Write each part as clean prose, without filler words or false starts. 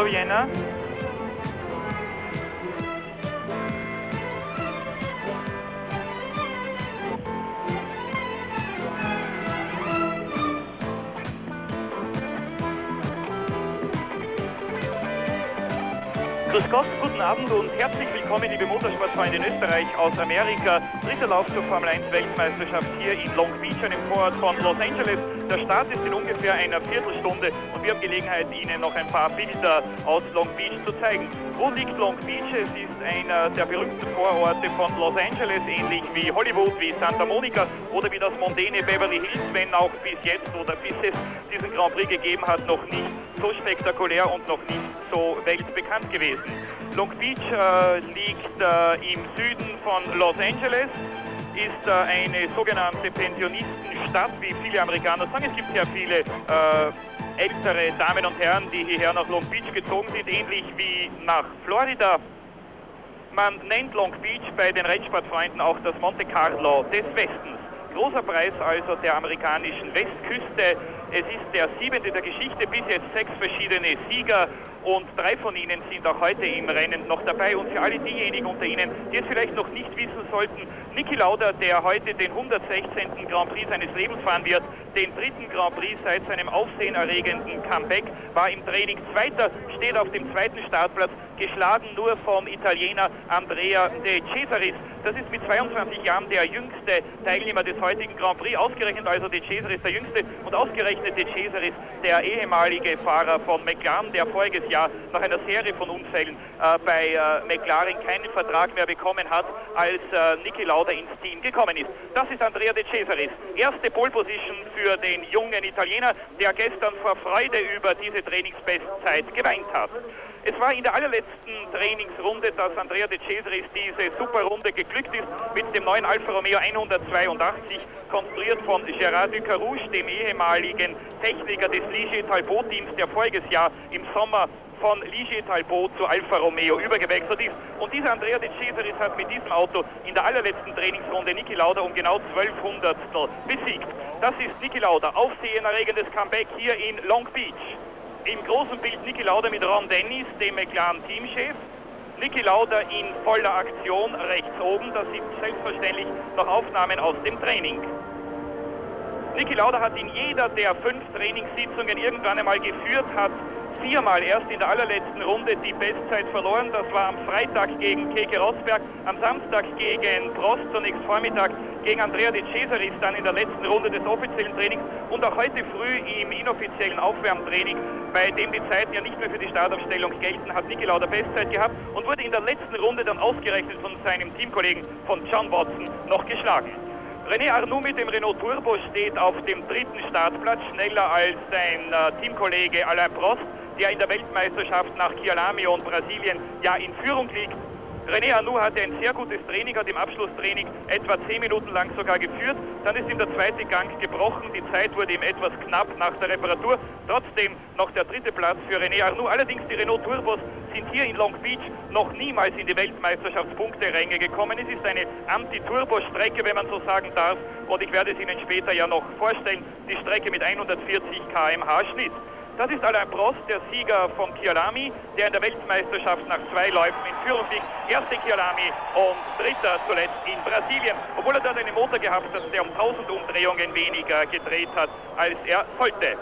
Hallo Vienna. Grüß Gott, guten Abend und herzlich willkommen, liebe Motorsportfreunde in Österreich aus Amerika. Dritter Lauf zur Formel 1 Weltmeisterschaft hier in Long Beach, einem Vorort von Los Angeles. Der Start ist in ungefähr einer Viertelstunde und wir haben Gelegenheit, Ihnen noch ein paar Bilder aus Long Beach zu zeigen. Wo liegt Long Beach? Es ist einer der berühmten Vororte von Los Angeles, ähnlich wie Hollywood, wie Santa Monica oder wie das mondäne Beverly Hills, wenn auch bis jetzt oder bis es diesen Grand Prix gegeben hat, noch nicht so spektakulär und noch nicht so weltbekannt gewesen. Long Beach liegt im Süden von Los Angeles, ist eine sogenannte Pensionistenstadt, wie viele Amerikaner sagen. Es gibt sehr viele ältere Damen und Herren, die hierher nach Long Beach gezogen sind, ähnlich wie nach Florida. Man nennt Long Beach bei den Rennsportfreunden auch das Monte Carlo des Westens. Großer Preis also der amerikanischen Westküste. Es ist der 7. der Geschichte, bis jetzt 6 verschiedene Sieger und 3 von ihnen sind auch heute im Rennen noch dabei. Und für alle diejenigen unter Ihnen, die es vielleicht noch nicht wissen sollten, Niki Lauda, der heute den 116. Grand Prix seines Lebens fahren wird, den 3. Grand Prix seit seinem aufsehenerregenden Comeback, war im Training Zweiter, steht auf dem 2. Startplatz, geschlagen nur vom Italiener Andrea De Cesaris. Das ist mit 22 Jahren der jüngste Teilnehmer des heutigen Grand Prix, ausgerechnet also De Cesaris der jüngste und ausgerechnet De Cesaris der ehemalige Fahrer von McLaren, der voriges Jahr nach einer Serie von Unfällen bei McLaren keinen Vertrag mehr bekommen hat, als Niki Lauda ins Team gekommen ist. Das ist Andrea De Cesaris, erste Pole Position für den jungen Italiener, der gestern vor Freude über diese Trainingsbestzeit geweint hat. Es war in der allerletzten Trainingsrunde, dass Andrea De Cesaris diese Superrunde geglückt ist mit dem neuen Alfa Romeo 182, konstruiert von Gérard Ducarouche, dem ehemaligen Techniker des Ligier Talbot Teams, der voriges Jahr im Sommer von Ligier Talbot zu Alfa Romeo übergewechselt ist. Und dieser Andrea De Cesaris hat mit diesem Auto in der allerletzten Trainingsrunde Niki Lauda um genau 12 Hundertstel besiegt. Das ist Niki Lauda, aufsehenerregendes Comeback hier in Long Beach. Im großen Bild Niki Lauda mit Ron Dennis, dem McLaren-Teamchef. Niki Lauda in voller Aktion rechts oben. Das sind selbstverständlich noch Aufnahmen aus dem Training. Niki Lauda hat in jeder der 5 Trainingssitzungen irgendwann einmal geführt, hat 4-mal erst in der allerletzten Runde die Bestzeit verloren. Das war am Freitag gegen Keke Rosberg, am Samstag gegen Prost, zunächst Vormittag gegen Andrea De Cesaris, dann in der letzten Runde des offiziellen Trainings und auch heute früh im inoffiziellen Aufwärmtraining, bei dem die Zeiten ja nicht mehr für die Startaufstellung gelten, hat Niki Lauda Bestzeit gehabt und wurde in der letzten Runde dann ausgerechnet von seinem Teamkollegen von John Watson noch geschlagen. René Arnoux mit dem Renault Turbo steht auf dem 3. Startplatz, schneller als sein Teamkollege Alain Prost, der in der Weltmeisterschaft nach Kyalami und Brasilien ja in Führung liegt. René Arnoux hatte ein sehr gutes Training, hat im Abschlusstraining etwa 10 Minuten lang sogar geführt. Dann ist ihm der 2. Gang gebrochen, die Zeit wurde ihm etwas knapp nach der Reparatur. Trotzdem noch der 3. Platz für René Arnoux. Allerdings die Renault Turbos sind hier in Long Beach noch niemals in die Weltmeisterschaftspunkteränge gekommen. Es ist eine Anti-Turbo-Strecke, wenn man so sagen darf. Und ich werde es Ihnen später ja noch vorstellen, die Strecke mit 140 km/h Schnitt. Das ist Alain Prost, der Sieger von Kyalami, der in der Weltmeisterschaft nach 2 Läufen in Führung liegt. Erster in Kyalami und 3. zuletzt in Brasilien. Obwohl er dort einen Motor gehabt hat, der um 1000 Umdrehungen weniger gedreht hat, als er sollte.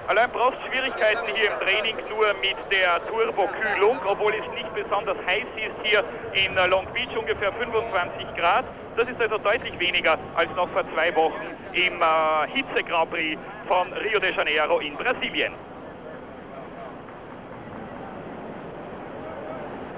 Alain Prost Schwierigkeiten hier im Training nur mit der Turbokühlung, obwohl es nicht besonders heiß ist hier in Long Beach, ungefähr 25 Grad. Das ist also deutlich weniger als noch vor 2 Wochen im Hitze-Grand Prix von Rio de Janeiro in Brasilien.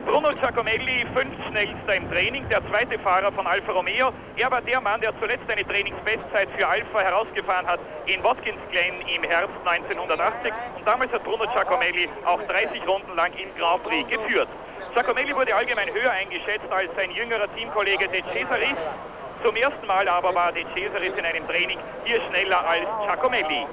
Bruno Giacomelli, 5. schnellster im Training, der 2. Fahrer von Alfa Romeo. Er war der Mann, der zuletzt eine Trainingsbestzeit für Alfa herausgefahren hat in Watkins Glen im Herbst 1980. Und damals hat Bruno Giacomelli auch 30 Runden lang im Grand Prix geführt. Giacomelli wurde allgemein höher eingeschätzt als sein jüngerer Teamkollege De Cesaris. Zum ersten Mal aber war De Cesaris in einem Training hier schneller als Giacomelli.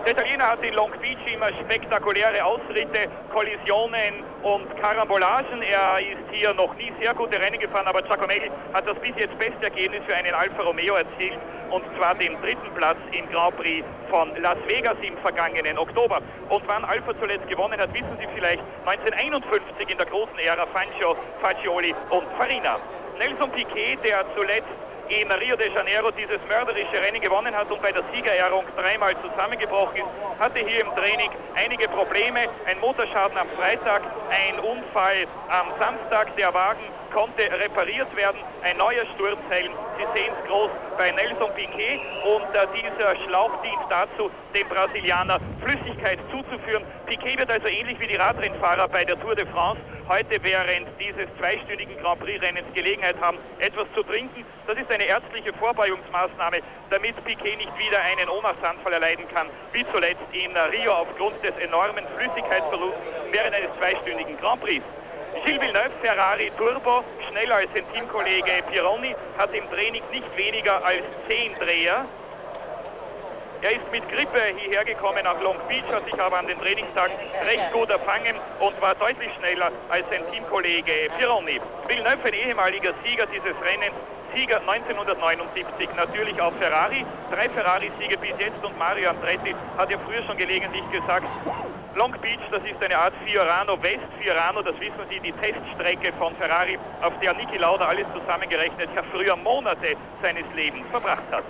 Der Italiener hat in Long Beach immer spektakuläre Ausritte, Kollisionen und Karambolagen. Er ist hier noch nie sehr gute Rennen gefahren, aber Giacomelli hat das bis jetzt beste Ergebnis für einen Alfa Romeo erzielt, und zwar den 3. Platz im Grand Prix von Las Vegas im vergangenen Oktober. Und wann Alfa zuletzt gewonnen hat, wissen Sie vielleicht, 1951 in der großen Ära Fangio, Fagioli und Farina. Nelson Piquet, der zuletzt in Rio de Janeiro dieses mörderische Rennen gewonnen hat und bei der Siegerehrung dreimal zusammengebrochen ist, hatte hier im Training einige Probleme, ein Motorschaden am Freitag, ein Unfall am Samstag, der Wagen konnte repariert werden, ein neuer Sturzhelm, Sie sehen es groß bei Nelson Piquet, und dieser Schlauch dient dazu, dem Brasilianer Flüssigkeit zuzuführen. Piquet wird also ähnlich wie die Radrennfahrer bei der Tour de France heute während dieses zweistündigen Grand Prix-Rennens Gelegenheit haben, etwas zu trinken. Das ist eine ärztliche Vorbeugungsmaßnahme, damit Piquet nicht wieder einen Ohnmachtsanfall erleiden kann, wie zuletzt in Rio aufgrund des enormen Flüssigkeitsverlusts während eines zweistündigen Grand Prix. Gilles Villeneuve, Ferrari Turbo, schneller als sein Teamkollege Pironi, hat im Training nicht weniger als 10 Dreher. Er ist mit Grippe hierher gekommen nach Long Beach, hat sich aber an den Trainingstagen recht gut erfangen und war deutlich schneller als sein Teamkollege Pironi. Villeneuve, ein ehemaliger Sieger dieses Rennens, Sieger 1979 natürlich auf Ferrari, 3 Ferrari-Siege bis jetzt, und Mario Andretti hat ja früher schon gelegentlich gesagt, Long Beach, das ist eine Art Fiorano, West Fiorano, das wissen Sie, die Teststrecke von Ferrari, auf der Niki Lauda alles zusammengerechnet ja früher Monate seines Lebens verbracht hat.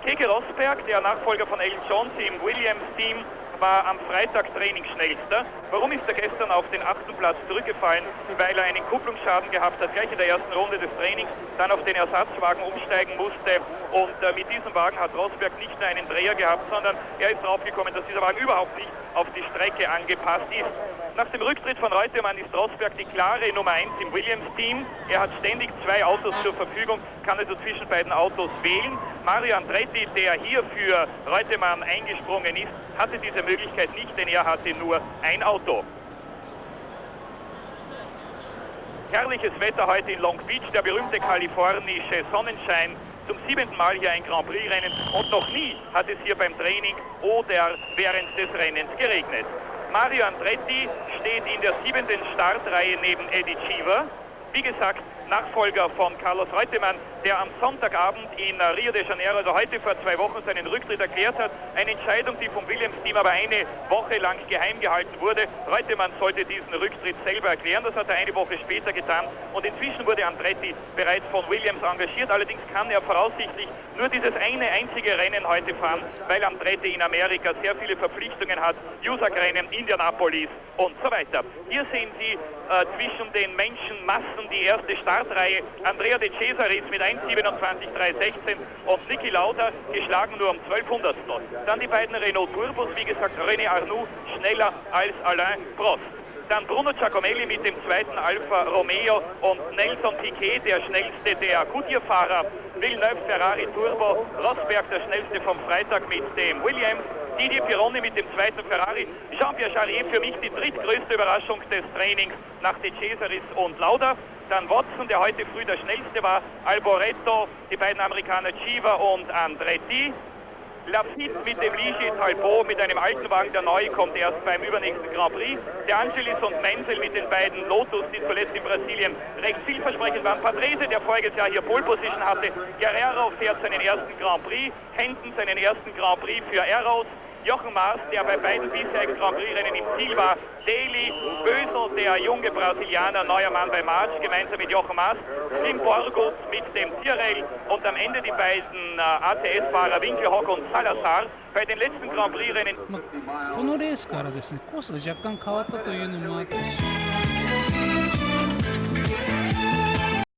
Keke Rosberg, der Nachfolger von Alan Jones im Williams-Team, war am Freitag Trainingsschnellster. Warum ist er gestern auf den 8. Platz zurückgefallen? Weil er einen Kupplungsschaden gehabt hat, gleich in der ersten Runde des Trainings, dann auf den Ersatzwagen umsteigen musste, und mit diesem Wagen hat Rosberg nicht nur einen Dreher gehabt, sondern er ist draufgekommen, dass dieser Wagen überhaupt nicht auf die Strecke angepasst ist. Nach dem Rücktritt von Reutemann ist Rosberg die klare Nummer 1 im Williams-Team. Er hat ständig 2 Autos zur Verfügung, kann also zwischen beiden Autos wählen. Mario Andretti, der hier für Reutemann eingesprungen ist, hatte diese Möglichkeit nicht, denn er hatte nur ein Auto. Herrliches Wetter heute in Long Beach, der berühmte kalifornische Sonnenschein. Zum 7. Mal hier ein Grand Prix-Rennen, und noch nie hat es hier beim Training oder während des Rennens geregnet. Mario Andretti steht in der 7. Startreihe neben Eddie Cheever. Wie gesagt, Nachfolger von Carlos Reutemann, der am Sonntagabend in Rio de Janeiro, also heute vor 2 Wochen, seinen Rücktritt erklärt hat. Eine Entscheidung, die vom Williams-Team aber eine Woche lang geheim gehalten wurde. Reutemann sollte diesen Rücktritt selber erklären, das hat er eine Woche später getan, und inzwischen wurde Andretti bereits von Williams engagiert. Allerdings kann er voraussichtlich nur dieses einzige Rennen heute fahren, weil Andretti in Amerika sehr viele Verpflichtungen hat, USAC-Rennen, Indianapolis und so weiter. Hier sehen Sie zwischen den Menschenmassen die erste Startreihe. Andrea De Cesaris mit 1,27,316 und Niki Lauda geschlagen nur um 12 Hundertstel. Dann die beiden Renault Turbos, wie gesagt, René Arnoux schneller als Alain Prost. Dann Bruno Giacomelli mit dem 2. Alfa Romeo und Nelson Piquet, der schnellste der Goodyear-Fahrer. Villeneuve, Ferrari Turbo, Rosberg, der schnellste vom Freitag mit dem Williams. Didier Pironi mit dem 2. Ferrari. Jean-Pierre Jarier, für mich die drittgrößte Überraschung des Trainings nach De Cesaris und Lauda. Dann Watson, der heute früh der schnellste war. Alboreto, die beiden Amerikaner Cheever und Andretti. Lafitte mit dem Ligier Talbot mit einem alten Wagen, der neue kommt erst beim übernächsten Grand Prix. De Angelis und Menzel mit den beiden Lotus, die zuletzt in Brasilien recht vielversprechend waren. Patrese, der voriges Jahr hier Pole Position hatte. Guerrero fährt seinen ersten Grand Prix. Henton seinen ersten Grand Prix für Arrows. Jochen Maas, der bei beiden bisherigen Grand Prix-Rennen im Ziel war. Daly, Bösel, der junge Brasilianer, neuer Mann bei March, gemeinsam mit Jochen Maas. Tim Borgut mit dem Tyrrell und am Ende die beiden ATS-Fahrer Winkelhock und Salazar. Bei den letzten Grand Prix-Rennen. このレースからですね、コースが若干変わったというのもあって。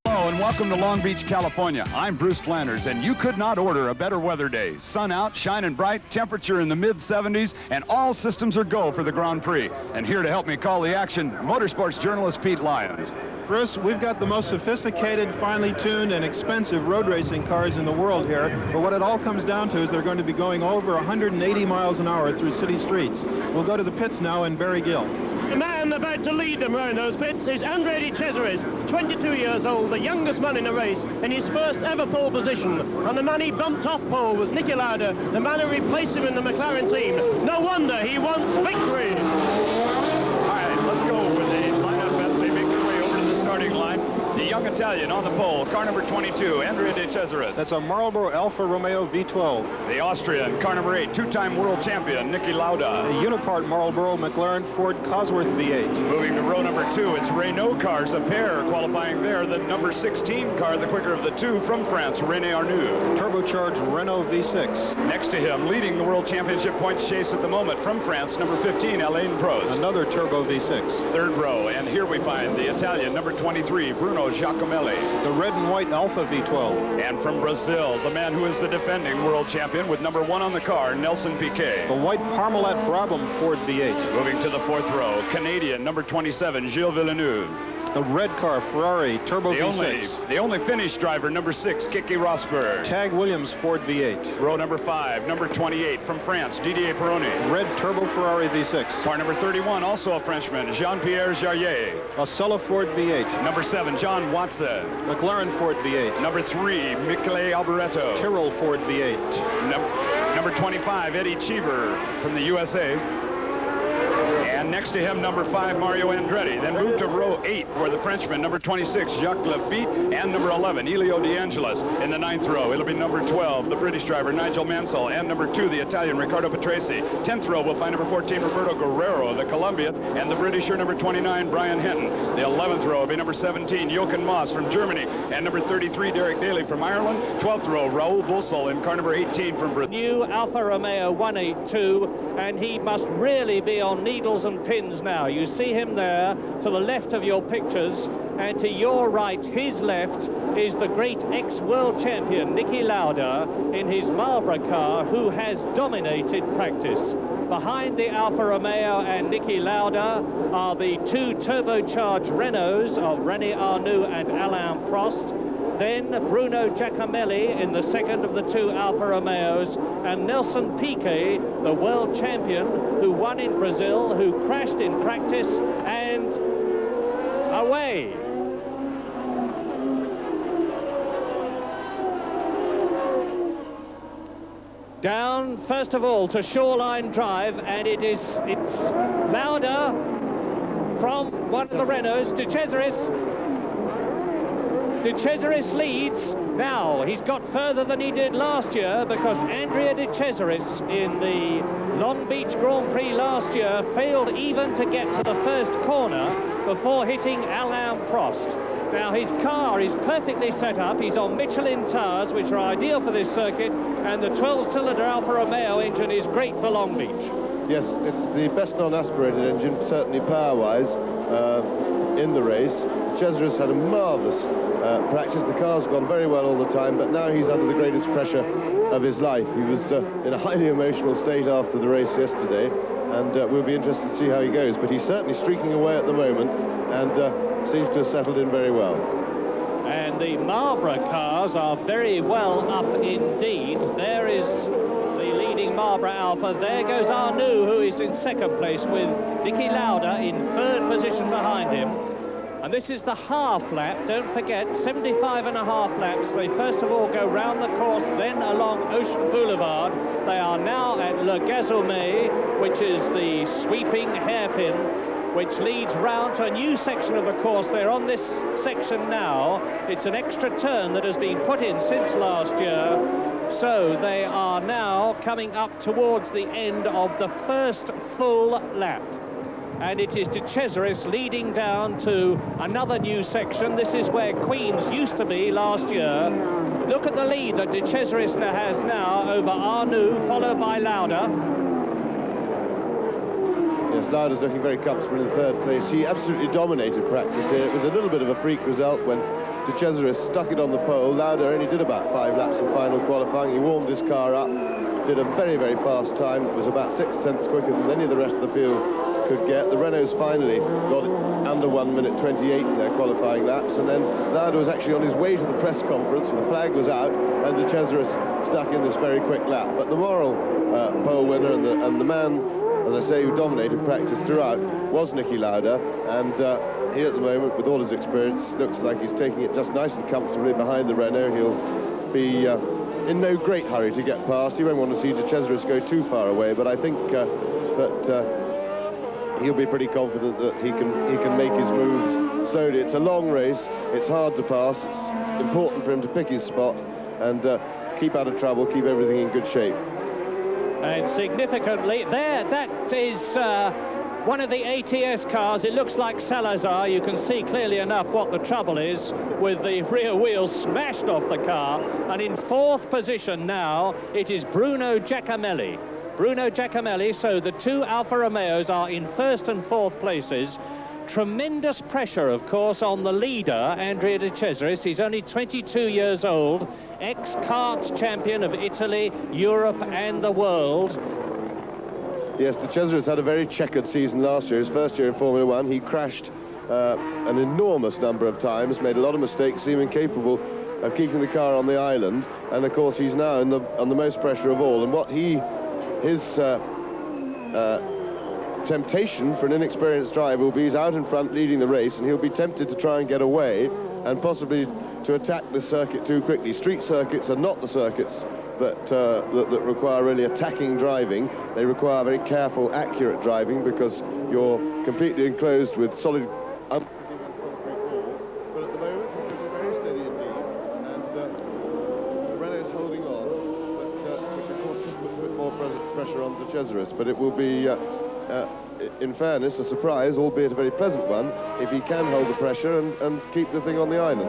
Hello and welcome to Long Beach, California. I'm Bruce Flanders, and you could not order a better weather day. Sun out, shining bright, temperature in the mid-70s, and all systems are go for the Grand Prix. And here to help me call the action, motorsports journalist Pete Lyons. Bruce, we've got the most sophisticated, finely tuned, and expensive road racing cars in the world here, but what it all comes down to is they're going to be going over 180 miles an hour through city streets. We'll go to the pits now in Barry Gill. The man about to lead them around those pits is Andrea De Cesaris, 22 years old, the youngest man in the race, in his first ever pole position. And the man he bumped off pole was Niki Lauda, the man who replaced him in the McLaren team. No wonder he wants victory. All right, let's go with the lineup as they make their way over to the starting line. The young Italian on the pole, car number 22, Andrea De Cesaris. That's a Marlboro Alfa Romeo V12. The Austrian, car number 8, two-time world champion, Niki Lauda. A Unipart Marlboro McLaren Ford Cosworth V8. Moving to row number 2, it's Renault cars, a pair qualifying there. The number 16 car, the quicker of the two, from France, René Arnoux. Turbocharged Renault V6. Next to him, leading the World Championship points chase at the moment, from France, number 15, Alain Prost. Another turbo V6. Third row, and here we find the Italian, number 23, Bruno Giacomelli. The red and white Alfa V12. And from Brazil, the man who is the defending world champion with number 1 on the car, Nelson Piquet. The white Parmalat Brabham Ford V8. Moving to the fourth row, Canadian, number 27, Gilles Villeneuve. The red car Ferrari Turbo V6. The only Finnish driver, number 6, Keke Rosberg. Tag Williams Ford V8. Row number 5, number 28, from France, Didier Pironi. Red Turbo Ferrari V6. Car number 31, also a Frenchman, Jean-Pierre Jarier. A Sulla Ford V8. Number 7, John Watson. McLaren Ford V8. Number 3, Michele Alboreto. Tyrrell Ford V8. Number 25, Eddie Cheever from the USA. And next to him, number 5, Mario Andretti. Then move to row 8, where the Frenchman, number 26, Jacques Lafitte, and number 11, Elio De Angelis. In the 9th row, it'll be number 12, the British driver, Nigel Mansell, and number 2, the Italian, Riccardo Patrese. 10th row, we'll find number 14, Roberto Guerrero, the Colombian, and the Britisher, number 29, Brian Hinton. The 11th row will be number 17, Jochen Moss from Germany, and number 33, Derek Daly from Ireland. 12th row, Raoul Bossel in car number 18 from Brazil. New Alfa Romeo 182, and he must really be on needles and pins now. You see him there to the left of your pictures, and to your right, his left, is the great ex-world champion Niki Lauda in his Marlboro car, who has dominated practice. Behind the Alfa Romeo and Niki Lauda are the two turbocharged Renaults of René Arnoux and Alain Prost. Then Bruno Giacomelli in the second of the two Alfa Romeos, and Nelson Piquet, the world champion, who won in Brazil, who crashed in practice, and away. Down, first of all, to Shoreline Drive, and it's Lauda from one of the Renaults, De Cesaris. De Cesaris leads. Now, he's got further than he did last year, because Andrea De Cesaris in the Long Beach Grand Prix last year failed even to get to the first corner before hitting Alain Prost. Now, his car is perfectly set up. He's on Michelin tires, which are ideal for this circuit, and the 12-cylinder Alfa Romeo engine is great for Long Beach. Yes, it's the best non-aspirated engine, certainly power-wise, in the race. Cesaris had a marvellous practice. The car's gone very well all the time, but now he's under the greatest pressure of his life. He was in a highly emotional state after the race yesterday, and we'll be interested to see how he goes. But he's certainly streaking away at the moment, and seems to have settled in very well. And the Marlboro cars are very well up indeed. There is the leading Marlboro Alfa. There goes Arnoux, who is in second place, with Niki Lauda in third position behind him. And this is the half lap. Don't forget, 75.5 laps. They first of all go round the course, then along Ocean Boulevard. They are now at Le Gazoumet, which is the sweeping hairpin, which leads round to a new section of the course. They're on this section now. It's an extra turn that has been put in since last year. So they are now coming up towards the end of the first full lap. And it is De Cesaris leading down to another new section. This is where Queens used to be last year. Look at the lead that De Cesaris has now over Arnoux, followed by Lauda. Yes, Lauda's looking very comfortable in third place. He absolutely dominated practice here. It was a little bit of a freak result when De Cesaris stuck it on the pole. Lauda only did about 5 laps in final qualifying. He warmed his car up, did a very, very fast time. It was about 6/10 quicker than any of the rest of the field could get. The Renaults finally got it under 1 minute 28 in their qualifying laps, and then Lauda was actually on his way to the press conference. The flag was out, and De Cesaris stuck in this very quick lap. But the moral pole winner and the man as I say, who dominated practice throughout, was Niki Lauda, and he at the moment, with all his experience, looks like he's taking it just nice and comfortably behind the Renault. He'll be in no great hurry to get past. He won't want to see De Cesaris go too far away, but I think that he'll be pretty confident that he can make his moves slowly. It's a long race, it's hard to pass, it's important for him to pick his spot and keep out of trouble, keep everything in good shape. And significantly, that is one of the ATS cars. It looks like Salazar. You can see clearly enough what the trouble is with the rear wheels smashed off the car. And in fourth position now, it is Bruno Giacomelli. Bruno Giacomelli, so the two Alfa Romeos are in first and fourth places. Tremendous pressure, of course, on the leader, Andrea De Cesaris. He's only 22 years old, ex-kart champion of Italy, Europe and the world. Yes, De Cesaris had a very checkered season last year. His first year in Formula One, he crashed an enormous number of times, made a lot of mistakes, seeming capable of keeping the car on the island. And of course, he's now on the most pressure of all. And what his temptation for an inexperienced driver will be, he's out in front leading the race, and he'll be tempted to try and get away and possibly to attack the circuit too quickly. Street circuits are not the circuits that require really attacking driving. They require very careful, accurate driving, because you're completely enclosed with solid unforgiving concrete walls. But at the moment, he's looking very steady indeed, and Renault's holding on, but which of course just puts a bit more pressure on De Cesaris. But it will be, in fairness, a surprise, albeit a very pleasant one, if he can hold the pressure and keep the thing on the island.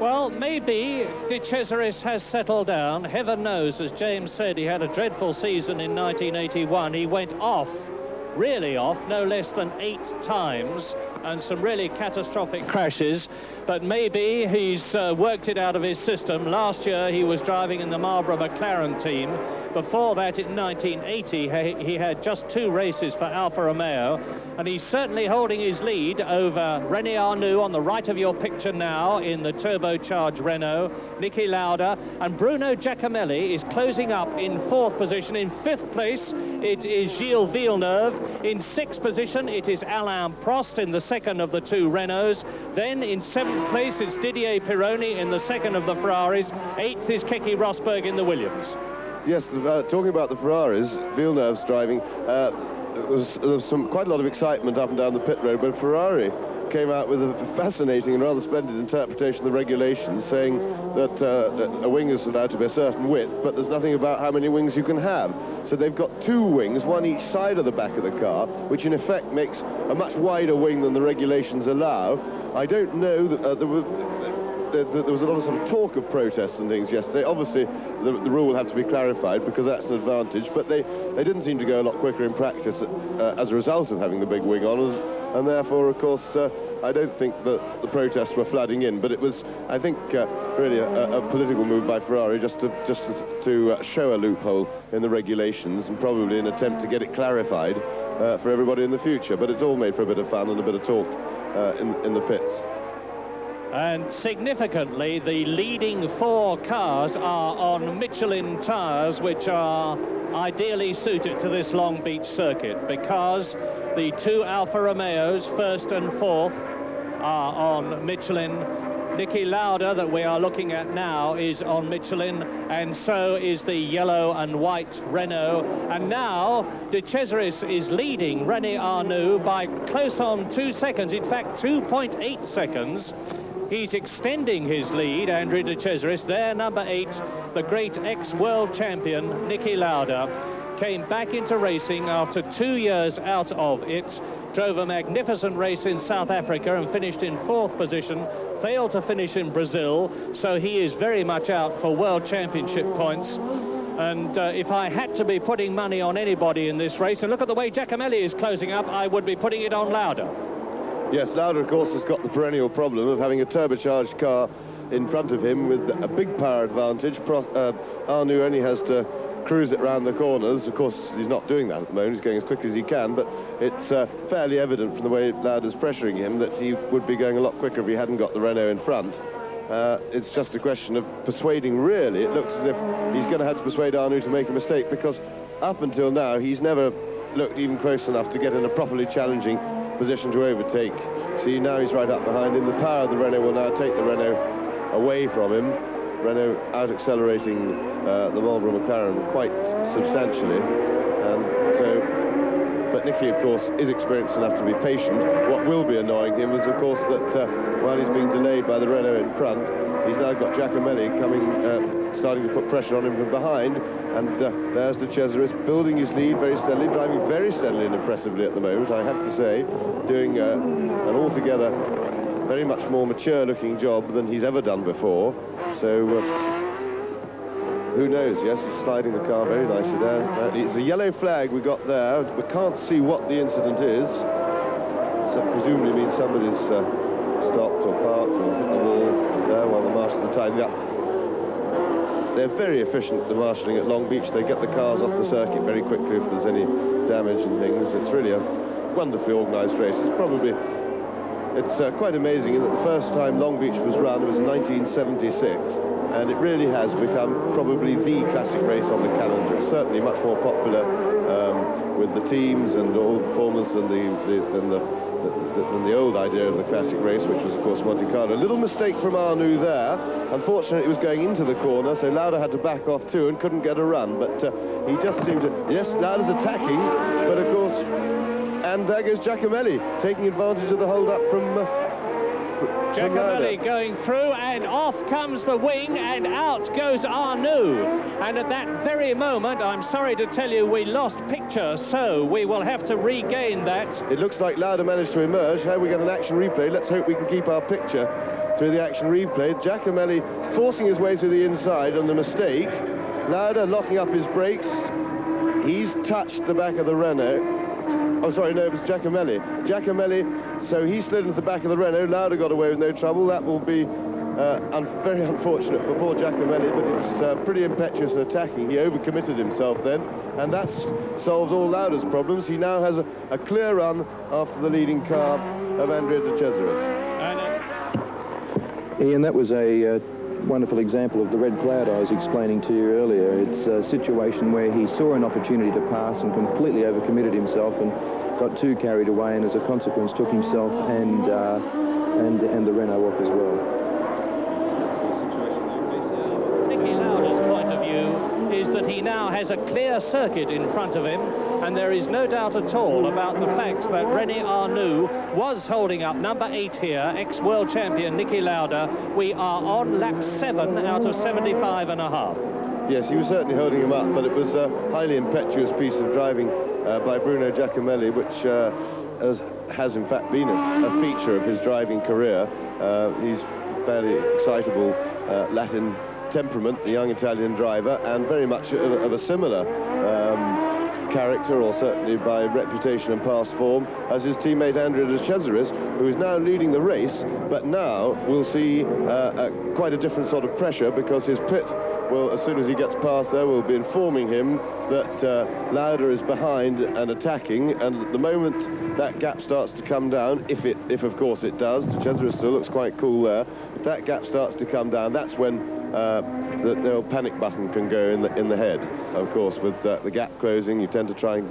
Well, maybe De Cesaris has settled down. Heaven knows, as James said, he had a dreadful season in 1981. He went off, really off, no less than 8 times, and some really catastrophic crashes. But maybe he's worked it out of his system. Last year, he was driving in the Marlboro McLaren team. Before that, in 1980, he had just 2 races for Alfa Romeo, and he's certainly holding his lead over René Arnoux on the right of your picture now in the turbocharged Renault, Niki Lauda, and Bruno Giacomelli is closing up in 4th position. In 5th place, it is Gilles Villeneuve. In 6th position, it is Alain Prost in the second of the 2 Renaults. Then in 7th place, it's Didier Pironi in the second of the Ferraris. 8th is Keke Rosberg in the Williams. Yes, talking about the Ferraris, Villeneuve's driving, there was quite a lot of excitement up and down the pit road, but Ferrari came out with a fascinating and rather splendid interpretation of the regulations, saying that a wing is allowed to be a certain width, but there's nothing about how many wings you can have. So they've got 2 wings, one each side of the back of the car, which in effect makes a much wider wing than the regulations allow. I don't know that there was a lot of sort of talk of protests and things yesterday. Obviously, the rule will have to be clarified because that's an advantage, but they didn't seem to go a lot quicker in practice as a result of having the big wing on, and therefore, of course, I don't think that the protests were flooding in, but it was, I think, really a political move by Ferrari just to show a loophole in the regulations and probably an attempt to get it clarified for everybody in the future. But it's all made for a bit of fun and a bit of talk in the pits. And significantly, the leading 4 cars are on Michelin tyres, which are ideally suited to this Long Beach circuit, because the 2 Alfa Romeos, 1st and 4th, are on Michelin. Niki Lauda, that we are looking at now, is on Michelin, and so is the yellow and white Renault. And now De Cesaris is leading René Arnoux by close on 2 seconds, in fact 2.8 seconds. He's extending his lead, Andrea De Cesaris. There, number 8, the great ex-world champion, Niki Lauda, came back into racing after 2 years out of it, drove a magnificent race in South Africa and finished in 4th position, failed to finish in Brazil, so he is very much out for World Championship points. And if I had to be putting money on anybody in this race, and look at the way Giacomelli is closing up, I would be putting it on Lauda. Yes, Lauda, of course, has got the perennial problem of having a turbocharged car in front of him with a big power advantage. Arnoux only has to cruise it round the corners. Of course, he's not doing that at the moment. He's going as quick as he can, but it's fairly evident from the way Lauda's pressuring him that he would be going a lot quicker if he hadn't got the Renault in front. It's just a question of persuading, really. It looks as if he's going to have to persuade Arnoux to make a mistake, because up until now, he's never looked even close enough to get in a properly challenging position to overtake. See, now he's right up behind him. The power of the Renault will now take the Renault away from him. Renault out-accelerating the Marlboro McLaren quite substantially. But Nicky, of course, is experienced enough to be patient. What will be annoying him is, of course, that while he's being delayed by the Renault in front, he's now got Giacomelli coming, starting to put pressure on him from behind. And there's De Cesaris building his lead very steadily, driving very steadily and impressively at the moment, I have to say, doing an altogether very much more mature-looking job than he's ever done before. So who knows? Yes, he's sliding the car very nicely there. It's a yellow flag we got there. We can't see what the incident is. So presumably means somebody's stopped or parked or hit the wall there while the marshals are tidying up. They're very efficient, the marshalling at Long Beach. They get the cars off the circuit very quickly if there's any damage and things. It's really a wonderfully organised race. It's quite amazing in that the first time Long Beach was run was in 1976, and it really has become probably the classic race on the calendar. It's certainly much more popular with the teams and all the performers than the old idea of the classic race, which was, of course, Monte Carlo. A little mistake from Arnoux there. Unfortunately, it was going into the corner, so Lauda had to back off too and couldn't get a run. But he just seemed to... Yes, Lauda's attacking, but of course... And there goes Giacomelli, taking advantage of the hold-up from Giacomelli going through, and off comes the wing, and out goes Arnoux. And at that very moment, I'm sorry to tell you, we lost picture, so we will have to regain that. It looks like Lauda managed to emerge. Here we get an action replay. Let's hope we can keep our picture through the action replay. Giacomelli forcing his way through the inside on the mistake. Lauda locking up his brakes. He's touched the back of the Renault. Oh, sorry, no, it was Giacomelli. So he slid into the back of the Renault. Lauda got away with no trouble. That will be very unfortunate for poor Giacomelli, but it was pretty impetuous and attacking. He overcommitted himself then, and that's solved all Lauda's problems. He now has a clear run after the leading car of Andrea De Cesaris. Ian, that was a wonderful example of the red cloud I was explaining to you earlier. It's a situation where he saw an opportunity to pass and completely overcommitted himself and got too carried away, and as a consequence took himself and the Renault off as well. Nicky Lauda's point of view is that he now has a clear circuit in front of him, and there is no doubt at all about the fact that René Arnoux was holding up number 8 here, ex-world champion Nicky Lauda. We are on lap 7 out of 75.5. Yes, he was certainly holding him up, but it was a highly impetuous piece of driving by Bruno Giacomelli, which has in fact been a feature of his driving career. He's fairly excitable Latin temperament, the young Italian driver, and very much of a similar character, or certainly by reputation and past form, as his teammate Andrea De Cesaris, who is now leading the race, but now we'll see quite a different sort of pressure, because his pit will, as soon as he gets past there, will be informing him that Lauda is behind and attacking, and at the moment that gap starts to come down, if of course it does, De Cesaris still looks quite cool there. If that gap starts to come down, that's when the old panic button can go in the head. Of course, with the gap closing, you tend to try and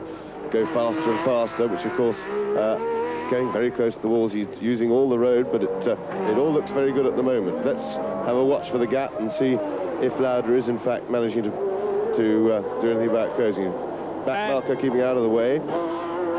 go faster and faster, which of course is going very close to the walls. He's using all the road, but it all looks very good at the moment. Let's have a watch for the gap and see if Lauda is in fact managing to do anything about closing it. Back marker keeping out of the way.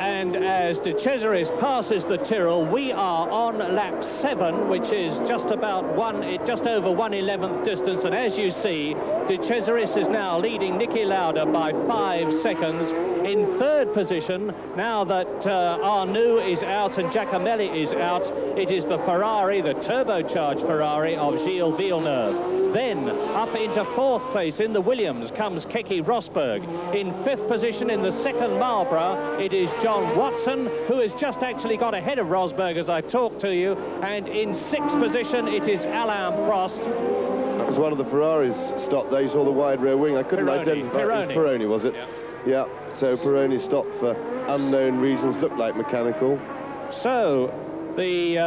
And as De Cesaris passes the Tyrrell, we are on lap 7, which is just over 1/11th distance. And as you see, De Cesaris is now leading Nicky Lauda by 5 seconds. In third position, now that Arnoux is out and Giacomelli is out, it is the Ferrari, the turbocharged Ferrari of Gilles Villeneuve. Then up into fourth place in the Williams comes Keke Rosberg. In fifth position in the second Marlboro, it is John Watson, who has just actually got ahead of Rosberg as I talk to you. And in sixth position, it is Alain Prost. That was one of the Ferraris stopped there. You saw the wide rear wing. I couldn't identify. It was Pironi, was it? Yeah. So Pironi stopped for unknown reasons, looked like mechanical. So the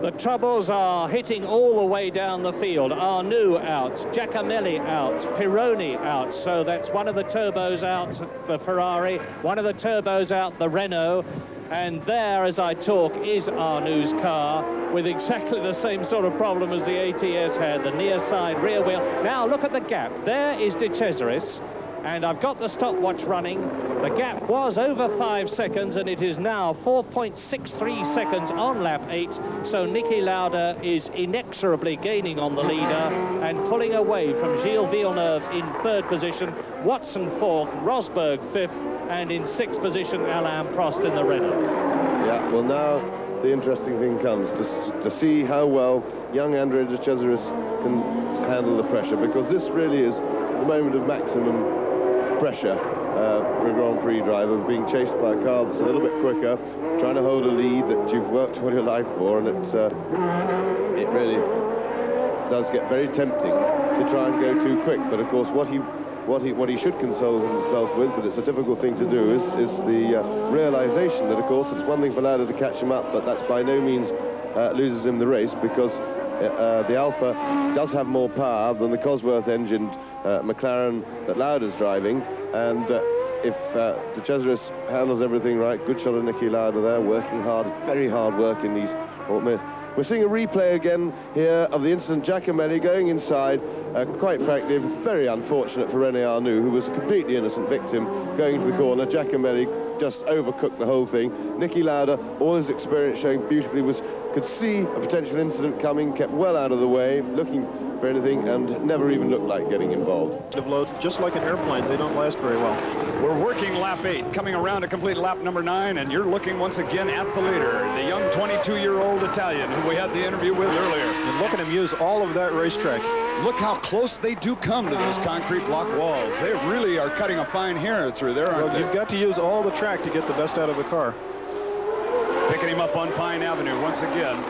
The troubles are hitting all the way down the field. Arnoux out, Giacomelli out, Pironi out. So that's one of the turbos out, the Ferrari, one of the turbos out, the Renault. And there, as I talk, is Arnoux's car with exactly the same sort of problem as the ATS had, the near side rear wheel. Now look at the gap. There is De Cesaris. And I've got the stopwatch running. The gap was over 5 seconds, and it is now 4.63 seconds on lap 8. So Niki Lauda is inexorably gaining on the leader and pulling away from Gilles Villeneuve in 3rd position, Watson 4th, Rosberg 5th, and in 6th position, Alain Prost in the Renault. Yeah, well, now the interesting thing comes to see how well young Andrea De Cesaris can handle the pressure, because this really is the moment of maximum pressure for a Grand Prix driver, being chased by a car that's a little bit quicker, trying to hold a lead that you've worked all your life for, and it really does get very tempting to try and go too quick. But of course, what he should console himself with, but it's a difficult thing to do, is the realization that, of course, it's one thing for Lauda to catch him up, but that's by no means loses him the race, because the Alfa does have more power than the Cosworth-engined McLaren that Lauda's driving, and if De Cesaris handles everything right, good shot of Niki Lauda there, working hard, very hard work in these. We're seeing a replay again here of the incident. Giacomelli going inside, quite frankly, very unfortunate for René Arnoux, who was a completely innocent victim, going into the corner. Giacomelli just overcooked the whole thing. Niki Lauda, all his experience showing beautifully, could see a potential incident coming, kept well out of the way, looking for anything, and never even looked like getting involved. Just like an airplane, they don't last very well. We're working lap 8, coming around to complete lap number 9, and you're looking once again at the leader, the young 22-year-old Italian who we had the interview with earlier. And look at him use all of that racetrack. Look how close they do come to those concrete block walls. They really are cutting a fine hair through there, aren't they? You've got to use all the track to get the best out of the car. Picking him up on Pine Avenue once again.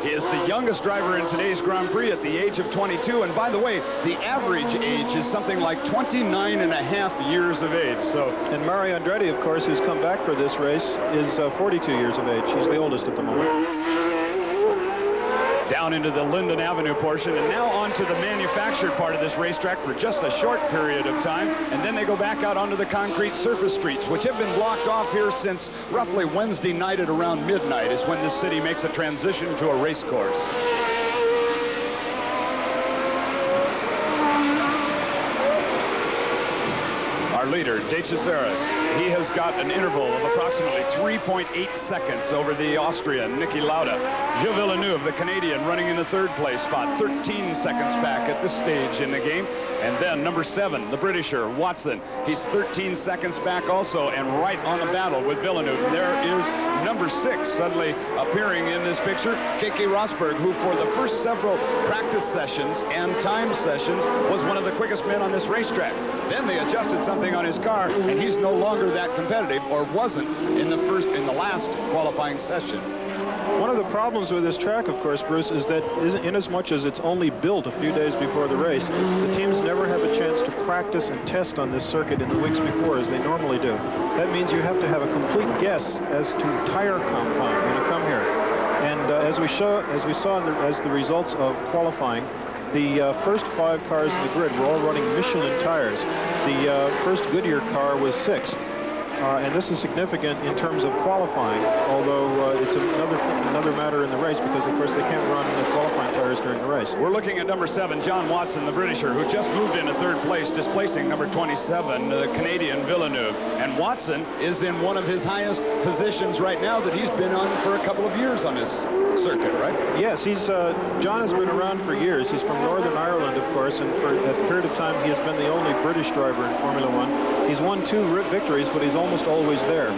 He is the youngest driver in today's Grand Prix at the age of 22. And by the way, the average age is something like 29.5 years of age. And Mario Andretti, of course, who's come back for this race, is 42 years of age. He's the oldest at the moment. Down into the Linden Avenue portion, and now onto the manufactured part of this racetrack for just a short period of time, and then they go back out onto the concrete surface streets, which have been blocked off here since roughly Wednesday night at around midnight is when this city makes a transition to a race course. Our leader, De Cesaris, he has got an interval of approximately 3.8 seconds over the Austrian, Niki Lauda. Gilles Villeneuve, the Canadian, running in the 3rd place spot, 13 seconds back at this stage in the game. And then number 7, the Britisher, Watson. He's 13 seconds back also, and right on the battle with Villeneuve. There is number 6 suddenly appearing in this picture, Keke Rosberg, who for the first several practice sessions and time sessions was one of the quickest men on this racetrack. Then they adjusted something on his car, and he's no longer that competitive, or wasn't in the last qualifying session. One of the problems with this track, of course, Bruce, is that in as much as it's only built a few days before the race, the teams never have a chance to practice and test on this circuit in the weeks before as they normally do. That means you have to have a complete guess as to tire compound when you come here. And as we saw as the results of qualifying, the first 5 cars in the grid were all running Michelin tires. The first Goodyear car was 6th. And this is significant in terms of qualifying, although it's another matter in the race, because, of course, they can't run the qualifying tires during the race. We're looking at number 7, John Watson, the Britisher, who just moved into 3rd place, displacing number 27, the Canadian Villeneuve. And Watson is in one of his highest positions right now that he's been on for a couple of years on this circuit, right? Yes, John has been around for years. He's from Northern Ireland, of course, and for a period of time he has been the only British driver in Formula 1. He's won 2 victories, but he's almost always there.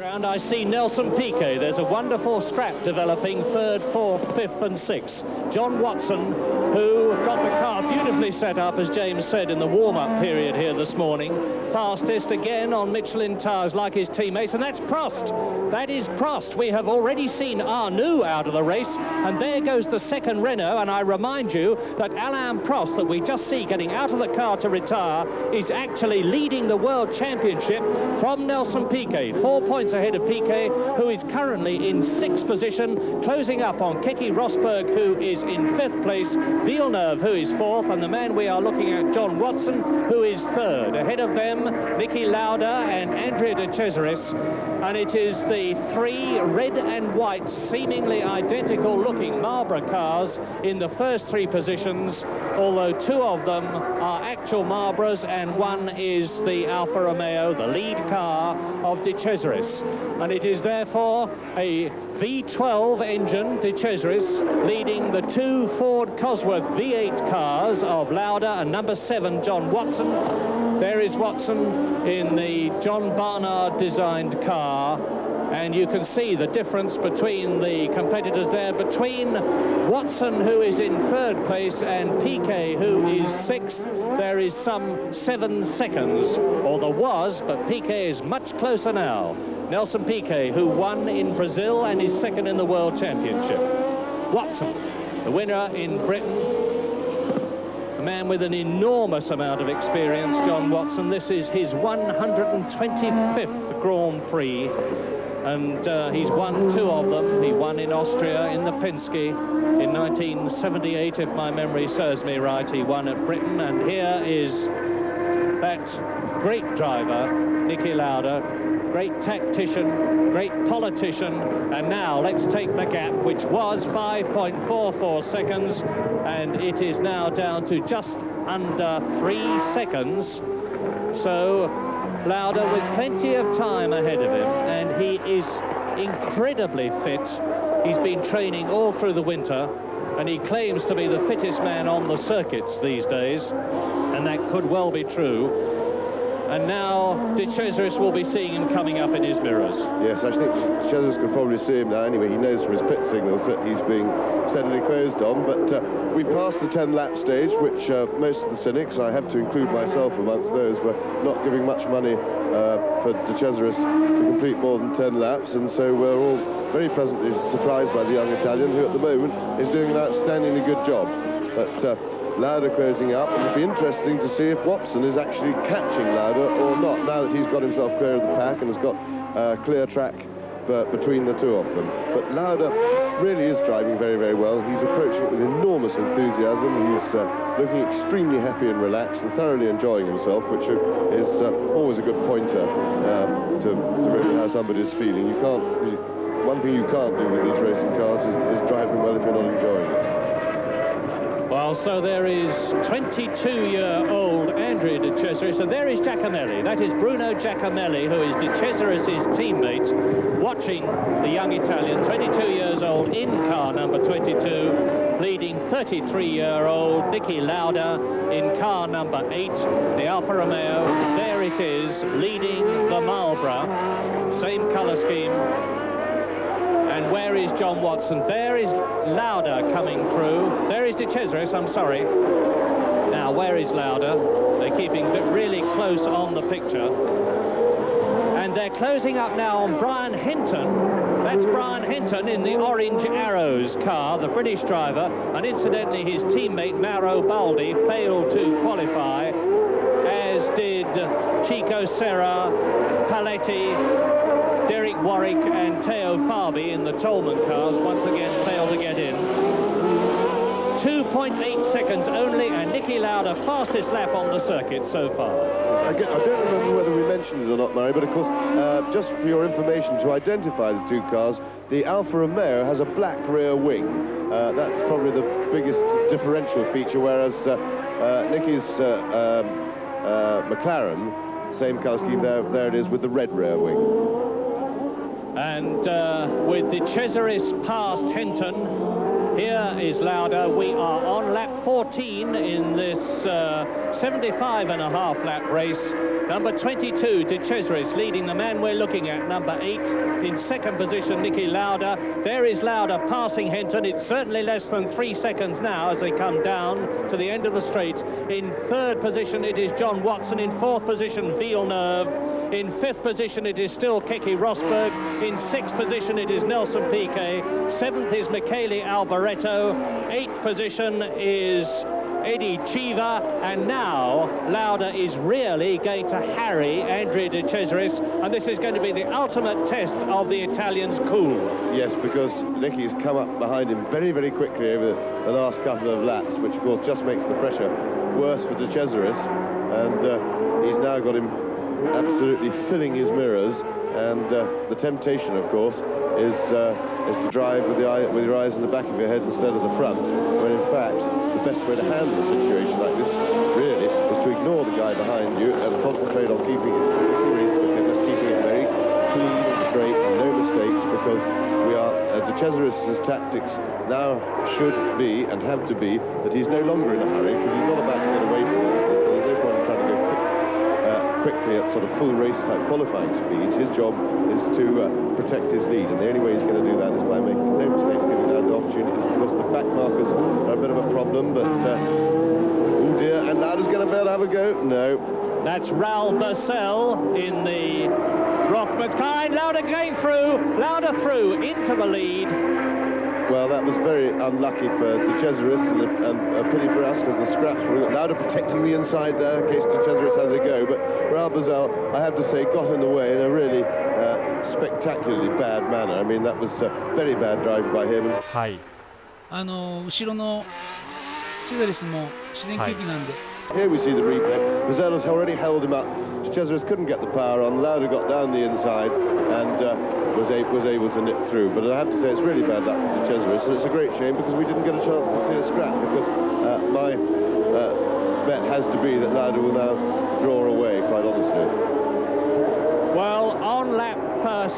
And I see Nelson Piquet. There's a wonderful scrap developing, 3rd, 4th, 5th and 6th. John Watson, who got the car beautifully beautifully set up, as James said, in the warm-up period here this morning. Fastest again on Michelin tires like his teammates, and that's Prost. That is Prost. We have already seen Arnoux out of the race, and there goes the second Renault, and I remind you that Alain Prost, that we just see getting out of the car to retire, is actually leading the World Championship from Nelson Piquet, 4 points ahead of Piquet, who is currently in 6th position, closing up on Keke Rosberg, who is in 5th place, Villeneuve, who is 4th, and the man we are looking at, John Watson, who is 3rd. Ahead of them, Niki Lauda and Andrea de Cesaris, and it is the 3 red and white, seemingly identical looking Marlboro cars in the first 3 positions, although 2 of them are actual Marlboros and 1 is the Alfa Romeo, the lead car of de Cesaris. And it is therefore a V12 engine, de Cesaris, leading the 2 Ford Cosworth V8 cars of Lauda and number 7, John Watson. There is Watson in the John Barnard designed car, and you can see the difference between the competitors there, between Watson, who is in 3rd place, and Piquet, who is 6th. There is some 7 seconds, or there was, but Piquet is much closer now. Nelson Piquet, who won in Brazil and is 2nd in the World Championship. Watson, the winner in Britain. A man with an enormous amount of experience, John Watson. This is his 125th Grand Prix, and he's won 2 of them. He won in Austria in the Penske in 1978, if my memory serves me right. He won at Britain, and here is that great driver, Niki Lauda, great tactician, great politician, and now let's take the gap, which was 5.44 seconds, and it is now down to just under 3 seconds. So Lauda with plenty of time ahead of him, and he is incredibly fit. He's been training all through the winter, and he claims to be the fittest man on the circuits these days, and that could well be true. And now de Cesaris will be seeing him coming up in his mirrors. Yes, I think de Cesaris could probably see him now anyway. He knows from his pit signals that he's being steadily closed on, but we passed the 10-lap stage, which most of the cynics, I have to include myself amongst those, were not giving much money for de Cesaris to complete more than 10 laps, and so we're all very pleasantly surprised by the young Italian, who at the moment is doing an outstandingly good job. But Lauda closing up, and it'll be interesting to see if Watson is actually catching Lauda or not, now that he's got himself clear of the pack and has got a clear track between the 2 of them. But Lauda really is driving very, very well. He's approaching it with enormous enthusiasm. He's looking extremely happy and relaxed and thoroughly enjoying himself, which is always a good pointer to really how somebody's feeling. One thing you can't do with these racing cars is drive them well if you're not enjoying it. Well, so there is 22-year-old Andrea de Cesaris, and there is Giacomelli. That is Bruno Giacomelli, who is de Cesaris' teammate, watching the young Italian, 22 years old, in car number 22, leading 33-year-old Niki Lauda in car number 8, the Alfa Romeo. There it is, leading the Marlboro, same colour scheme. And where is John Watson? There is Lauda coming through. There is de Cesaris, I'm sorry. Now, where is Lauda? They're keeping really close on the picture. And they're closing up now on Brian Hinton. That's Brian Hinton in the Orange Arrows car, the British driver. And incidentally, his teammate Mauro Baldi failed to qualify, as did Chico Serra, Paletti, Derek Warwick and Teo Fabi in the Tolman cars once again failed to get in. 2.8 seconds only, and Niki Lauda fastest lap on the circuit so far. I don't remember whether we mentioned it or not, Murray, but of course, just for your information, to identify the 2 cars, the Alfa Romeo has a black rear wing. That's probably the biggest differential feature, whereas Niki's McLaren, same colour scheme, there it is with the red rear wing. And with de Cesaris past Hinton, Here is Lauda. We are on lap 14 in this 75.5 lap race. Number 22, De Cesaris, leading the man we're looking at, number 8. In second position, Niki Lauda. There is Lauda passing Henton. It's certainly less than 3 seconds now as they come down to the end of the straight. In third position, it is John Watson. In fourth position, Villeneuve. In fifth position, it is still Keke Rosberg. In sixth position, it is Nelson Piquet. Seventh is Michele Alboreto. Eighth position is Eddie Chiva. And now Lauda is really going to harry Andrea De Cesaris, and this is going to be the ultimate test of the Italian's cool. Yes, because Nicky's come up behind him very, very quickly over the last couple of laps, which of course just makes the pressure worse for De Cesaris, and he's now got him absolutely filling his mirrors, and the temptation, of course, is to drive with your eyes in the back of your head instead of the front, when in fact the best way to handle a situation like this really is to ignore the guy behind you and concentrate on keeping it very clean and straight and no mistakes, because we are De Cesaris' tactics now should be and have to be that he's no longer in a hurry, because he's not about to get away from it, so there's no point in trying to go quickly at sort of full race type qualifying speeds. His job is to protect his lead, and the only way he's going to do that is by making no mistakes, giving that an opportunity. Of course, the back markers are a bit of a problem, but oh dear, and Lauda's going to be able to have a go. No. That's Raoul Bursell in the Rothmans car, and Lauda going through. Lauda through into the lead. Well, that was very unlucky for De Cesaris, and a pity for us, because the scraps were Lauda protecting the inside there in case De Cesaris has a go. But Raoul Bursell, I have to say, got in the way in a really spectacularly bad manner. I mean, that was very bad driving by him. はい。後ろのチェザリスも自然吸気なんで。Here we see the replay. Bursell has already held him up. De Cesaris couldn't get the power on. Lauda got down the inside and was able to nip through. But I have to say, it's really bad luck for De Cesaris, and it's a great shame because we didn't get a chance to see a scrap, because my bet has to be that Lauda will now draw away, quite honestly. Well, on lap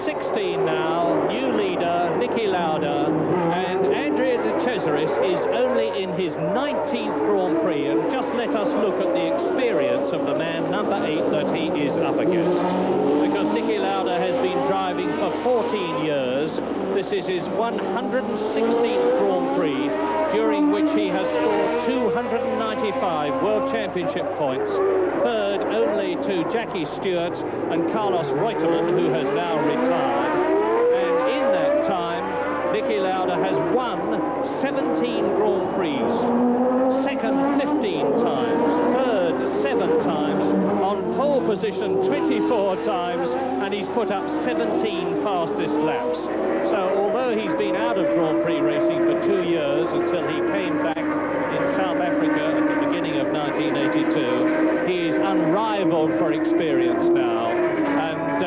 16 now, new leader, Niki Lauda, and Andrea De Cesaris is only in his 19th Grand Prix, and just let us look at the experience of the man, number 8, that he is up against. Because Niki Lauda has been driving for 14 years. This is his 116th Grand Prix, during which he has scored 295 World Championship points, third only to Jackie Stewart and Carlos Reutemann, who has now retired. And in that time, Niki Lauda has won 17 Grand Prix, second 15 times, third 7 times, on pole position 24 times, and he's put up 17 fastest laps. So although he's been out of Grand Prix racing for 2 years until he came back in South Africa at the beginning of 1982, he is unrivaled for experience now. And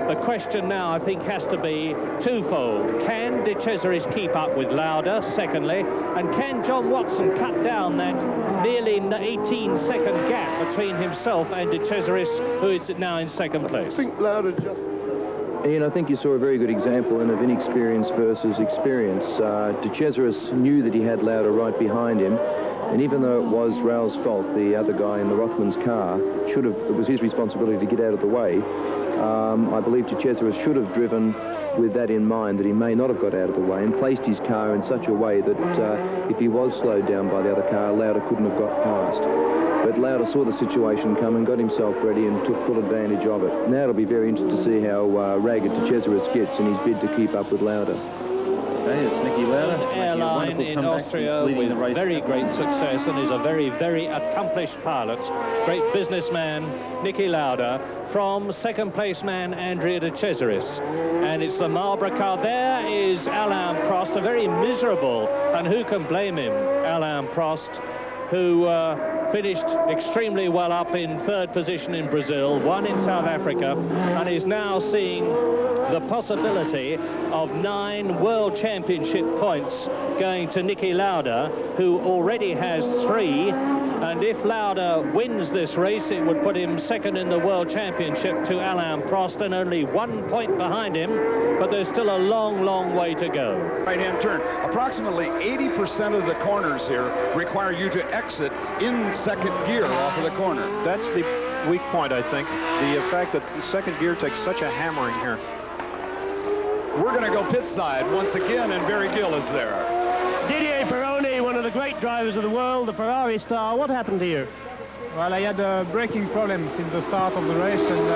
the question now, I think, has to be twofold. Can De Cesaris keep up with Lauda, secondly, and can John Watson cut down that nearly 18-second gap between himself and De Cesaris, who is now in second place? I think Lauda just... Ian, I think you saw a very good example of inexperience versus experience. De Cesaris knew that he had Lauda right behind him, and even though it was Raoul's fault, the other guy in the Rothmans car, it was his responsibility to get out of the way. I believe De Cesaris should have driven with that in mind, that he may not have got out of the way, and placed his car in such a way that if he was slowed down by the other car, Lauda couldn't have got past. But Lauda saw the situation coming, got himself ready and took full advantage of it. Now it'll be very interesting to see how ragged De Cesaris gets in his bid to keep up with Lauda. Okay, it's Niki Lauda, an airline in Austria with very great success, and is a very, very accomplished pilot. Great businessman, Niki Lauda, from second place man Andrea De Cesaris. And it's the Marlborough car. There is Alain Prost, a very miserable, and who can blame him, Alain Prost, who finished extremely well up in third position in Brazil, won in South Africa, and is now seeing the possibility of 9 World Championship points going to Niki Lauda, who already has 3. And if Lauda wins this race, it would put him second in the World Championship to Alain Prost, and only 1 point behind him, but there's still a long, long way to go. Right-hand turn. Approximately 80% of the corners here require you to exit in second gear off of the corner. That's the weak point, I think. The fact that the second gear takes such a hammering here. We're going to go pit side once again, and Barry Gill is there. Didier Pironi, one of the great drivers of the world, the Ferrari star. What happened to you? Well, I had braking problems in the start of the race, and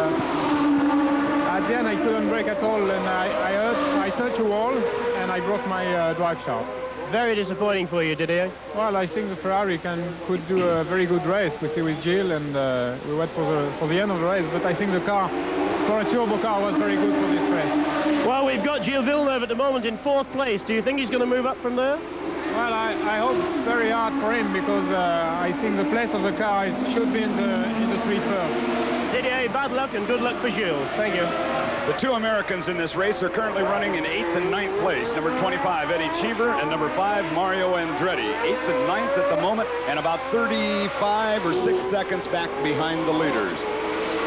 at the end I couldn't brake at all, and I touched a wall and I broke my drive shaft. Very disappointing for you, Didier. Well, I think the Ferrari could do a very good race. We see with Gilles, and we wait for the end of the race, but I think the car, for a turbo car, was very good for this race. Well, we've got Gilles Villeneuve at the moment in 4th place. Do you think he's going to move up from there? Well, I hope very hard for him, because I think the place of the car should be in the 3 first. Didier, bad luck and good luck for Gilles. Thank you. The 2 Americans in this race are currently running in 8th and 9th place. Number 25, Eddie Cheever, and number 5, Mario Andretti. 8th and 9th at the moment, and about 35 or 6 seconds back behind the leaders.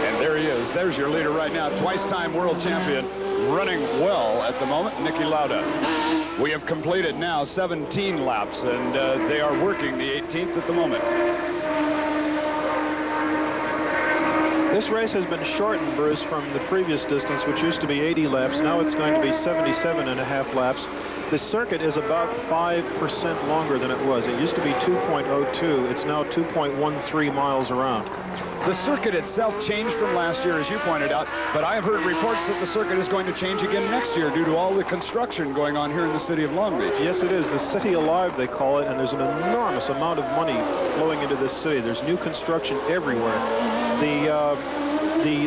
And there he is. There's your leader right now, twice-time world champion, running well at the moment, Niki Lauda. We have completed now 17 laps, and they are working the 18th at the moment. This race has been shortened, Bruce, from the previous distance, which used to be 80 laps. Now it's going to be 77.5 laps. The circuit is about 5% longer than it was. It used to be 2.02. It's now 2.13 miles around. The circuit itself changed from last year, as you pointed out, but I have heard reports that the circuit is going to change again next year due to all the construction going on here in the city of Long Beach. Yes, it is. The city alive, they call it, and there's an enormous amount of money flowing into this city. There's new construction everywhere.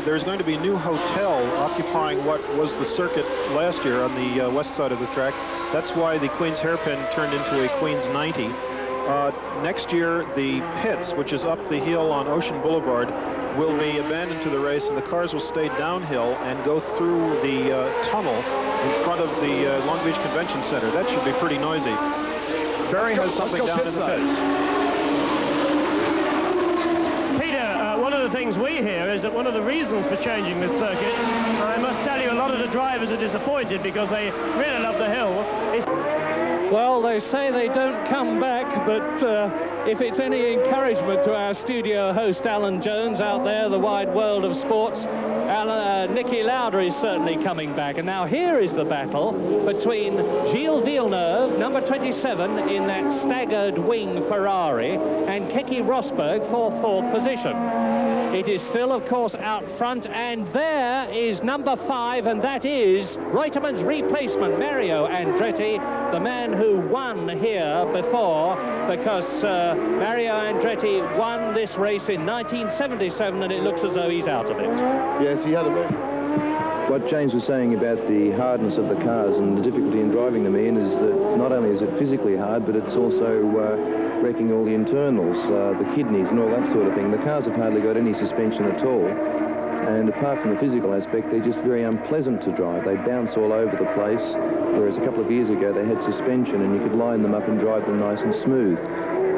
There's going to be a new hotel occupying what was the circuit last year on the west side of the track. That's why the Queen's Hairpin turned into a Queen's 90. Next year, the pits, which is up the hill on Ocean Boulevard, will be abandoned to the race, and the cars will stay downhill and go through the tunnel in front of the Long Beach Convention Center. That should be pretty noisy. Barry has something down in the pits. One of the things we hear is that one of the reasons for changing this circuit, I must tell you, a lot of the drivers are disappointed because they really love the hill. Well, they say they don't come back, but if it's any encouragement to our studio host, Alan Jones, out there, the wide world of sports, Niki Lauda is certainly coming back. And now here is the battle between Gilles Villeneuve, number 27, in that staggered wing Ferrari, and Keke Rosberg for 4th position. It is still, of course, out front, and there is number 5, and that is Reutemann's replacement, Mario Andretti, the man who won here before, because Mario Andretti won this race in 1977, and it looks as though he's out of it. Yes, he had a bit. What James was saying about the hardness of the cars and the difficulty in driving them, Ian, is that not only is it physically hard, but it's also wrecking all the internals, the kidneys and all that sort of thing. The cars have hardly got any suspension at all. And apart from the physical aspect, they're just very unpleasant to drive. They bounce all over the place, whereas a couple of years ago they had suspension and you could line them up and drive them nice and smooth.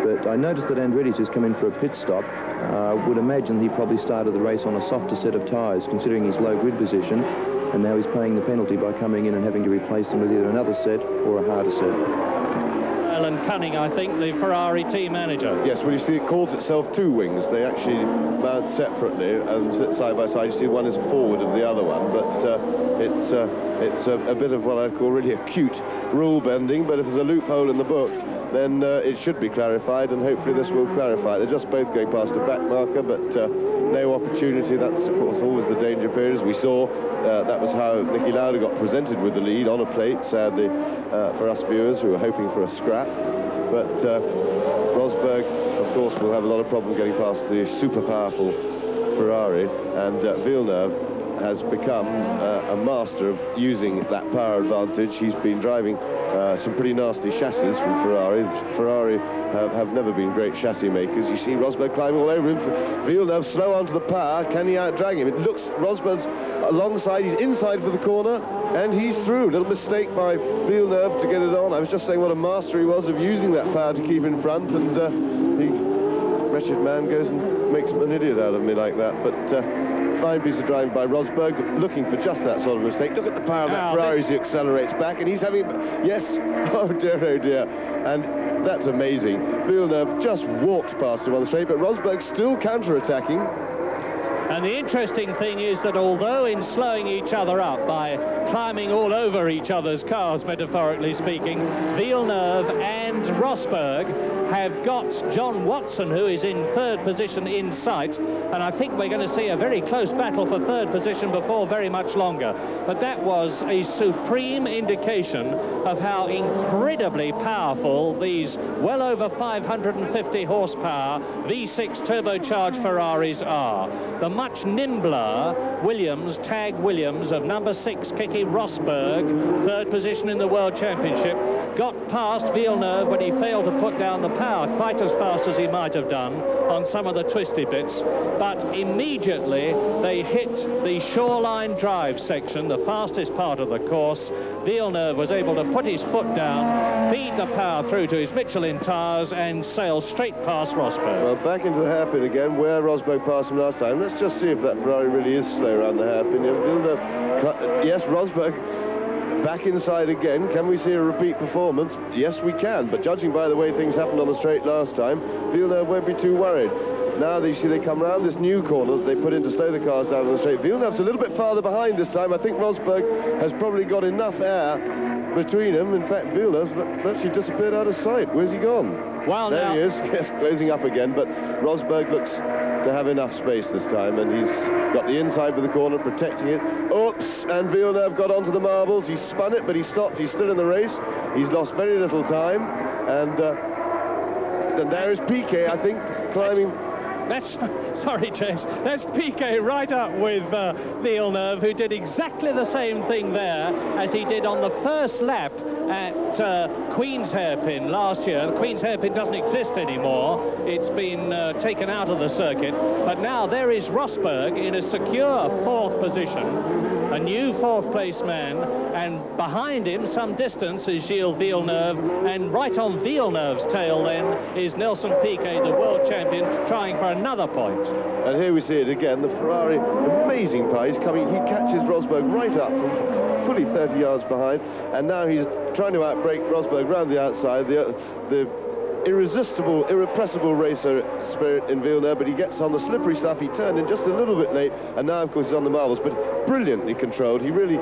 But I noticed that Andretti's just come in for a pit stop. Would imagine he probably started the race on a softer set of tyres, considering his low grid position, and now he's paying the penalty by coming in and having to replace them with either another set or a harder set. Alan Cunning, I think, the Ferrari team manager. Yes, well, you see, it calls itself 2 wings. They actually mount separately and sit side by side. You see, one is forward of the other one, but it's a bit of what I call really acute rule bending. But if there's a loophole in the book, then it should be clarified, and hopefully this will clarify. They're just both going past a back marker, but no opportunity. That's, of course, always the danger period, as we saw. That was how Niki Lauda got presented with the lead on a plate, sadly, for us viewers who were hoping for a scrap. But Rosberg, of course, will have a lot of problem getting past the super powerful Ferrari, and Villeneuve has become a master of using that power advantage. He's been driving some pretty nasty chassis from Ferrari. Ferrari have never been great chassis makers. You see Rosberg climbing all over him. Villeneuve slow onto the power. Can he out-drag him? It looks Rosberg's alongside. He's inside for the corner, and he's through. Little mistake by Villeneuve to get it on. I was just saying what a master he was of using that power to keep in front, and he, wretched man, goes and makes an idiot out of me like that. But fine piece of driving by Rosberg, looking for just that sort of mistake. Look at the power of that Ferrari as he accelerates back, and he's having, yes, oh dear, and that's amazing. Villeneuve just walked past him on the straight, but Rosberg still counter-attacking. And the interesting thing is that although in slowing each other up by climbing all over each other's cars, metaphorically speaking, Villeneuve and Rosberg have got John Watson, who is in third position, in sight, and I think we're going to see a very close battle for third position before very much longer. But that was a supreme indication of how incredibly powerful these well over 550 horsepower V6 turbocharged Ferraris are. The much nimbler Williams, Tag Williams of number 6, Keke Rosberg, third position in the World Championship, got past Villeneuve, but he failed to put down the power quite as fast as he might have done on some of the twisty bits. But immediately they hit the shoreline drive section, the fastest part of the course. Villeneuve was able to put his foot down, feed the power through to his Michelin tyres, and sail straight past Rosberg. Well, back into the hairpin again, where Rosberg passed him last time. Let's just see if that Ferrari really is slow around the hairpin. Yes, Rosberg back inside again. Can we see a repeat performance? Yes, we can, but judging by the way things happened on the straight last time, Villeneuve won't be too worried. Now you see they come round this new corner that they put in to slow the cars down on the straight. Villeneuve's a little bit farther behind this time. I think Rosberg has probably got enough air between them. In fact, Villeneuve's actually disappeared out of sight. Where's he gone? Well, there now he is, yes, closing up again, but Rosberg looks to have enough space this time, and he's got the inside for the corner, protecting it. Oops, and Villeneuve got onto the marbles. He spun it, but he stopped. He's still in the race. He's lost very little time, and then there is Piquet, I think, climbing. Sorry, James, that's Piquet right up with Villeneuve, who did exactly the same thing there as he did on the first lap at Queen's Hairpin last year. Queen's Hairpin doesn't exist anymore. It's been taken out of the circuit. But now there is Rosberg in a secure fourth position, a new fourth place man, and behind him some distance is Gilles Villeneuve, and right on Villeneuve's tail then is Nelson Piquet, the world champion, trying for another point. And here we see it again, the Ferrari, amazing pace coming. He catches Rosberg right up from fully 30 yards behind, and now he's trying to outbrake Rosberg round the outside. The irresistible, irrepressible racer spirit in Villeneuve, but he gets on the slippery stuff. He turned in just a little bit late, and now of course he's on the marbles, but brilliantly controlled. He really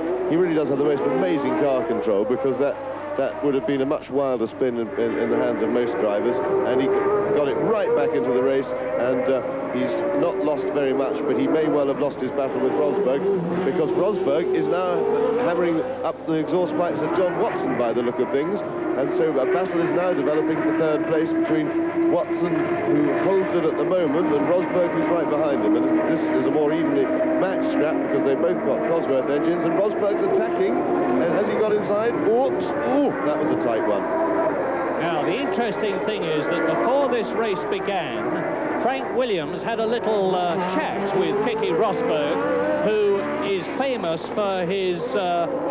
does have the most amazing car control, because that would have been a much wilder spin in the hands of most drivers, and he got it right back into the race, and he's not lost very much, but he may well have lost his battle with Rosberg, because Rosberg is now hammering up the exhaust pipes of John Watson by the look of things, and so a battle is now developing for third place between Watson, who holds it at the moment, and Rosberg, who's right behind him. And this is a more evenly matched scrap, because they've both got Cosworth engines, and Rosberg's attacking, and has he got inside? Oops! Ooh, that was a tight one. Now, the interesting thing is that before this race began, Frank Williams had a little chat with Keke Rosberg, who is famous for his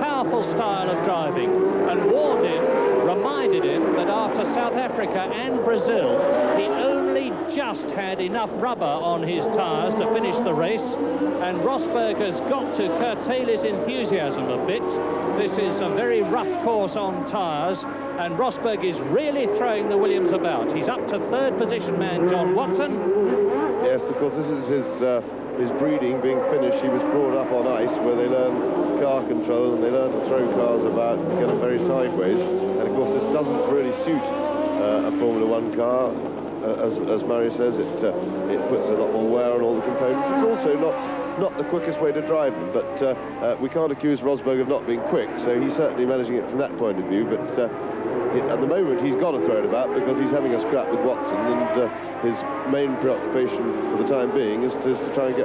powerful style of driving, and warned him, reminded him that after South Africa and Brazil, he only just had enough rubber on his tyres to finish the race, and Rosberg has got to curtail his enthusiasm a bit. This is a very rough course on tyres, and Rosberg is really throwing the Williams about. He's up to third position man John Watson. Yes, of course, this is his breeding being finished. He was brought up on ice, where they learn car control and they learn to throw cars about and get them very sideways. And of course, this doesn't really suit a Formula One car. As Murray says, it puts a lot more wear on all the components. It's also not the quickest way to drive them, but we can't accuse Rosberg of not being quick, so he's certainly managing it from that point of view. But at the moment, he's got to throw it about, because he's having a scrap with Watson, and his main preoccupation for the time being is to try and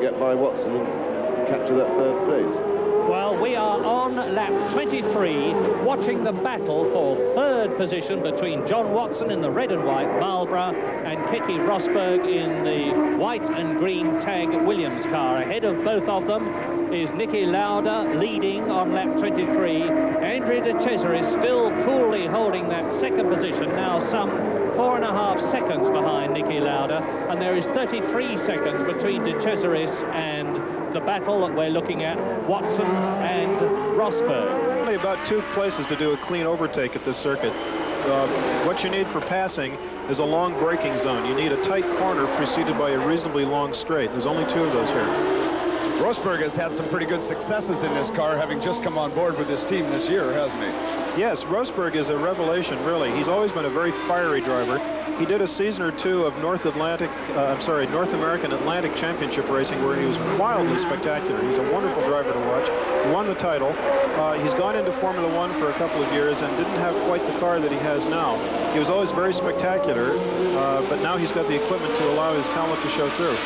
get by Watson and capture that third place. Well, we are on lap 23, watching the battle for third position between John Watson in the red and white Marlborough and Keke Rosberg in the white and green tag Williams car. Ahead of both of them is Niki Lauda leading on lap 23. Andrea De Cesaris still coolly holding that second position, now some 4.5 seconds behind Niki Lauda, and there is 33 seconds between De Cesaris and the battle that we're looking at, Watson and Rosberg. Only about 2 places to do a clean overtake at this circuit. What you need for passing is a long braking zone. You need a tight corner preceded by a reasonably long straight. There's only 2 of those here. Rosberg has had some pretty good successes in this car, having just come on board with this team this year, hasn't he? Yes, Rosberg is a revelation, really. He's always been a very fiery driver. He did a season or 2 of North American Atlantic Championship racing where he was wildly spectacular. He's a wonderful driver to watch. He won the title. He's gone into Formula One for a couple of years and didn't have quite the car that he has now. He was always very spectacular, but now he's got the equipment to allow his talent to show through.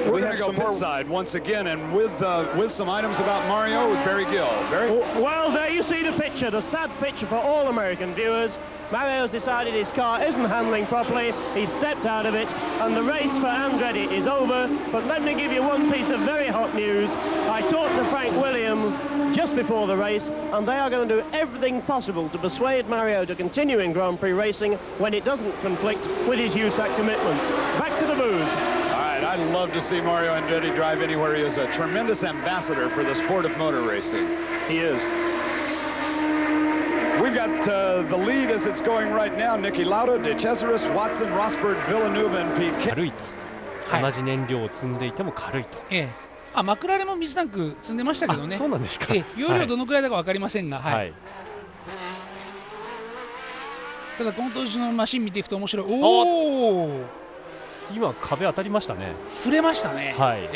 We're going to go pit side once again, and with some items about Mario with Barry Gill. Barry? Well, there you see the picture, the sad picture for all American viewers. Mario's decided his car isn't handling properly. He stepped out of it, and the race for Andretti is over. But let me give you one piece of very hot news. I talked to Frank Williams just before the race, and they are going to do everything possible to persuade Mario to continue in Grand Prix racing when it doesn't conflict with his USAC commitments. Back to the booth. I'd love to see Mario Andretti drive anywhere. He is a tremendous ambassador for the sport of motor racing. He is. We've got the lead as it's going right now. Niki Lauda, De Cesaris, Watson, Rosberg, Villeneuve, and Piquet. 軽いと。同じ燃料を積んでいても軽いと。マクラーレンも水タンク積んでましたけどね。そうなんですか。容量どのくらいだか分かりませんが、はい。ただこの当時のマシン見ていくと面白い。おお。今壁当たりましたね。触れましたね。はい。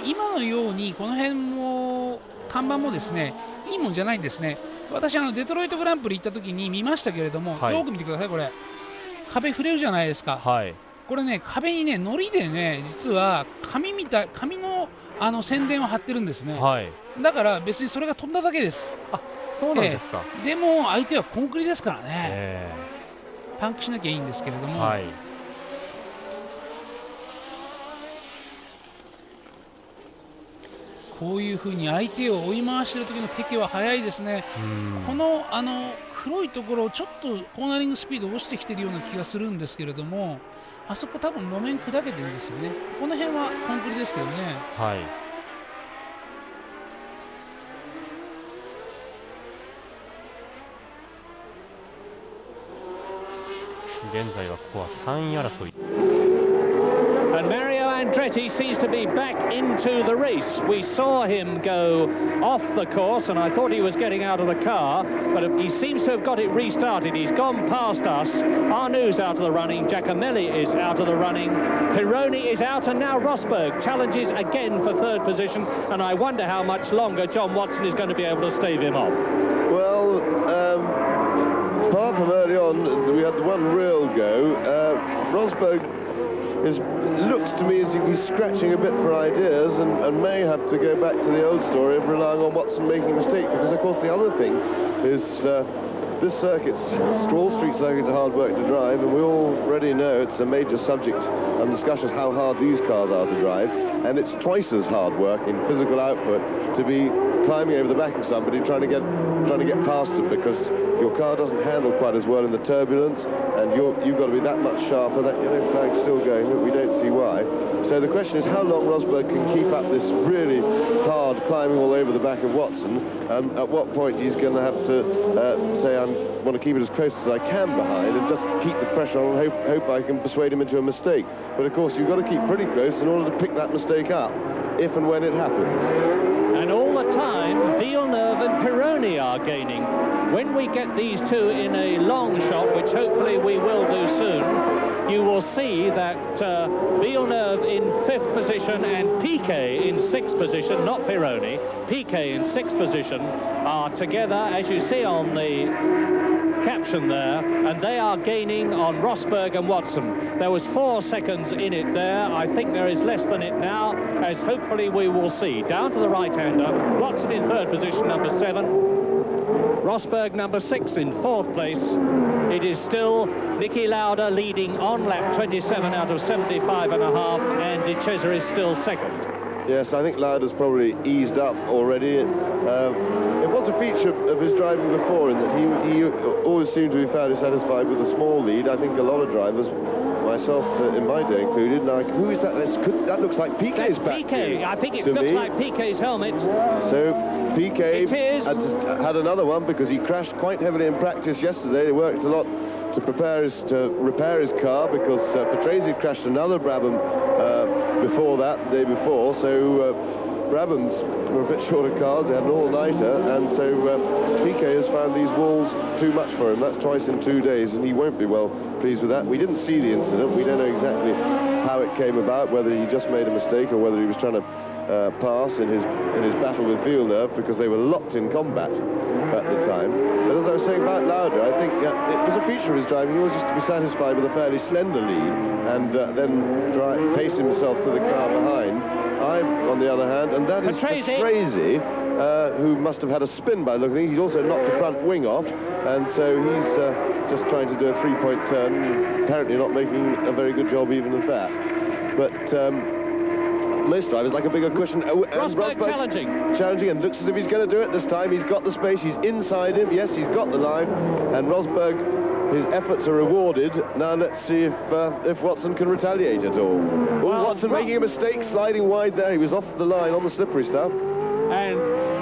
今のようにこの辺も看板もですね、いいもんじゃないんですね。私デトロイトグランプリ行った時に見ましたけれども、よく見てください。これ壁触れるじゃないですか。これね、壁にね、糊でね、実は紙の宣伝を貼ってるんですね。だから別にそれが飛んだだけです。あ、そうなんですか。でも相手はコンクリですからね。パンクしなきゃいいんですけれども、こういうふうに相手を追い回している時のケケは速いですね。この黒いところちょっとコーナリングスピード落ちてきているような気がするんですけれども、あそこ多分路面砕けてるんですよね。この辺はコンクリですけどね。現在はここは3位争い。And Mario Andretti seems to be back into the race. We saw him go off the course, and I thought he was getting out of the car, but he seems to have got it restarted. He's gone past us. Arnaux's out of the running. Giacomelli is out of the running. Pironi is out, and now Rosberg challenges again for third position, and I wonder how much longer John Watson is going to be able to stave him off. Well, apart from early on, we had one real go. Rosberg looks to me as if he's scratching a bit for ideas and may have to go back to the old story of relying on Watson making a mistake, because of course the other thing is this circuit, Wall Street circuits are hard work to drive, and we already know it's a major subject of discussion how hard these cars are to drive, and it's twice as hard work in physical output to be climbing over the back of somebody trying to get past them, because your car doesn't handle quite as well in the turbulence, and you've got to be that much sharper. That yellow flag's still going, but we don't see why. So the question is how long Rosberg can keep up this really hard climbing all over the back of Watson. At what point he's going to have to say, I want to keep it as close as I can behind and just keep the pressure on and hope I can persuade him into a mistake. But of course you've got to keep pretty close in order to pick that mistake up if and when it happens. And all the time, Villeneuve and Pironi are gaining. When we get these two in a long shot, which hopefully we will do soon, you will see that Villeneuve in 5th position and Piquet in 6th position, not Pironi, Piquet in 6th position, are together, as you see on the caption there, and they are gaining on Rosberg and Watson. There was 4 seconds in it there. I think there is less than it now, as hopefully we will see. Down to the right-hander, Watson in 3rd position, number 7. Rosberg number 6 in 4th place. It is still Niki Lauda leading on lap 27 out of 75.5, and De Cesare is still 2nd. Yes, I think Lauda's probably eased up already. It was a feature of his driving before in that he always seemed to be fairly satisfied with a small lead. I think a lot of drivers, myself in my day included, like, who is that? That looks like Piquet's back. Piquet. I think it looks like Piquet's helmet. So Piquet had another one because he crashed quite heavily in practice yesterday. He worked a lot to repair his car because Patrese crashed another Brabham before that, the day before. So Brabhams were a bit short of cars. They had an all-nighter, and so Piquet has found these walls too much for him. That's twice in 2 days, and he won't be well pleased with that. We didn't see the incident. We don't know exactly how it came about, whether he just made a mistake or whether he was trying to pass in his battle with Villeneuve, because they were locked in combat at the time. But as I was saying about Lauda, I think it was a feature of his driving. He always used to be satisfied with a fairly slender lead and then pace himself to the car behind. I'm on the other hand, and that is Patrese, who must have had a spin by the look of things. He's also knocked a front wing off, and so he's just trying to do a 3-point turn, apparently not making a very good job even of that. But most drivers like a bigger cushion. Rosberg challenging, and looks as if he's going to do it this time. He's got the space, he's inside him. Yes, he's got the line, and Rosberg, his efforts are rewarded. Now let's see if Watson can retaliate at all. Well, Watson making a mistake, sliding wide there. He was off the line on the slippery stuff. And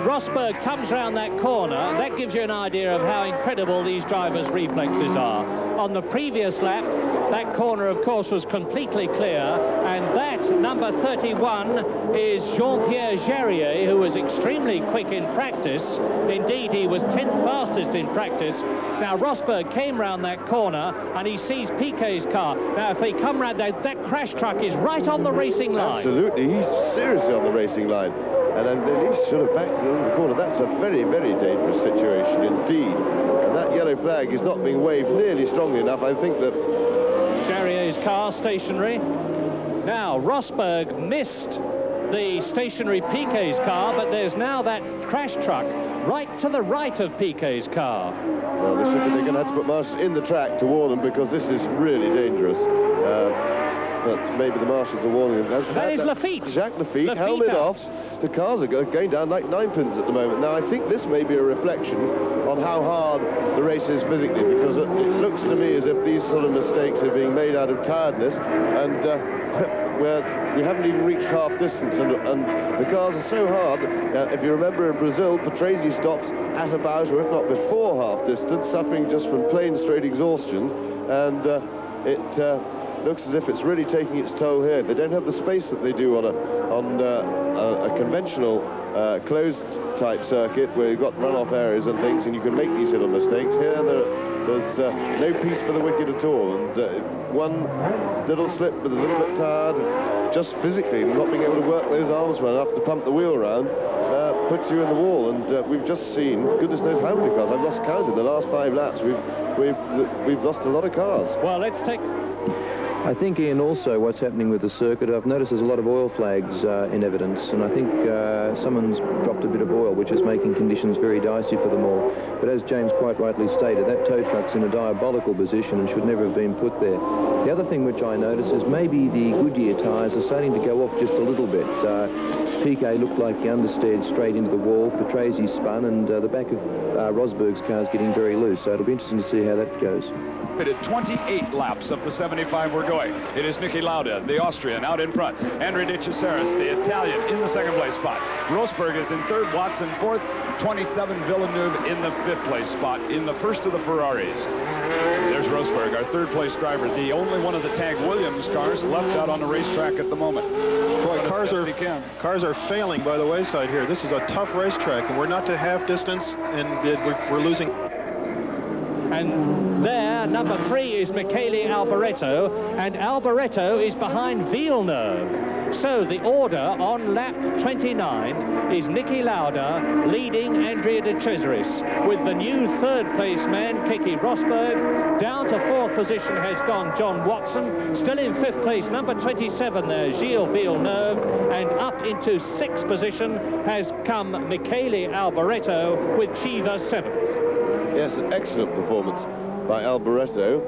Rosberg comes round that corner. That gives you an idea of how incredible these drivers' reflexes are. On the previous lap, that corner, of course, was completely clear, and that, number 31, is Jean-Pierre Jarier, who was extremely quick in practice. Indeed, he was 10th fastest in practice. Now, Rosberg came round that corner, and he sees Piquet's car. Now, if they come round, that crash truck is right on the racing line. Absolutely, he's seriously on the racing line. And then he should have backed it into the corner. That's a very, very dangerous situation indeed. And that yellow flag is not being waved nearly strongly enough. I think that Jarrier's car stationary. Now, Rosberg missed the stationary Piquet's car, but there's now that crash truck right to the right of Piquet's car. Well, they're going to have to put marshals in the track to warn them, because this is really dangerous. But maybe the marshals are warning them. That is Lafitte. Jacques Lafitte, helmet off. The cars are going down like 9 pins at the moment. Now, I think this may be a reflection on how hard the race is physically, because it looks to me as if these sort of mistakes are being made out of tiredness, and we haven't even reached half distance, and the cars are so hard. If you remember in Brazil, Patrese stopped at about, or if not before half distance, suffering just from plain straight exhaustion, and it looks as if it's really taking its toll here. They don't have the space that they do on a conventional closed type circuit where you've got runoff areas and things, and you can make these little mistakes. Here there's no peace for the wicked at all, and one little slip with a little bit tired, just physically not being able to work those arms well enough to pump the wheel around, puts you in the wall. And we've just seen, goodness knows how many cars. I've lost count in the last 5 laps. We've lost a lot of cars. Well, let's take... I think, Ian, also what's happening with the circuit, I've noticed there's a lot of oil flags in evidence, and I think someone's dropped a bit of oil, which is making conditions very dicey for them all. But as James quite rightly stated, that tow truck's in a diabolical position and should never have been put there. The other thing which I notice is maybe the Goodyear tyres are starting to go off just a little bit. Piquet looked like he understeered straight into the wall, Patrese spun, and the back of Rosberg's car is getting very loose, so it'll be interesting to see how that goes. At 28 laps of the 75 we're going. It is Niki Lauda, the Austrian, out in front. Andre De Cesaris, the Italian, in the 2nd place spot. Rosberg is in 3rd, Watson 4th, 27 Villeneuve in the 5th place spot, in the first of the Ferraris. There's Rosberg, our 3rd place driver, the only one of the Tag Williams cars left out on the racetrack at the moment. Boy, cars are failing by the wayside here. This is a tough racetrack, and we're not to half distance, and we're losing. And there, number 3 is Michele Alboreto, and Alboreto is behind Villeneuve. So the order on lap 29 is Niki Lauda leading Andrea de Cesaris, with the new third-place man, Keke Rosberg. Down to 4th position has gone John Watson. Still in 5th place, number 27 there, Gilles Villeneuve. And up into 6th position has come Michele Alboreto with Chiva 7th. Yes, an excellent performance by Alboreto.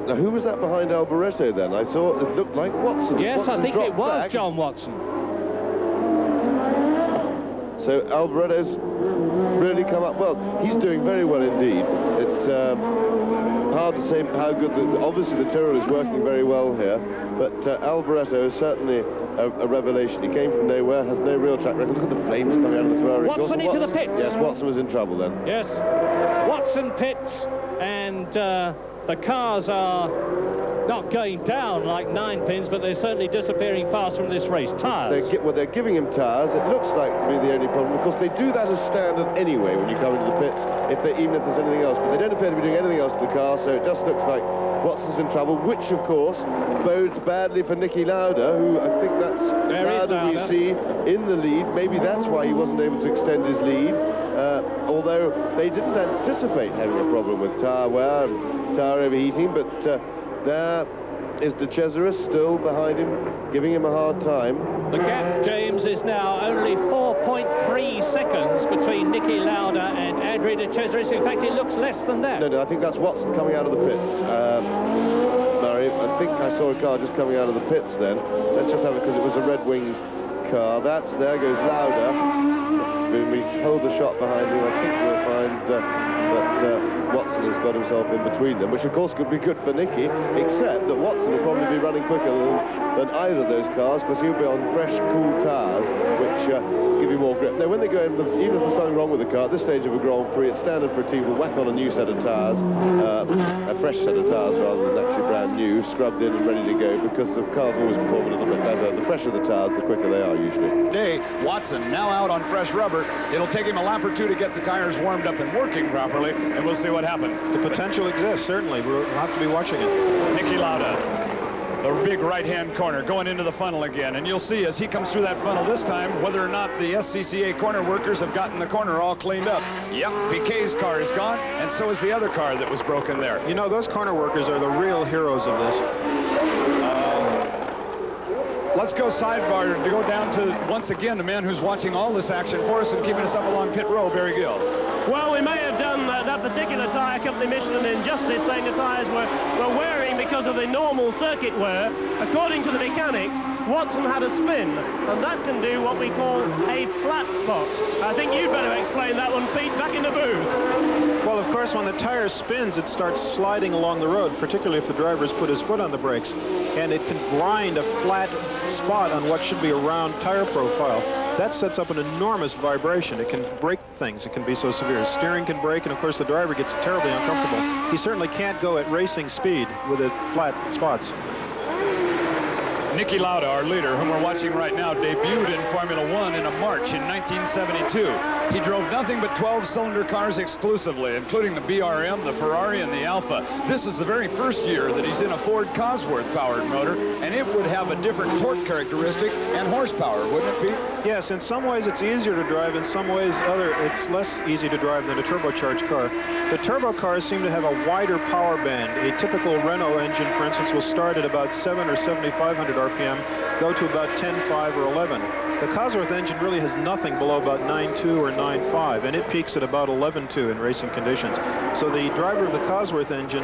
Now, who was that behind Alboreto then? I saw it looked like Watson. Yes, Watson I think it was back. John Watson. So Alboreto's really come up well. He's doing very well indeed. It's hard to say how good. Obviously, the Tyrrell is working very well here, but Alboreto is certainly a revelation. He came from nowhere, has no real track record. Look at the flames coming out of the Ferrari. Watson into the pits. Yes, Watson was in trouble then. Yes, Watson pits, and the cars are not going down like 9 pins, but they're certainly disappearing fast from this race. Tyres. They're giving him tyres. It looks like to be the only problem. Of course, they do that as standard anyway when you come into the pits, even if there's anything else. But they don't appear to be doing anything else to the car, so it just looks like Watson's in trouble, which, of course, bodes badly for Niki Lauda, who I think that's Lauda we see in the lead. Maybe that's why he wasn't able to extend his lead, although they didn't anticipate having a problem with tyre wear and tyre overheating, but there is De Cesaris still behind him, giving him a hard time. The gap, James, is now only 4.3 seconds between Niki Lauda and Andrea de Cesaris. In fact, it looks less than that. No, I think that's Watson coming out of the pits. Murray, I think I saw a car just coming out of the pits then. Let's just have it, because it was a red-winged car. There goes Lauda. When we hold the shot behind him, I think we'll find that Watson has got himself in between them, which of course could be good for Niki, except that Watson will probably be running quicker than either of those cars, because he'll be on fresh, cool tyres, which give you more grip. Now, when they go in, even if there's something wrong with the car, at this stage of a Grand Prix, it's standard for a team to whack on a new set of tyres, a fresh set of tyres rather than actually brand new, scrubbed in and ready to go, because the cars always perform a little bit better. The fresher the tyres, the quicker they are usually. Watson now out on fresh rubber. It'll take him a lap or two to get the tires warmed up and working properly, and we'll see what happens. The potential exists, certainly. We'll have to be watching it. Niki Lauda, the big right-hand corner, going into the funnel again, and you'll see as he comes through that funnel this time whether or not the SCCA corner workers have gotten the corner all cleaned up. Yep, Piquet's car is gone, and so is the other car that was broken there. You know, those corner workers are the real heroes of this. Let's go sidebar to go down to, once again, the man who's watching all this action for us and keeping us up along pit row, Barry Gill. Well, we may have done that particular tyre company mission an injustice, saying the tyres were wearing because of the normal circuit wear. According to the mechanics, Watson had a spin, and that can do what we call a flat spot. I think you'd better explain that one, Pete, back in the booth. Well, of course, when the tire spins, it starts sliding along the road, particularly if the driver's put his foot on the brakes, and it can grind a flat spot on what should be a round tire profile. That sets up an enormous vibration. It can break things. It can be so severe. Steering can break, and of course the driver gets terribly uncomfortable. He certainly can't go at racing speed with it flat spots. Niki Lauda, our leader, whom we're watching right now, debuted in Formula One in a March in 1972. He drove nothing but 12-cylinder cars exclusively, including the BRM, the Ferrari, and the Alfa. This is the very first year that he's in a Ford Cosworth-powered motor, and it would have a different torque characteristic and horsepower, wouldn't it, Pete? Yes, in some ways it's easier to drive, in some ways it's less easy to drive than a turbocharged car. The turbo cars seem to have a wider power band. A typical Renault engine, for instance, will start at about 7 or 7,500 RPM, go to about 10.5 or 11. The Cosworth engine really has nothing below about 9.2 or 9.5, and it peaks at about 11.2 in racing conditions. So the driver of the Cosworth engine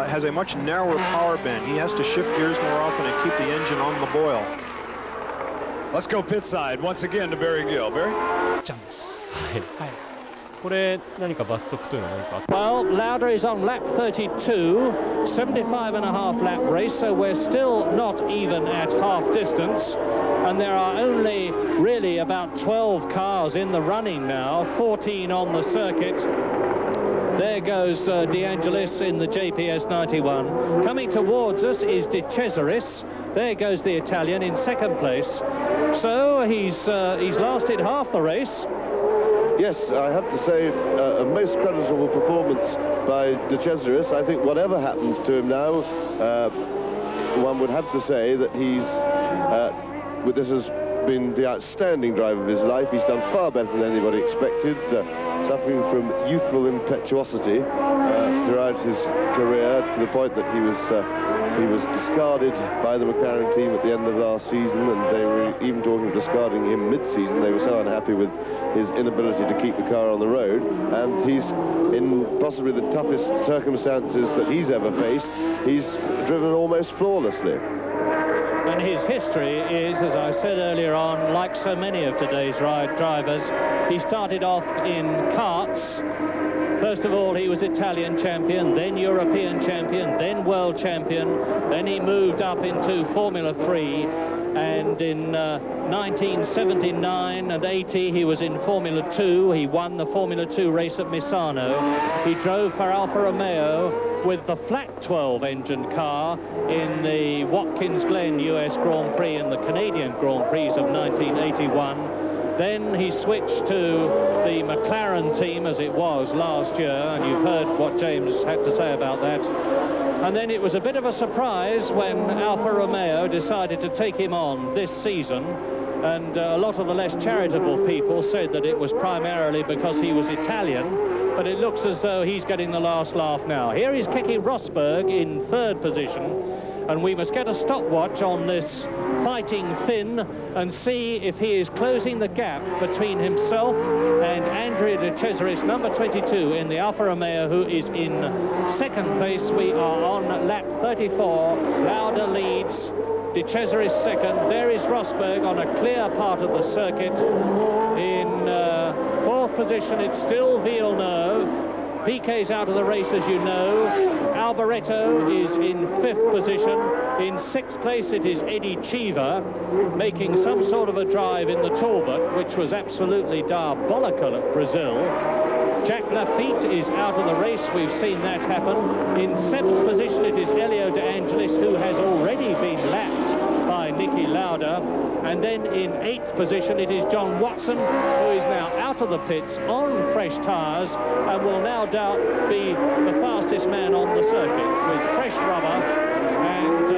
has a much narrower power band. He has to shift gears more often and keep the engine on the boil. Let's go pit side once again to Barry Gill. Barry? ちゃんです。はい。これ何か罰則というのは何かあった？ Well, Lauda is on lap 32, 75.5 lap race, so we're still not even at half distance, and there are only really about 12 cars in the running now, 14 on the circuit. There goes De Angelis in the JPS 91. Coming towards us is De Cesaris. There goes the Italian in second place. So he's lasted half the race. Yes, I have to say a most creditable performance by De Cesaris. I think whatever happens to him now, one would have to say that this has been the outstanding drive of his life. He's done far better than anybody expected, suffering from youthful impetuosity throughout his career, to the point that he was discarded by the McLaren team at the end of last season, and they were even talking of discarding him mid-season. They were so unhappy with his inability to keep the car on the road, and he's in possibly the toughest circumstances that he's ever faced. He's driven almost flawlessly. And his history is, as I said earlier on, like so many of today's drivers, he started off in karts. First of all, he was Italian champion, then European champion, then world champion. Then he moved up into Formula 3. And in 1979 and 80, he was in Formula 2. He won the Formula 2 race at Misano. He drove for Alfa Romeo with the flat 12 engine car in the Watkins Glen US Grand Prix and the Canadian Grand Prix of 1981. Then he switched to the McLaren team, as it was last year, and you've heard what James had to say about that. And then it was a bit of a surprise when Alfa Romeo decided to take him on this season, and a lot of the less charitable people said that it was primarily because he was Italian, but it looks as though he's getting the last laugh now. Here is Keke Rosberg in third position, and we must get a stopwatch on this fighting Finn and see if he is closing the gap between himself and Andrea De Cesaris, number 22 in the Alfa Romeo, who is in second place. We are on lap 34. Lauda leads, De Cesaris second. There is Rosberg on a clear part of the circuit. In fourth position, it's still Villeneuve. Piquet's out of the race, as you know. Alboreto is in fifth position. In sixth place, it is Eddie Cheever, making some sort of a drive in the Talbot, which was absolutely diabolical at Brazil. Jack Lafitte is out of the race. We've seen that happen. In seventh position, it is Elio De Angelis, who has already been lapped by Niki Lauda. And then in eighth position, it is John Watson, who is now out of the pits on fresh tyres and will no doubt be the fastest man on the circuit with fresh rubber and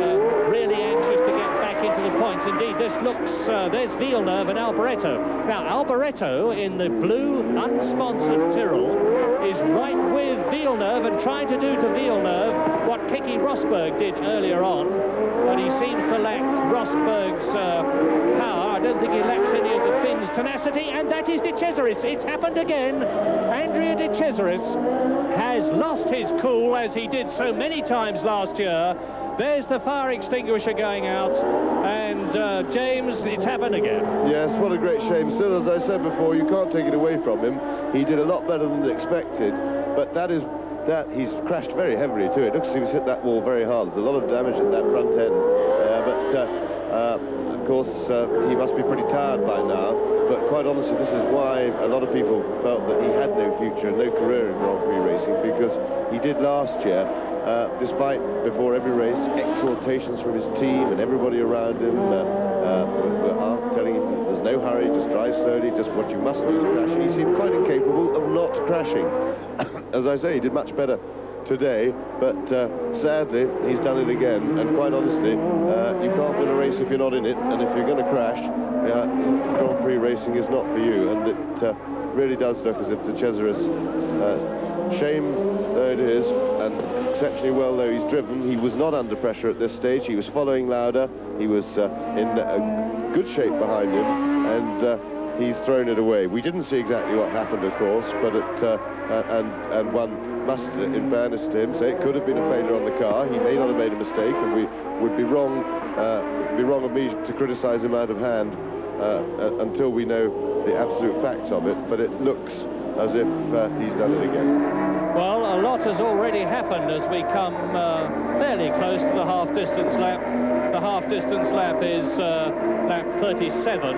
really anxious to get back into the points. Indeed, this looks, there's Villeneuve and Alboreto. Now, Alboreto in the blue unsponsored Tyrrell is right with Villeneuve and trying to do to Villeneuve what Keke Rosberg did earlier on, but he seems to lack Rosberg's power. I don't think he lacks any of the Finn's tenacity, and that is De Cesaris. It's happened again. Andrea De Cesaris has lost his cool, as he did so many times last year. There's the fire extinguisher going out, and James, it's happened again. Yes, what a great shame. Still, as I said before, you can't take it away from him. He did a lot better than expected, but he's crashed very heavily too. It looks as if he's hit that wall very hard. There's a lot of damage at that front end, of course, he must be pretty tired by now. But quite honestly, this is why a lot of people felt that he had no future and no career in Grand Prix racing, because he did last year. Despite, before every race, exhortations from his team and everybody around him were telling him there's no hurry, just drive slowly, just what you must do is crash. He seemed quite incapable of not crashing. As I say, he did much better today, but sadly, he's done it again. And quite honestly, you can't win a race if you're not in it, and if you're going to crash, Grand Prix racing is not for you. And it really does look as if De Cesaris, shame though it is, and exceptionally well though he's driven, he was not under pressure at this stage. He was following Lauda, he was in good shape behind him, and he's thrown it away. We didn't see exactly what happened, of course, but and one must, in fairness to him, say it could have been a failure on the car. He may not have made a mistake, and we would be wrong of me to criticize him out of hand until we know the absolute facts of it. But it looks as if he's done it again. Well, a lot has already happened as we come fairly close to the half-distance lap. The half-distance lap is lap 37.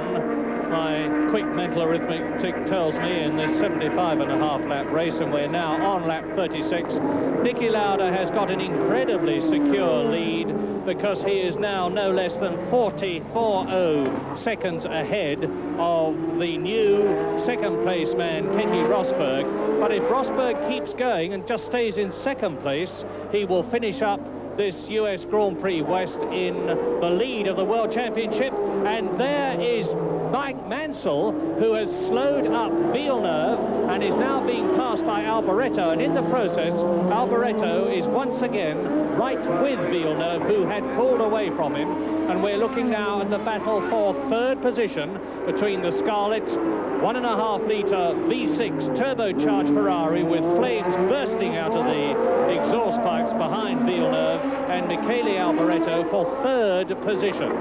my quick mental arithmetic tells me, in this 75.5 lap race, and we're now on lap 36. Niki Lauda has got an incredibly secure lead because he is now no less than 40.40 seconds ahead of the new second place man, Kenny Rosberg. But if Rosberg keeps going and just stays in second place, he will finish up this US Grand Prix West in the lead of the World Championship. And there is Mike Mansell, who has slowed up Villeneuve and is now being passed by Alboreto, and in the process Alboreto is once again right with Villeneuve, who had pulled away from him. And we're looking now at the battle for third position between the Scarlet 1.5 litre V6 turbocharged Ferrari with flames bursting out of the exhaust pipes behind Villeneuve, and Michele Alboreto for third position.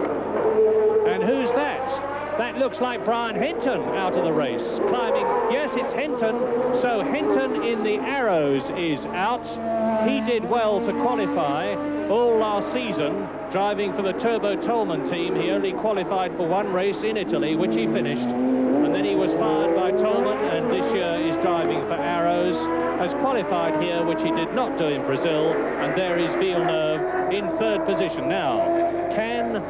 And who's that? That looks like Brian Henton out of the race, climbing. Yes, it's Henton. So Henton in the Arrows is out. He did well to qualify all last season, driving for the Turbo Tolman team. He only qualified for one race in Italy, which he finished. And then he was fired by Tolman, and this year is driving for Arrows. Has qualified here, which he did not do in Brazil. And there is Villeneuve in third position. Now, can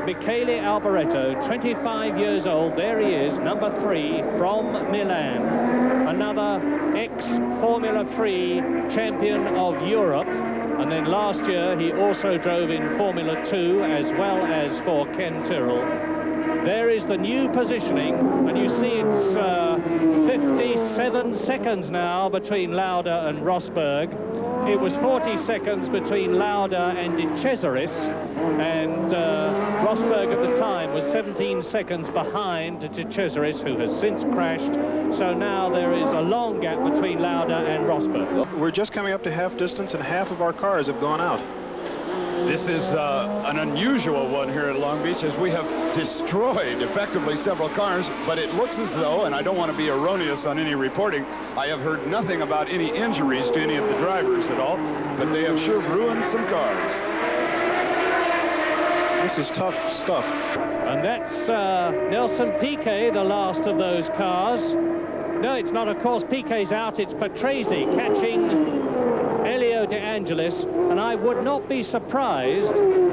Michele Alboreto, 25 years old, there he is, number 3 from Milan, another ex-Formula 3 champion of Europe, and then last year he also drove in Formula 2 as well as for Ken Tyrrell. There is the new positioning, and you see it's 57 seconds now between Lauda and Rosberg. It was 40 seconds between Lauda and De Cesaris, and Rosberg at the time was 17 seconds behind De Cesaris, who has since crashed. So now there is a long gap between Lauda and Rosberg. We're just coming up to half distance, and half of our cars have gone out. This is an unusual one here at Long Beach, as we have destroyed effectively several cars, but it looks as though, and I don't want to be erroneous on any reporting, I have heard nothing about any injuries to any of the drivers at all, but they have sure ruined some cars. This is tough stuff. And that's Nelson Piquet, the last of those cars. No, it's not, of course. Piquet's out. It's Patrese catching Elio De Angelis, and I would not be surprised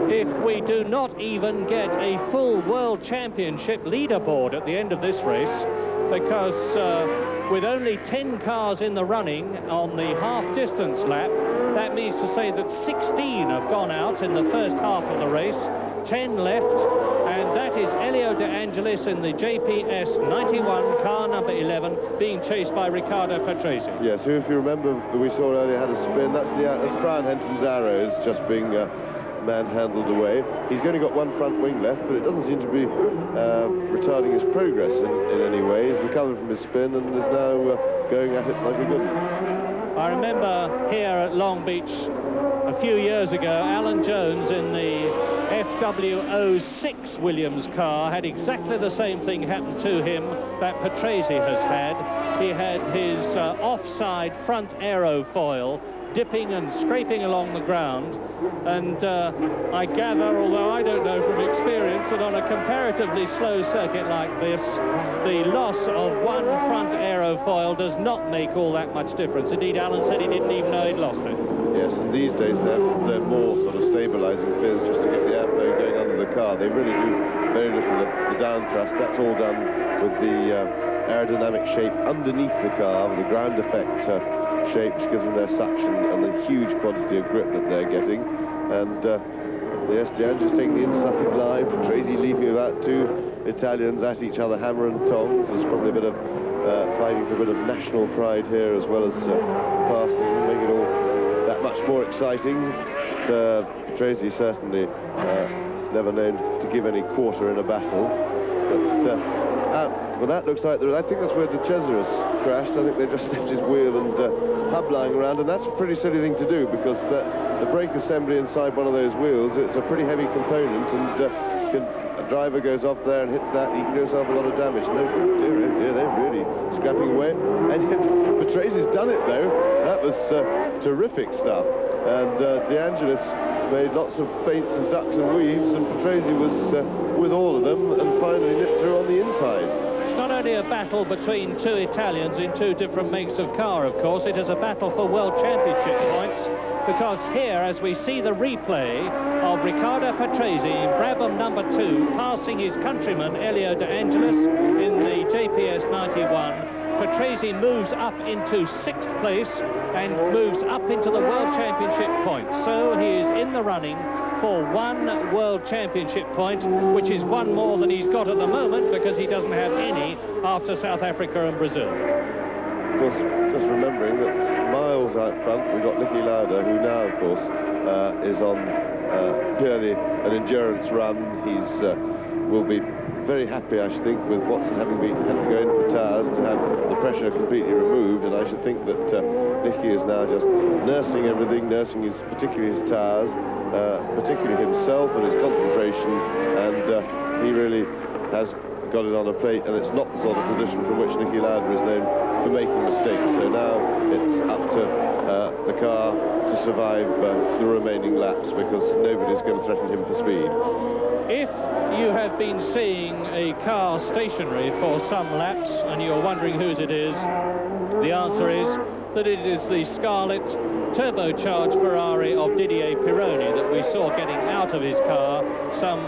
if we do not even get a full World Championship leaderboard at the end of this race, because with only 10 cars in the running on the half-distance lap, that means to say that 16 have gone out in the first half of the race, 10 left, and that is Elio De Angelis in the JPS 91, car number 11, being chased by Riccardo Patrese. Yes, who, if you remember, we saw earlier had a spin. That's Brian Henton's Arrows just being manhandled away. He's only got one front wing left, but it doesn't seem to be retarding his progress in any way. He's recovered from his spin and is now going at it like a good one. I remember here at Long Beach a few years ago, Alan Jones in the FW06 Williams car had exactly the same thing happen to him that Patrese has had. He had his offside front aerofoil dipping and scraping along the ground, and I gather, although I don't know from experience, that on a comparatively slow circuit like this, the loss of one front aerofoil does not make all that much difference. Indeed, Alan said he didn't even know he'd lost it. Yes, and these days they're more sort of stabilising fins just to get the airflow going under the car. They really do very little the down thrust. That's all done with the aerodynamic shape underneath the car, with the ground effect shape, which gives them their suction and the huge quantity of grip that they're getting. And yes, De Angelis taking the inside line, Patrese leaping about two Italians at each other, hammer and tongs. There's probably a bit of fighting for a bit of national pride here, as well as passing, making it all that much more exciting. But Patrese certainly never known to give any quarter in a battle. But well, that looks like I think that's where De Cesaris crashed. I think they just left his wheel and hub lying around, and that's a pretty silly thing to do, because the brake assembly inside one of those wheels, it's a pretty heavy component, and a driver goes off there and hits that, he can do himself a lot of damage. No, dear, oh dear, they're really scrapping away. And yet Patrese's done it though. That was terrific stuff. and De Angelis made lots of feints and ducks and weaves, and Patrese was with all of them and finally nipped through on the inside. It's not only a battle between two Italians in two different makes of car, of course, it is a battle for World Championship points, because here, as we see the replay of Riccardo Patrese in Brabham number 2, passing his countryman Elio De Angelis in the JPS 91, Patrese moves up into 6th place and moves up into the World Championship points. So he is in the running for 1 World Championship point, which is 1 more than he's got at the moment, because he doesn't have any after South Africa and Brazil. Of course, just remembering that miles out front, we've got Niki Lauda, who now, of course, is on purely an endurance run. He's will be very happy, I should think, with Watson having had to go in for tires to have the pressure completely removed, and I should think that Niki is now just nursing everything, nursing particularly his tires, particularly himself and his concentration, and he really has got it on a plate, and it's not the sort of position from which Niki Lauda is known for making mistakes. So now it's up to the car to survive the remaining laps, because nobody's going to threaten him for speed. If you have been seeing a car stationary for some laps and you're wondering whose it is, the answer is that it is the scarlet turbocharged Ferrari of Didier Pironi that we saw getting out of his car some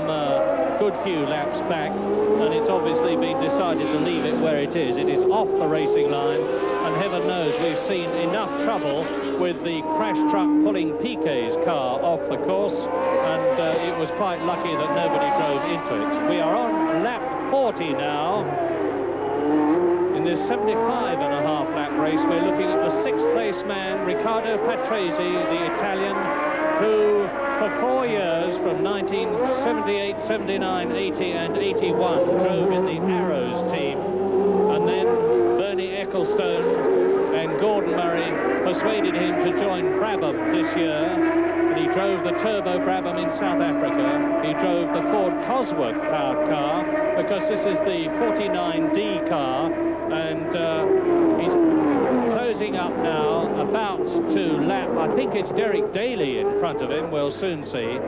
good few laps back, and it's obviously been decided to leave it where it is. It is off the racing line, and heaven knows we've seen enough trouble with the crash truck pulling Piquet's car off the course, and it was quite lucky that nobody drove into it. We are on lap 40 now. In this 75.5 lap race, we're looking at the 6th place man, Riccardo Patrese, the Italian, who for 4 years, from 1978, 79, 80 and 81, drove in the Arrows team, and then Bernie Ecclestone and Gordon Murray persuaded him to join Brabham this year, and he drove the Turbo Brabham in South Africa. He drove the Ford Cosworth powered car, because this is the 49D car, and he's closing up now, about to lap, I think it's Derek Daly in front of him, we'll soon see.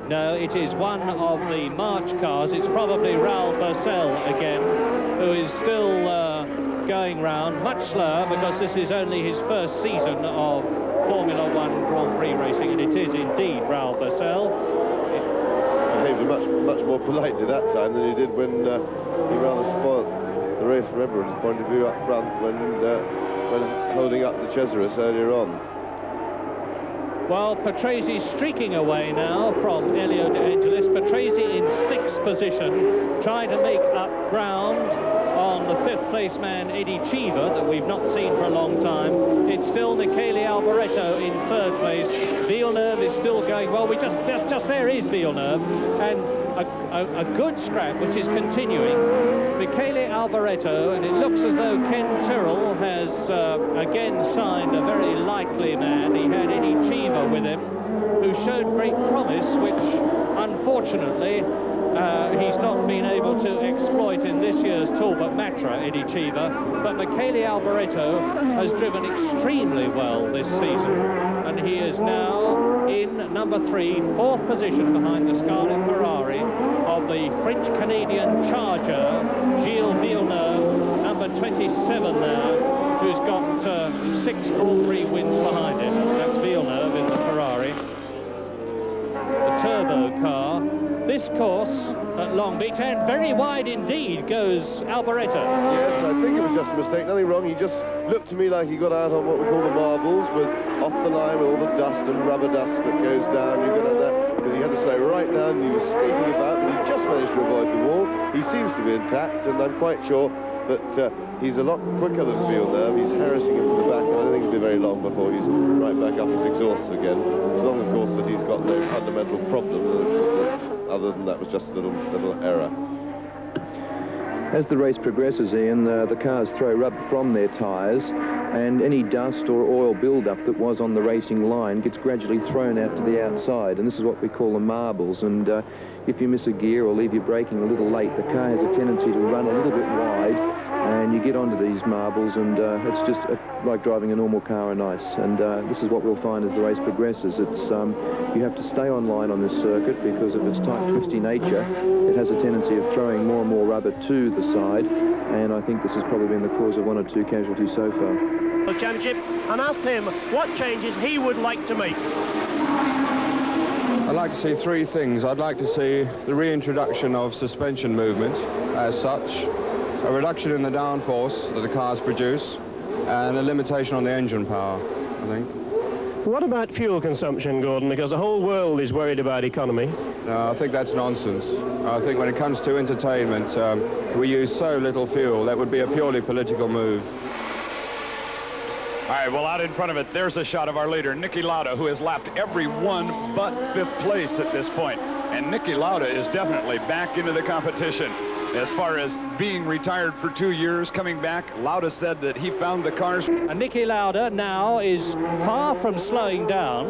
No, it is one of the March cars. It's probably Raoul Bursell again, who is still going round, much slower, because this is only his first season of Formula One Grand Prix racing, and it is indeed Raoul Bursell. He behaved much more politely that time than he did when he rather spoiled the race from everyone's point of view up front when holding up to Cesaris earlier on. Well, Patrese streaking away now from Elio De Angelis. Patrese in 6th position, trying to make up ground on the 5th place man Eddie Cheever that we've not seen for a long time. It's still Michele Alboreto in 3rd place. Villeneuve is still going well. We just there is Villeneuve, and a good scrap which is continuing. Michele Alboreto, and it looks as though Ken Tyrrell has again signed a very likely man. He had Eddie Cheever with him, who showed great promise, which unfortunately he's not been able to exploit in this year's Talbot Matra, Eddie Cheever. But Michele Alboreto has driven extremely well this season, and he is now in number 3, 4th position behind the Scarlet Ferrari of the French-Canadian Charger, Gilles Villeneuve, number 27 there, who's got 6 Grand Prix wins behind him. That's Villeneuve in the Ferrari. The turbo car. This course at Long Beach, and very wide indeed goes Alboreto. Yes, I think it was just a mistake, nothing wrong. He just looked to me like he got out on what we call the marbles, with off the line with all the dust and rubber dust that goes down. You get like that, because he had to slow right down, and he was skating about, but he just managed to avoid the wall. He seems to be intact, and I'm quite sure that he's a lot quicker than Villeneuve. He's harassing him from the back, and I don't think it'll be very long before he's right back up his exhausts again. As long, of course, that he's got no fundamental problem. Other than that was just a little error. As the race progresses, Ian, the cars throw rubber from their tyres, and any dust or oil build-up that was on the racing line gets gradually thrown out to the outside, and this is what we call the marbles. And if you miss a gear or leave your braking a little late, the car has a tendency to run a little bit wide and you get onto these marbles, and it's just like driving a normal car on ice. And this is what we'll find as the race progresses. It's you have to stay on line on this circuit, because of its tight, twisty nature, it has a tendency of throwing more and more rubber to the side, and I think this has probably been the cause of 1 or 2 casualties so far. The championship, and asked him what changes he would like to make. I'd like to see 3 things. I'd like to see the reintroduction of suspension movement as such, a reduction in the downforce that the cars produce, and a limitation on the engine power, I think. What about fuel consumption, Gordon? Because the whole world is worried about economy. No, I think that's nonsense. I think when it comes to entertainment, we use so little fuel. That would be a purely political move. All right, well, out in front of it, there's a shot of our leader, Niki Lauda, who has lapped every one but 5th place at this point. And Niki Lauda is definitely back into the competition. As far as being retired for 2 years, coming back, Lauda said that he found the cars. And Niki Lauda now is far from slowing down,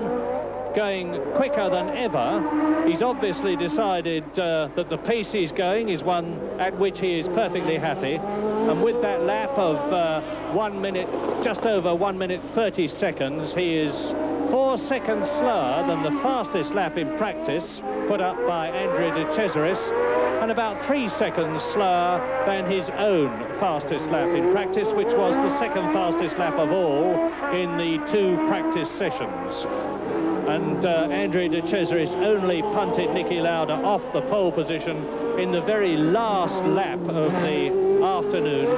going quicker than ever. He's obviously decided that the pace he's going is one at which he is perfectly happy. And with that lap of 1 minute, just over 1 minute 30 seconds, he is 4 seconds slower than the fastest lap in practice put up by Andrea De Cesaris, and about 3 seconds slower than his own fastest lap in practice, which was the 2nd fastest lap of all in the 2 practice sessions. And Andrea De Cesaris only punted Niki Lauda off the pole position in the very last lap of the afternoon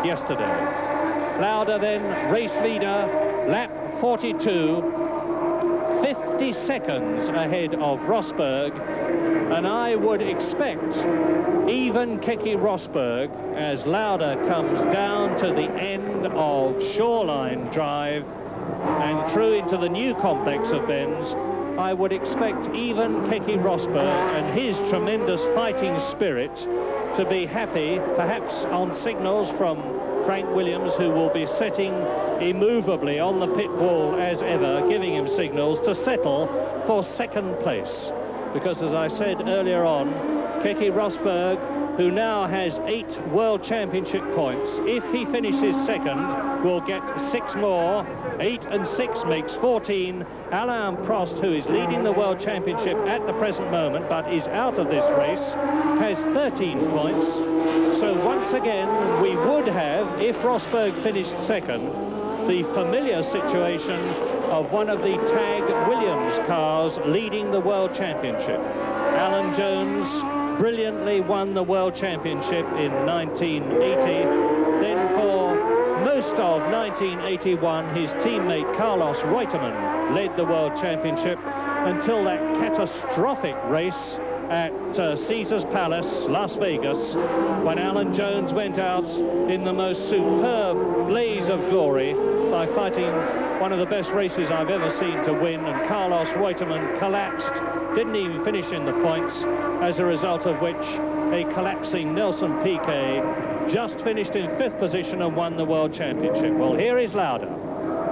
yesterday. Lauda then race leader, lap 42, 50 seconds ahead of Rosberg, and I would expect even Keke Rosberg, as Lauda comes down to the end of Shoreline Drive and through into the new complex of bends, I would expect even Keke Rosberg and his tremendous fighting spirit to be happy, perhaps on signals from Frank Williams, who will be sitting immovably on the pit wall as ever, giving him signals to settle for 2nd place. Because, as I said earlier on, Keke Rosberg, who now has 8 World Championship points, if he finishes 2nd, will get 6 more. 8 and 6 makes 14. Alain Prost, who is leading the World Championship at the present moment, but is out of this race, has 13 points. So once again, we would have, if Rosberg finished 2nd, the familiar situation of one of the Tag Williams cars leading the World Championship. Alan Jones brilliantly won the World Championship in 1980. Then for most of 1981, his teammate Carlos Reutemann led the World Championship until that catastrophic race at Caesars Palace, Las Vegas, when Alan Jones went out in the most superb blaze of glory by fighting one of the best races I've ever seen to win, and Carlos Reutemann collapsed, didn't even finish in the points, as a result of which a collapsing Nelson Piquet just finished in 5th position and won the World Championship. Well, here is Lauda,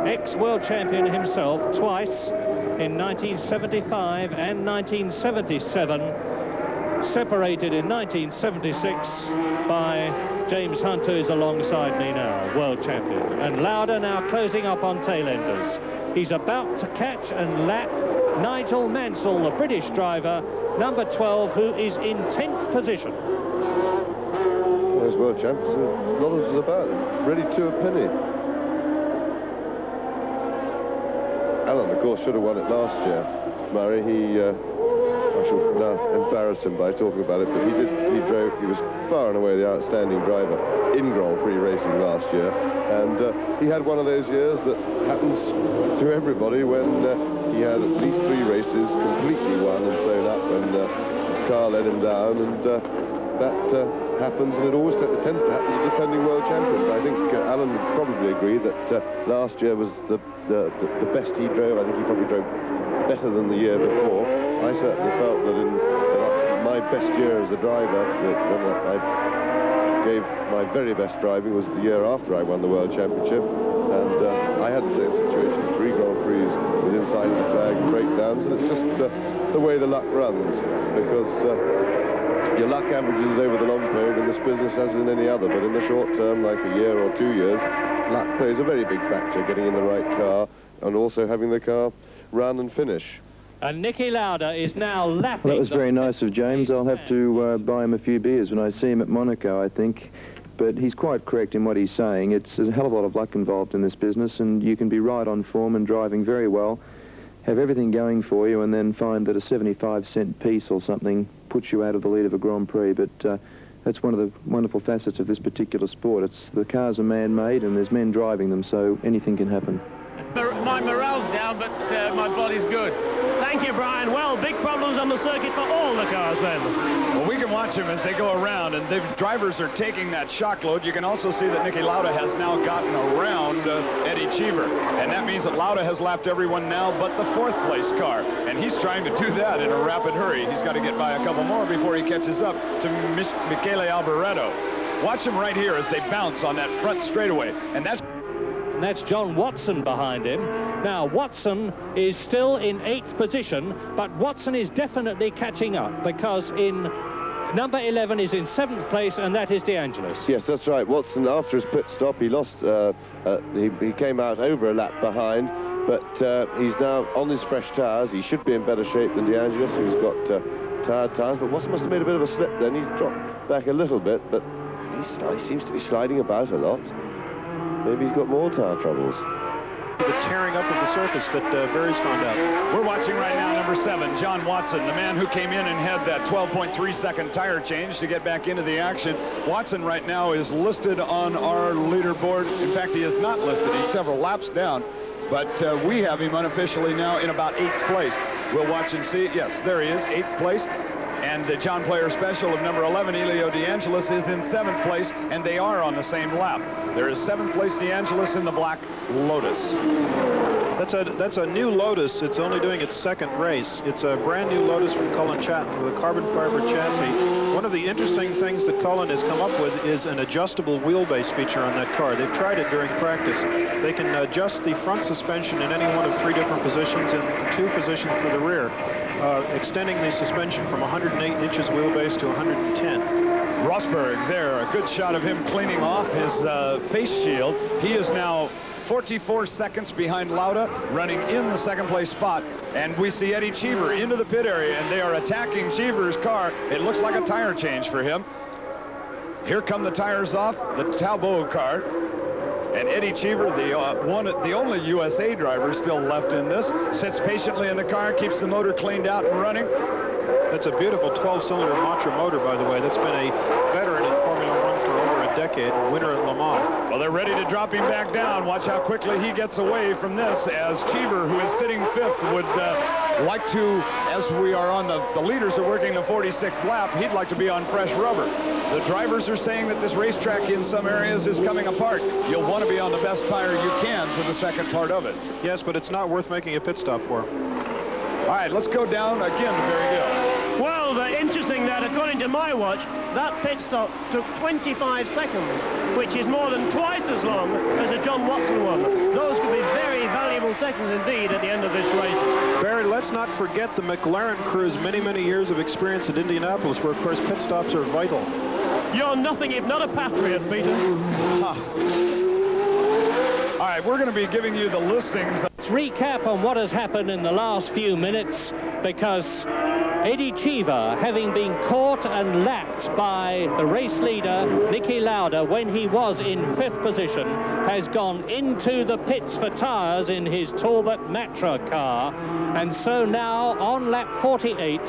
ex-world champion himself twice, in 1975 and 1977, separated in 1976 by James Hunt, who is alongside me now, world champion. And Lauda now closing up on tailenders. He's about to catch and lap Nigel Mansell, the British driver, number 12, who is in 10th position. Those world champions, a lot of us about, ready to a penny. Alan, of course, should have won it last year. Murray, I shall now embarrass him by talking about it, but he was far and away the outstanding driver in Grand Prix racing last year, and he had one of those years that happens to everybody when he had at least 3 races completely won and sewn up, and his car let him down, and that happens, and it always tends to happen to defending world champions. I think Alan would probably agree that last year was the best he drove. I think he probably drove better than the year before. I certainly felt that in my best year as a driver, that when I gave my very best driving was the year after I won the World Championship, and I had the same situation, 3 Grand Prix with inside of the flag and breakdowns, and it's just the way the luck runs, because your luck averages over the long period in this business as in any other, but in the short term, like a year or 2 years, luck plays a very big factor, getting in the right car and also having the car run and finish. And Nicky Lauda is now lapping. Well, that was very nice of James. I'll have to buy him a few beers when I see him at Monaco, I think. But he's quite correct in what he's saying. It's a hell of a lot of luck involved in this business, and you can be right on form and driving very well, have everything going for you, and then find that a 75-cent piece or something puts you out of the lead of a Grand Prix. But that's one of the wonderful facets of this particular sport. The cars are man-made, and there's men driving them, so anything can happen. My morale's down, but my body's good. Thank you, Brian. Well, big problems on the circuit for all the cars then. Well, we can watch them as they go around, and the drivers are taking that shock load. You can also see that Nicky Lauda has now gotten around Eddie Cheever, and that means that Lauda has lapped everyone now but the fourth place car, and he's trying to do that in a rapid hurry. He's got to get by a couple more before he catches up to Michele Alboreto. Watch them right here as they bounce on that front straightaway, and that's John Watson behind him. Now, Watson is still in 8th position, but Watson is definitely catching up, because in number 11 is in 7th place, and that is De Angelis. Yes, that's right. Watson, after his pit stop, he lost, he came out over a lap behind, but he's now on his fresh tyres. He should be in better shape than De Angelis, who's got tired tyres, but Watson must have made a bit of a slip then. He's dropped back a little bit, but he seems to be sliding about a lot. Maybe he's got more tyre troubles. The tearing up of the surface that Barry's found out. We're watching right now number 7, John Watson, the man who came in and had that 12.3-second tire change to get back into the action. Watson right now is listed on our leaderboard. In fact, he is not listed. He's several laps down, but we have him unofficially now in about 8th place. We'll watch and see. Yes, there he is, 8th place. And the John Player Special of number 11, Elio De Angelis, is in 7th place, and they are on the same lap. There is 7th place De Angelis in the black Lotus. That's a new Lotus. It's only doing its 2nd race. It's a brand new Lotus from Cullen Chatton with a carbon fiber chassis. One of the interesting things that Cullen has come up with is an adjustable wheelbase feature on that car. They've tried it during practice. They can adjust the front suspension in any one of 3 different positions and 2 positions for the rear, extending the suspension from 108 inches wheelbase to 110. Rosberg there, a good shot of him cleaning off his face shield. He is now 44 seconds behind Lauda, running in the 2nd place spot. And we see Eddie Cheever into the pit area, and they are attacking Cheever's car. It looks like a tire change for him. Here come the tires off the Talbot car. And Eddie Cheever, the only USA driver still left in this, sits patiently in the car, keeps the motor cleaned out and running. That's a beautiful 12-cylinder Matra motor, by the way. That's been a veteran in Formula 1 for over a decade, winner at Le Mans. Well, they're ready to drop him back down. Watch how quickly he gets away from this, as Cheever, who is sitting 5th, would like to, as we are on the leaders are working the 46th lap, he'd like to be on fresh rubber. The drivers are saying that this racetrack in some areas is coming apart. You'll want to be on the best tire you can for the 2nd part of it. Yes, but it's not worth making a pit stop for. All right, let's go down again to Barry Gill. Well, interesting that, according to my watch, that pit stop took 25 seconds, which is more than twice as long as the John Watson one. Those could be very valuable seconds indeed at the end of this race. Barry, let's not forget the McLaren crew's many, many years of experience at Indianapolis, where, of course, pit stops are vital. You're nothing if not a patriot, Peter. All right, we're going to be giving you the listings. Let's recap on what has happened in the last few minutes, because Eddie Cheever, having been caught and lapped by the race leader, Nicky Lauda, when he was in 5th position, has gone into the pits for tyres in his Talbot Matra car. And so now, on lap 48,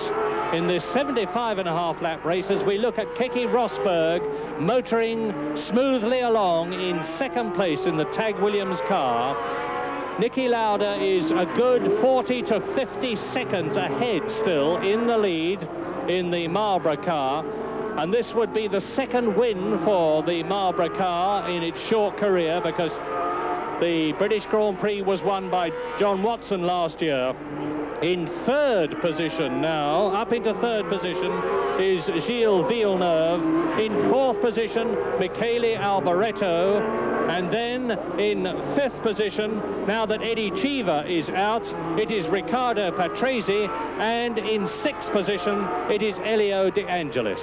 in this 75.5 lap race, as we look at Keke Rosberg motoring smoothly along in 2nd place in the Tag Williams car, Nicky Lauda is a good 40 to 50 seconds ahead still in the lead in the Marlboro car, and this would be the 2nd win for the Marlboro car in its short career, because the British Grand Prix was won by John Watson last year. In 3rd position now, up into 3rd position, is Gilles Villeneuve. In 4th position, Michele Alboreto. And then in 5th position, now that Eddie Cheever is out, it is Riccardo Patrese, and in 6th position, it is Elio De Angelis.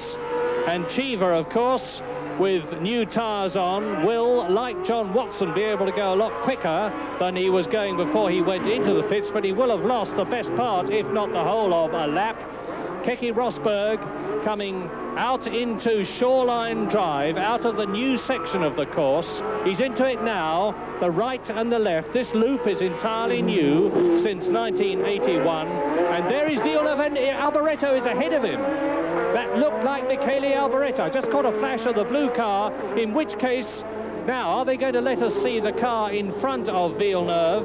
And Cheever, of course, with new tyres on, will, like John Watson, be able to go a lot quicker than he was going before he went into the pits, but he will have lost the best part, if not the whole of a lap. Keke Rosberg coming out into Shoreline Drive, out of the new section of the course. He's into it now, the right and the left. This loop is entirely new since 1981. And there is Villeneuve, and Alboreto is ahead of him. That looked like Michele Alboreto. I just caught a flash of the blue car, in which case, now, are they going to let us see the car in front of Villeneuve?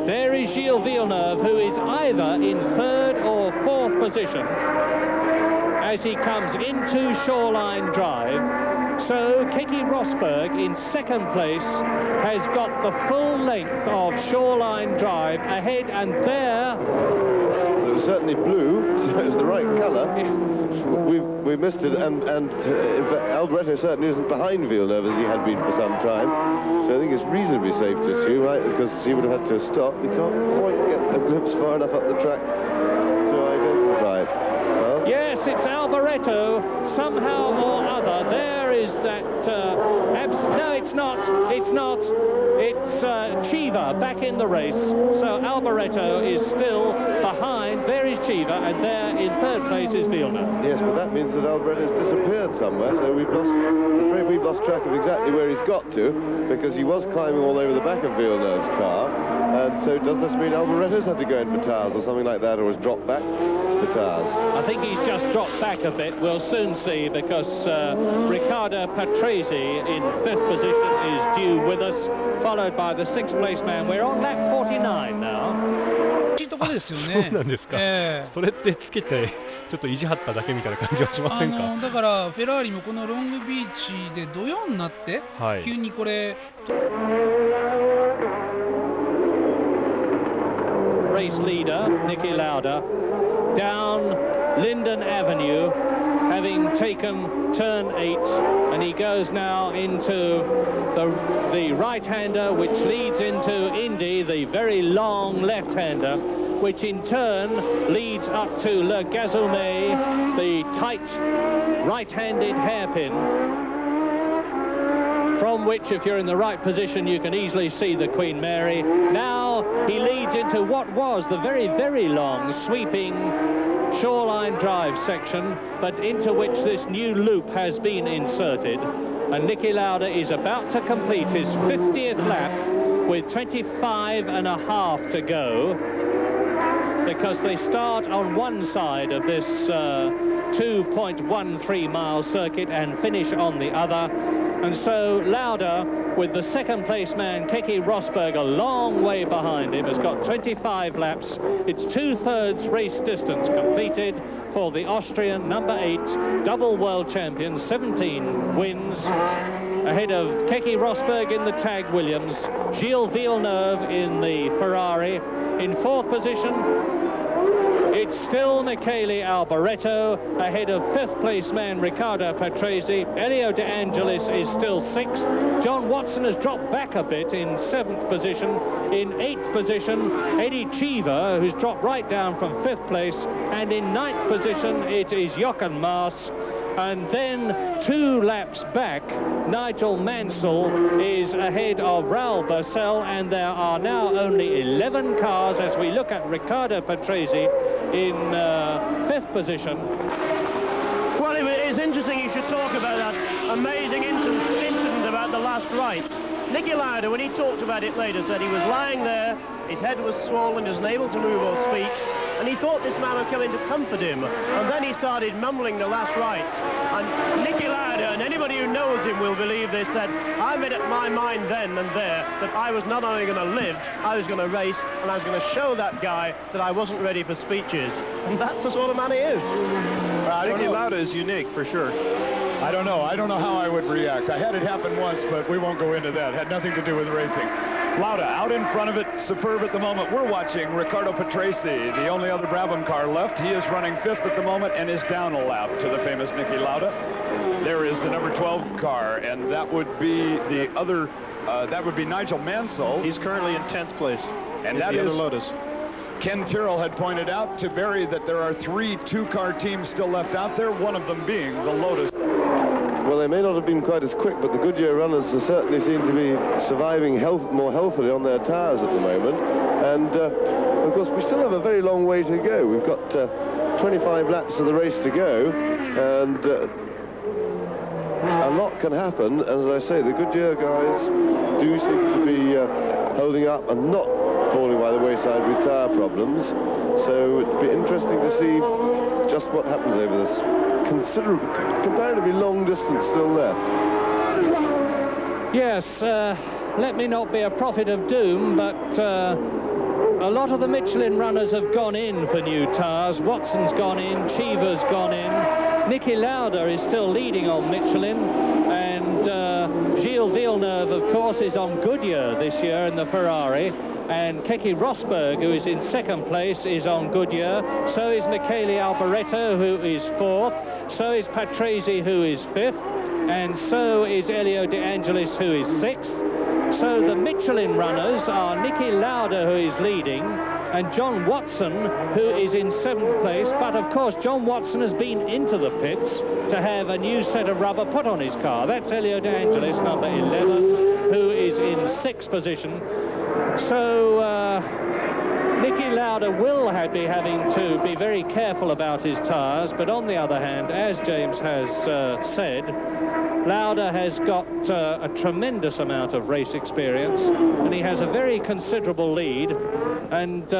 There is Gilles Villeneuve, who is either in 3rd or 4th position as he comes into Shoreline Drive. So Keke Rosberg in 2nd place has got the full length of Shoreline Drive ahead, and there... It was certainly blue, so it was the right colour. We missed it, and in fact, Alboreto certainly isn't behind Villeneuve as he had been for some time. So I think it's reasonably safe to assume, right, because he would have had to stop. We can't quite get a glimpse far enough up the track to identify it. Well, yes, it's Alboreto, somehow or other. There is that... no, it's not. It's not. It's Cheever back in the race. So Alboreto is still behind. There is Cheever, and there in 3rd place is Villeneuve. yes, but that means that Alboreto's disappeared somewhere, so I'm afraid we've lost track of exactly where he's got to, because he was climbing all over the back of Villeneuve's car. And so does this mean Alboreto's had to go in for tyres or something like that, or has dropped back for tyres? I think he's just dropped back a bit. We'll soon see, because Riccardo Patrese in 5th position is due with us, followed by the 6th place man. We're on lap 49 now. そうなんですか、それってつけてちょっと意地張っただけみたいな感じはしませんか？だからフェラーリもこのロングビーチで土曜になって、急にこれ Race leader Niki Lauda down Linden Avenue, having taken turn 8, and he goes now into the right-hander, which leads into Indy, the very long left-hander, which in turn leads up to Le Gazoumet, the tight right-handed hairpin, from which, if you're in the right position, you can easily see the Queen Mary. Now he leads into what was the very, very long sweeping Shoreline Drive section, but into which this new loop has been inserted. And Niki Lauda is about to complete his 50th lap with 25 and a half to go, because they start on one side of this 2.13 mile circuit and finish on the other. And so Lauda, with the 2nd place man Keke Rosberg a long way behind him, has got 25 laps. It's 2/3 race distance completed for the Austrian number 8 double world champion, 17 wins, ahead of Keke Rosberg in the Tag Williams, Gilles Villeneuve in the Ferrari. In 4th position, it's still Michele Alboreto, ahead of 5th place man Riccardo Patrese. Elio De Angelis is still 6th. John Watson has dropped back a bit in 7th position. In 8th position, Eddie Cheever, who's dropped right down from 5th place. And in 9th position, it is Jochen Maas. And then 2 laps back, Nigel Mansell is ahead of Raoul Boesel, and there are now only 11 cars as we look at Riccardo Patrese in 5th position. Well, it's interesting you should talk about that amazing incident about the last right. Niki Lauda, when he talked about it later, said he was lying there, his head was swollen, he wasn't able to move or speak, and he thought this man would come in to comfort him, and then he started mumbling the last right. And Niki Lauda, and anybody who knows him will believe this, said, I made up my mind then and there that I was not only going to live, I was going to race, and I was going to show that guy that I wasn't ready for speeches. And that's the sort of man he is. Niki Lauda is unique, for sure. I don't know how I would react. I had it happen once, but we won't go into that. It had nothing to do with racing. Lauda out in front of it, superb at the moment. We're watching Riccardo Patrese, the only other Brabham car left. He is running 5th at the moment and is down a lap to the famous Niki Lauda. There is the number 12 car, and that would be the other, that would be Nigel Mansell. He's currently in 10th place. And that is Lotus. Ken Tyrrell had pointed out to Barry that there are 3 two-car teams still left out there, one of them being the Lotus. Well, they may not have been quite as quick, but the Goodyear runners certainly seem to be surviving more healthily on their tyres at the moment. And, of course, we still have a very long way to go. We've got 25 laps of the race to go, and a lot can happen. As I say, the Goodyear guys do seem to be holding up and not falling by the wayside with tyre problems. So it'd be interesting to see just what happens over this comparatively long distance still left. Yes, let me not be a prophet of doom, but a lot of the Michelin runners have gone in for new tyres. Watson's gone in, Cheever's gone in. Niki Lauda is still leading on Michelin, and Gilles Villeneuve, of course, is on Goodyear this year in the Ferrari. And Keke Rosberg, who is in 2nd place, is on Goodyear. So is Michele Alboreto, who is 4th. So is Patrese, who is 5th. And so is Elio De Angelis, who is 6th. So the Michelin runners are Niki Lauda, who is leading, and John Watson, who is in 7th place. But, of course, John Watson has been into the pits to have a new set of rubber put on his car. That's Elio De Angelis, number 11, who is in 6th position. So Niki Lauda will be having to be very careful about his tyres, but on the other hand, as James has said, Lauda has got a tremendous amount of race experience, and he has a very considerable lead, and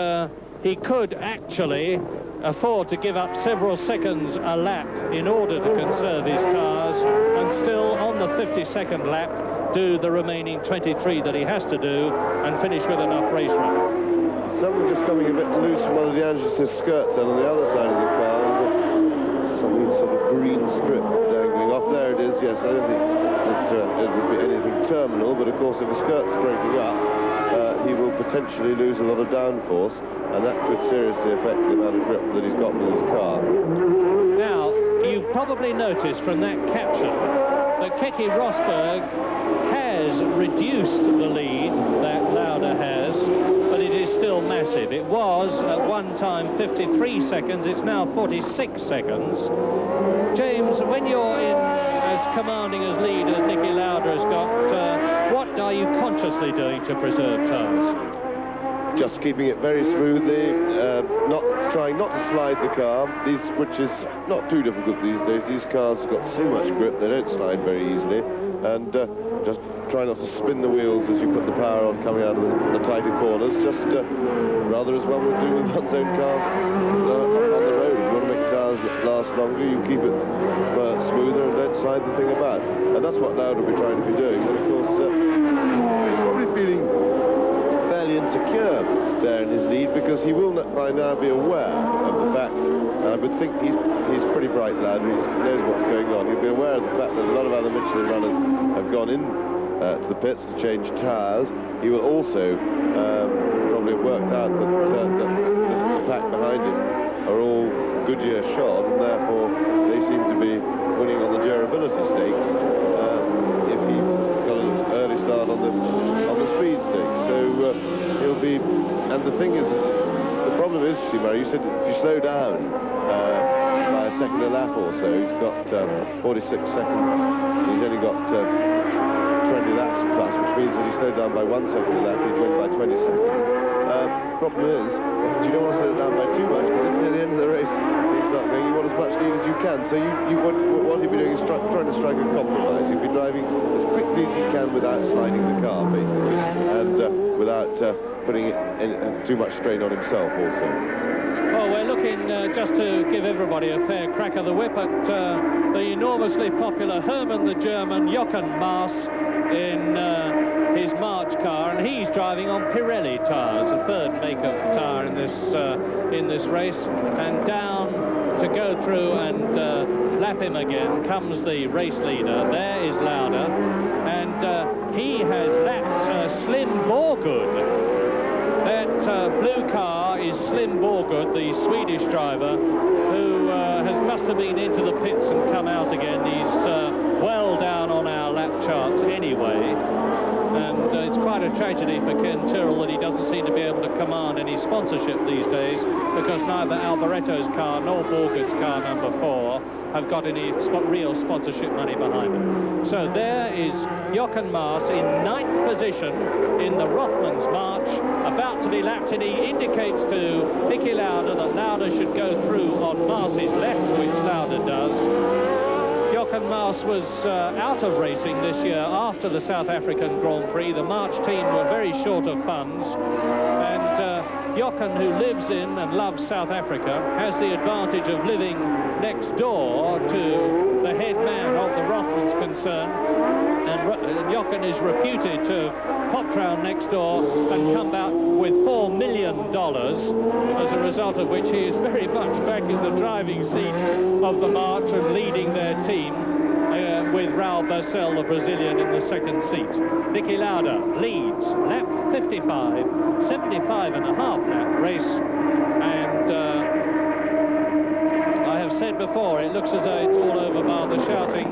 he could actually afford to give up several seconds a lap in order to conserve his tyres, and still on the 52nd lap do the remaining 23 that he has to do and finish with enough race run. Something just coming a bit loose from one of De Angelis' skirts then on the other side of the car. Something sort of green strip dangling off. There it is, yes. I don't think that it would be anything terminal, but of course if the skirt's breaking up, he will potentially lose a lot of downforce, and that could seriously affect the amount of grip that he's got with his car. Now, you've probably noticed from that caption that Keke Rosberg has reduced the lead that Lauda has, but it is still massive. It was at one time 53 seconds, it's now 46 seconds. James, when you're in as commanding as lead as Niki Lauda has got, what are you consciously doing to preserve tyres? Just keeping it very smoothly, trying not to slide the car, which is not too difficult these days. These cars have got so much grip, they don't slide very easily, and just try not to spin the wheels as you put the power on coming out of the tighter corners, just rather as one would do with one's own car on the road. If you want to make the tyres last longer, you keep it smoother and don't slide the thing about. And that's what Lauda will be trying to be doing. And of course, he's probably feeling fairly insecure there in his lead, because he will by now be aware of the fact, and I would think he's a pretty bright lad, he knows what's going on. He'll be aware of the fact that a lot of other Michelin runners have gone in to the pits to change tyres. He will also probably have worked out that the pack behind him are all Goodyear shod, and therefore they seem to be winning on the durability stakes if he got an early start on the speed stakes. So he'll be, and the thing is, the problem is, Murray, you said if you slow down by a second a lap or so, he's got 46 seconds, he's only got 20 laps plus, which means that he slowed down by 1 second a lap, he'd win by 20 seconds. Problem is, you don't want to slow it down by too much, because at the end of the race, you start going, you want as much lead as you can. So what he'll be doing is trying to strike a compromise. He'll be driving as quickly as he can without sliding the car, basically, and without putting too much strain on himself also. Well, we're looking, just to give everybody a fair crack of the whip, at the enormously popular Hermann the German Jochen Maas in his March car, and he's driving on Pirelli tyres, a third make-up tyre in this race, and down to go through and lap him again comes the race leader. There is Lauda, and he has lapped Slim Borgud. That blue car is Slim Borgud, the Swedish driver, who must have been into the pits and come out again. He's well down on our lap charts anyway. And it's quite a tragedy for Ken Tyrrell that he doesn't seem to be able to command any sponsorship these days, because neither Alboretto's car nor Borgud's car number 4 have got any real sponsorship money behind them. So there is Jochen Maas in 9th position in the Rothmans March, about to be lapped, and he indicates to Nicky Lauda that Lauda should go through on Maas's left, which Lauda does. Jochen Maas was out of racing this year after the South African Grand Prix. The March team were very short of funds, and Jochen, who lives in and loves South Africa, has the advantage of living next door to the head man of the Rothmans concern, and Jochen is reputed to have popped round next door and come back with $4 million, as a result of which he is very much back in the driving seat of the March and leading their team, with Raul Barcel, the Brazilian, in the second seat. Nicky Lauda leads lap 55, 75.5 lap race, and I have said before, it looks as though it's all over bar the shouting,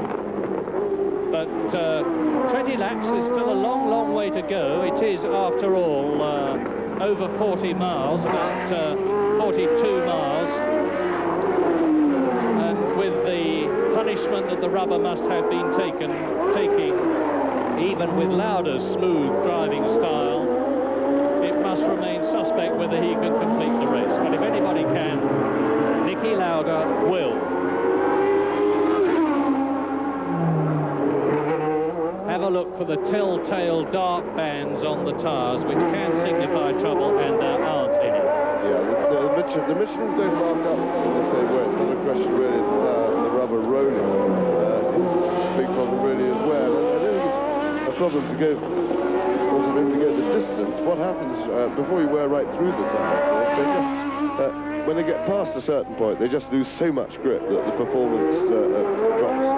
but 20 laps is still a long, long way to go. It is, after all, over 40 miles, about 42 miles, and with the punishment that the rubber must have been taking, even with Lauda's smooth driving style, it must remain suspect whether he can complete the race. But if anybody can, Nicky Lauda will. Have a look for the telltale dark bands on the tyres, which can signify trouble, and there aren't any. Yeah, the Michelins don't mark up in the same way. It's not a question really of the rubber rolling. It's a big problem really as well. I don't think it's a problem to go, also for him to go the distance. What happens before you wear right through the tyre, of course, they just, when they get past a certain point, they just lose so much grip that the performance drops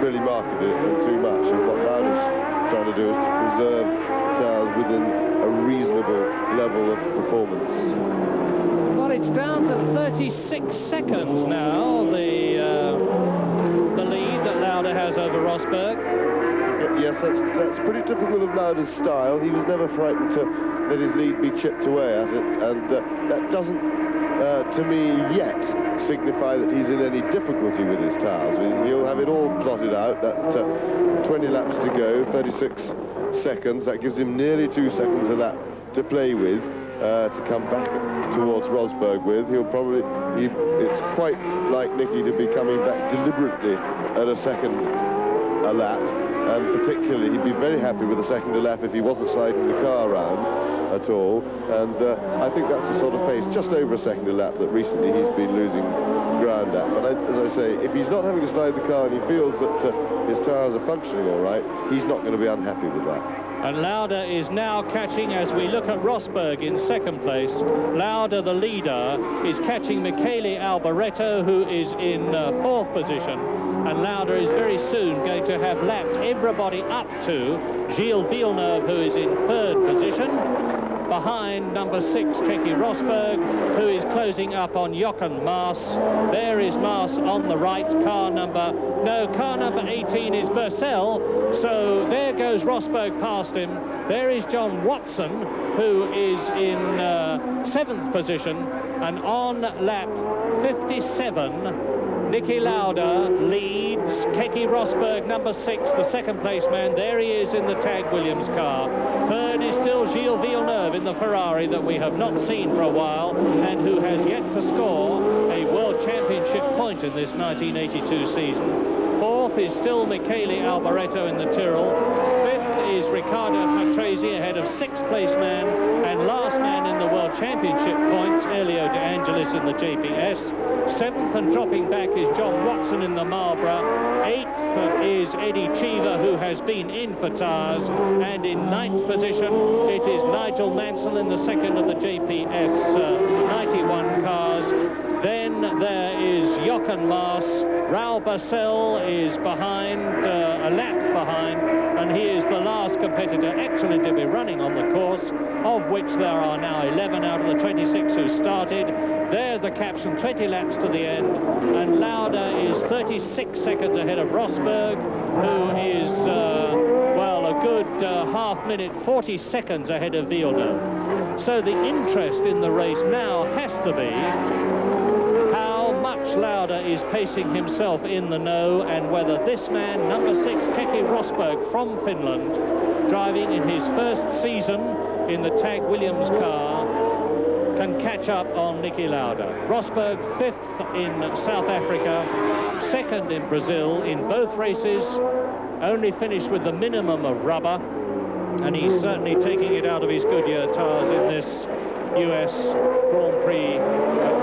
really markedly and too much. And what Lauda's trying to do is to preserve tyres within a reasonable level of performance. Well, it's down to 36 seconds now, the lead that Lauda has over Rosberg. Yes, that's pretty typical of Lauda's style. He was never frightened to let his lead be chipped away at it, and that doesn't, to me, yet signify that he's in any difficulty with his tyres. He'll have it all plotted out. That 20 laps to go, 36 seconds. That gives him nearly 2 seconds a lap to play with, to come back towards Rosberg with. It's quite like Nicky to be coming back deliberately at a second a lap, and particularly he'd be very happy with a second a lap if he wasn't sliding the car around at all, and I think that's the sort of pace, just over a second a lap, that recently he's been losing ground at. But as I say, if he's not having to slide the car and he feels that his tyres are functioning all right, he's not going to be unhappy with that. And Lauda is now catching, as we look at Rosberg in second place. Lauda, the leader, is catching Michele Alboreto, who is in fourth position. And Lauda is very soon going to have lapped everybody up to Gilles Villeneuve, who is in third position, behind number 6, Keke Rosberg, who is closing up on Jochen Maas. There is Maas on the right. Car number 18 is Barcel. So there goes Rosberg past him. There is John Watson, who is in 7th position, and on lap 57, Nicky Lauda leads Keke Rosberg, number 6, the second place man. There he is in the Tag Williams car. Third is still Gilles Villeneuve in the Ferrari that we have not seen for a while, and who has yet to score a World Championship point in this 1982 season. Fourth is still Michele Alboreto in the Tyrrell. Fifth is Riccardo Patrese ahead of 6th place man, and last man in the World Championship points, Elio De Angelis in the JPS. 7th and dropping back is John Watson in the Marlborough. 8th is Eddie Cheever, who has been in for tyres, and in 9th position it is Nigel Mansell in the second of the JPS 91 cars. Then there is Jochen Maas. Raoul Barcel is behind, a lap behind, and he is the last competitor actually to be running on the course, of which there are now 11 out of the 26 who started. There the caption, 20 laps to the end, and Lauda is 36 seconds ahead of Rosberg, who is, well, a good half minute, 40 seconds ahead of Villeneuve. So the interest in the race now has to be how much Lauda is pacing himself in the know, and whether this man, number 6, Keke Rosberg from Finland, driving in his first season in the Tag Williams car, can catch up on Niki Lauda. Rosberg 5th in South Africa, 2nd in Brazil in both races, only finished with the minimum of rubber, and he's certainly taking it out of his Goodyear tyres in this US Grand Prix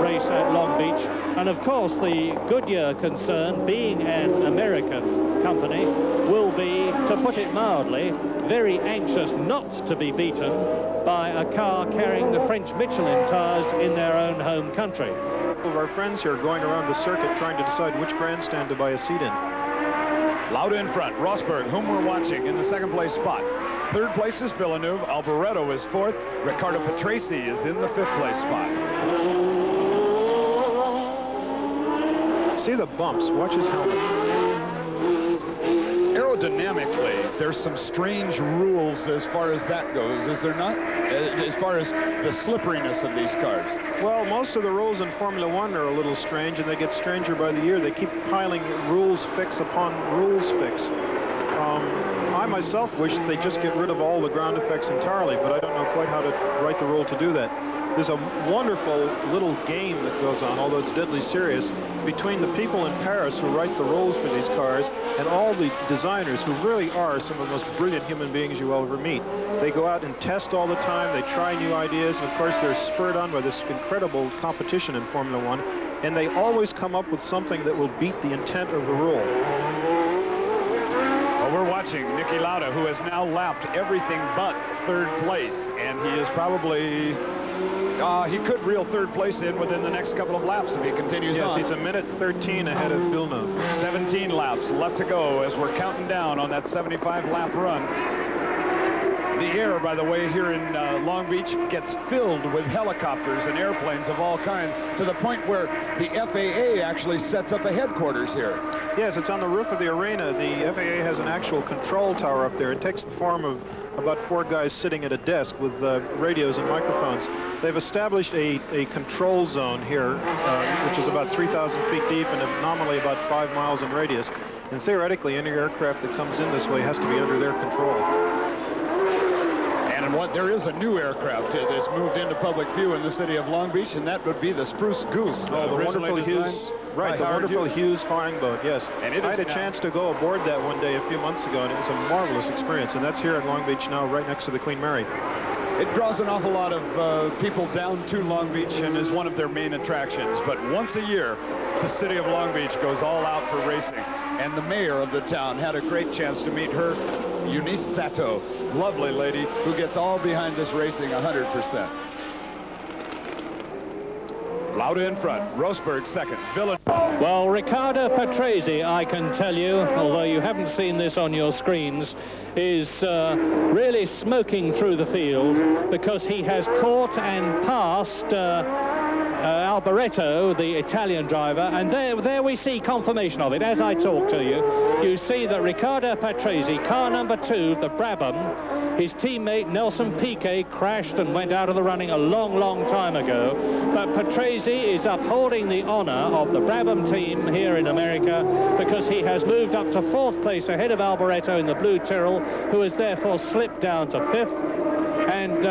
race at Long Beach. And of course the Goodyear concern, being an American company, will be, to put it mildly, very anxious not to be beaten by a car carrying the French Michelin tyres in their own home country. Our friends here are going around the circuit trying to decide which grandstand to buy a seat in. Lauda in front, Rosberg, whom we're watching, in the second place spot. Third place is Villeneuve, Alboreto is fourth, Riccardo Patrese is in the fifth place spot. See the bumps, watch his helmet. Aerodynamically, there's some strange rules as far as that goes, is there not? As far as the slipperiness of these cars. Well, most of the rules in Formula One are a little strange, and they get stranger by the year. They keep piling rules fix upon rules fix. I myself wish they'd just get rid of all the ground effects entirely, but I don't know quite how to write the rule to do that. There's a wonderful little game that goes on, although it's deadly serious, between the people in Paris who write the rules for these cars and all the designers who really are some of the most brilliant human beings you will ever meet. They go out and test all the time, they try new ideas, and of course they're spurred on by this incredible competition in Formula One, and they always come up with something that will beat the intent of the rule. Well, we're watching Niki Lauda, who has now lapped everything but third place, and he is probably, he could reel third place in within the next couple of laps if he continues on. Yes, he's a minute 13 ahead of Villeneuve. 17 laps left to go as we're counting down on that 75-lap run. The air, by the way, here in Long Beach gets filled with helicopters and airplanes of all kinds, to the point where the FAA actually sets up a headquarters here. Yes, it's on the roof of the arena. The FAA has an actual control tower up there. It takes the form of about 4 guys sitting at a desk with radios and microphones. They've established a control zone here, which is about 3,000 feet deep and nominally about 5 miles in radius. And theoretically, any aircraft that comes in this way has to be under their control. And there is a new aircraft that's moved into public view in the city of Long Beach, and that would be the Spruce Goose. The wonderful Hughes, right? The wonderful Hughes flying boat. Yes, and I had a chance to go aboard that one day a few months ago, and it was a marvelous experience. And that's here in Long Beach now, right next to the Queen Mary. It draws an awful lot of people down to Long Beach and is one of their main attractions. But once a year, the city of Long Beach goes all out for racing. And the mayor of the town had a great chance to meet her, Eunice Sato, lovely lady who gets all behind this racing 100%. Lauda in front, Rosberg second, Villeneuve. Well, Riccardo Patrese, I can tell you, although you haven't seen this on your screens, is really smoking through the field because he has caught and passed Alboreto, the Italian driver, and there we see confirmation of it as I talk to you. You see that Riccardo Patrese, car number 2, the Brabham, his teammate Nelson Piquet crashed and went out of the running a long, long time ago, but Patrese is upholding the honor of the Brabham team here in America because he has moved up to 4th place ahead of Alboreto in the Blue Tyrrell, who has therefore slipped down to 5th, and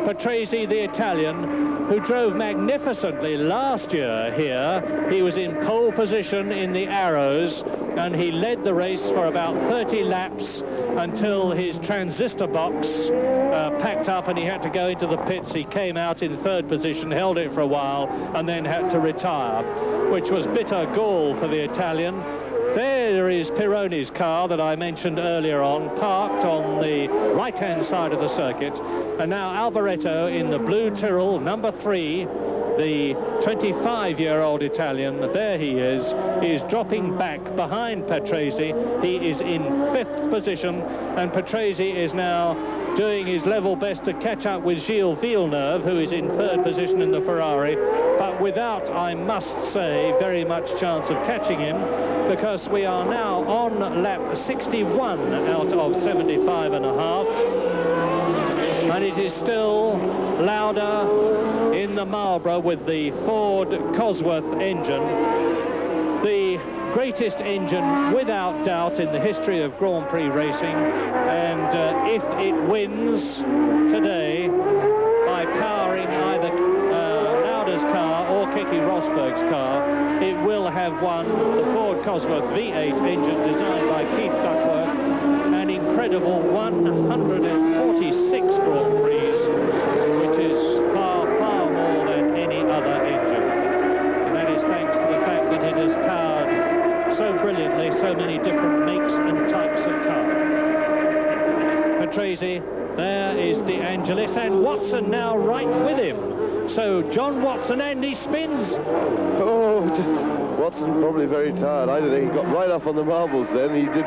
Patrese, the Italian, who drove magnificently last year here. He was in pole position in the Arrows, and he led the race for about 30 laps until his transistor box packed up and he had to go into the pits. He came out in 3rd position, held it for a while, and then had to retire, which was bitter gall for the Italian. There is Pironi's car that I mentioned earlier on, parked on the right-hand side of the circuit. And now Alboreto in the Blue Tyrrell, number 3, the 25-year-old Italian, there he is dropping back behind Patrese. He is in 5th position, and Patrese is now doing his level best to catch up with Gilles Villeneuve, who is in 3rd position in the Ferrari, but without, I must say, very much chance of catching him, because we are now on lap 61 out of 75 and a half, and it is still Lauda in the Marlborough with the Ford Cosworth engine, the greatest engine without doubt in the history of Grand Prix racing, and if it wins today by powering either Lauda's car or Keke Rosberg's car, it will have won the Ford Cosworth V8 engine designed by Keith Duckworth, an incredible 146 Grand Prix, which is far, far more than any other engine. And that is thanks to the fact that it has powered so brilliantly so many different makes and types of car. Patrese, there is De Angelis, and Watson now right with him. So John Watson, and he spins. Oh, just Watson probably very tired. I don't know, he got right up on the marbles then. He did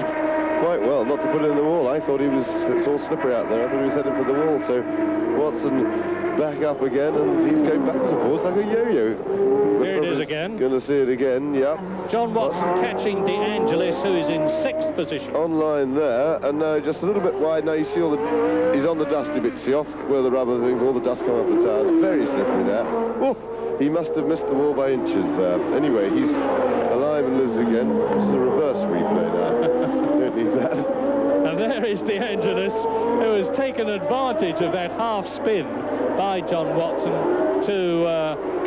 quite well not to put it in the wall. I thought it's all slippery out there. I thought he was heading for the wall. So Watson back up again, and he's going backwards and forwards like a yo-yo. Here it is again. Going to see it again, yeah. John Watson catching De Angelis, who is in 6th position. On line there, and now just a little bit wide. Now you see all the, he's on the dusty bit, see off where the rubber things, all the dust coming off the tires. Very slippery there. Oh, he must have missed the wall by inches there. Anyway, he's alive and lives again. This is a reverse replay now. Don't need that. And there is De Angelis, who has taken advantage of that half spin by John Watson to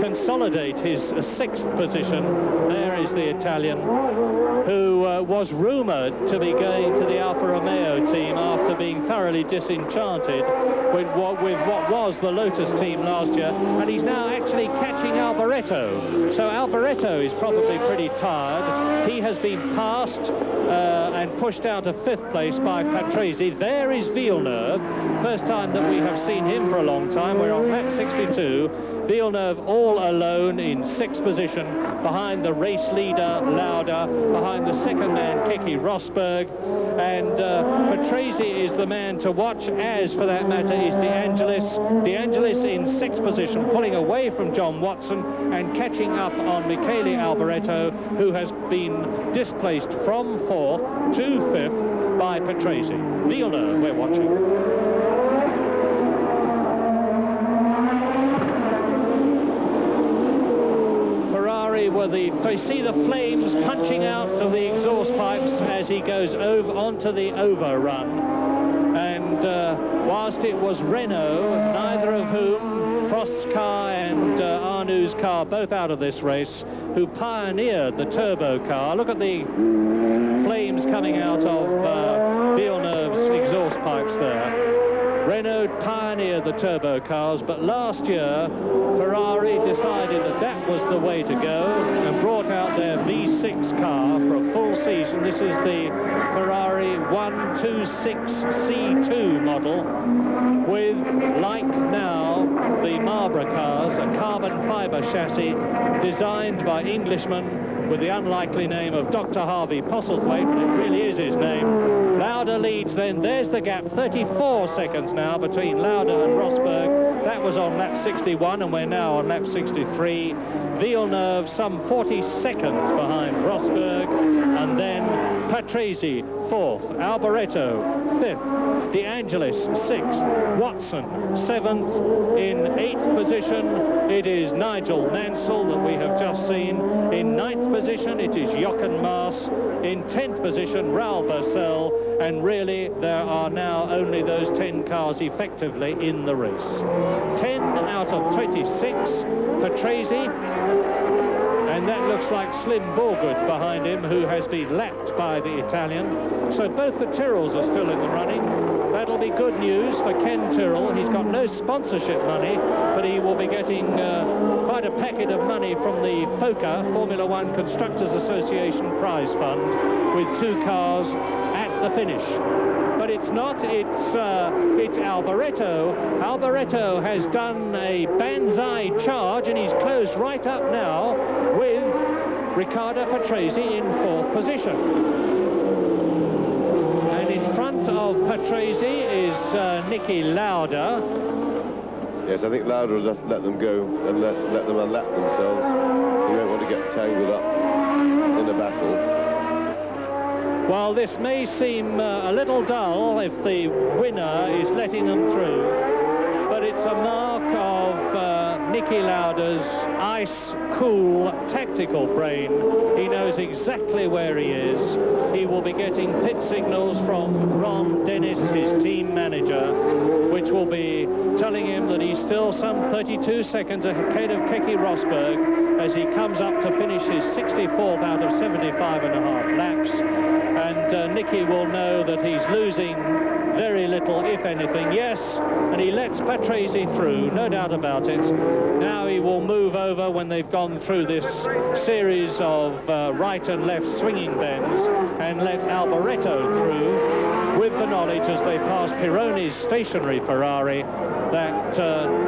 consolidate his 6th position. There is the Italian, who was rumoured to be going to the Alfa Romeo team after being thoroughly disenchanted with what was the Lotus team last year, and he's now actually catching Alboreto. So Alboreto is probably pretty tired. He has been passed and pushed out of 5th place by Patrese. There is Villeneuve, first time that we have seen him for a long time. We're on lap 62. Villeneuve all alone in 6th position, behind the race leader Lauda, behind the second man Keke Rosberg, and Patrese is the man to watch, as for that matter is De Angelis. De Angelis in 6th position, pulling away from John Watson and catching up on Michele Alboreto, who has been displaced from 4th to 5th by Patrese. Villeneuve we're watching. You see the flames punching out of the exhaust pipes as he goes over onto the overrun. And whilst it was Renault, neither of whom, Prost's car and Arnoux's car, both out of this race, who pioneered the turbo car. Look at the flames coming out of Villeneuve's exhaust pipes there. Renault pioneered the turbo cars, but last year Ferrari decided that that was the way to go and brought out their V6 car for a full season. This is the Ferrari 126C2 model with, like now, the Marlborough cars, a carbon fibre chassis designed by Englishmen with the unlikely name of Dr. Harvey Postlethwaite, but it really is his name. Lauda leads then. There's the gap, 34 seconds now between Lauda and Rosberg. That was on lap 61, and we're now on lap 63. Villeneuve some 40 seconds behind Rosberg, and then Patrese 4th, Alboreto 5th, De Angelis 6th, Watson 7th. In 8th position it is Nigel Mansell that we have just seen. In 9th position it is Jochen Maas. In 10th position Raoul Boesel, and really there are now only those 10 cars effectively in the race. 10 out of 26, Patrese, and that looks like Slim Borgood behind him, who has been lapped by the Italian. So both the Tyrrells are still in the running. That'll be good news for Ken Tyrrell. He's got no sponsorship money, but he will be getting quite a packet of money from the FOCA, Formula One Constructors Association prize fund, with 2 cars at the finish. but it's not. It's Alboreto. Alboreto has done a banzai charge, and he's closed right up now with Riccardo Patrese in 4th position. And in front of Patrese is Niki Lauda. Yes, I think Lauda will just let them go and let them unlap themselves. He won't want to get tangled up in a battle. Well, this may seem a little dull if the winner is letting them through, but it's a mark of Niki Lauda's ice-cool tactical brain. He knows exactly where he is. He will be getting pit signals from Ron Dennis, his team manager, which will be telling him that he's still some 32 seconds ahead of Keke Rosberg as he comes up to finish his 64th out of 75.5 laps. And Niki will know that he's losing very little, if anything. Yes, and he lets Patrese through, no doubt about it. Now he will move over when they've gone through this series of right and left swinging bends and let Alboreto through with the knowledge as they pass Pironi's stationary Ferrari that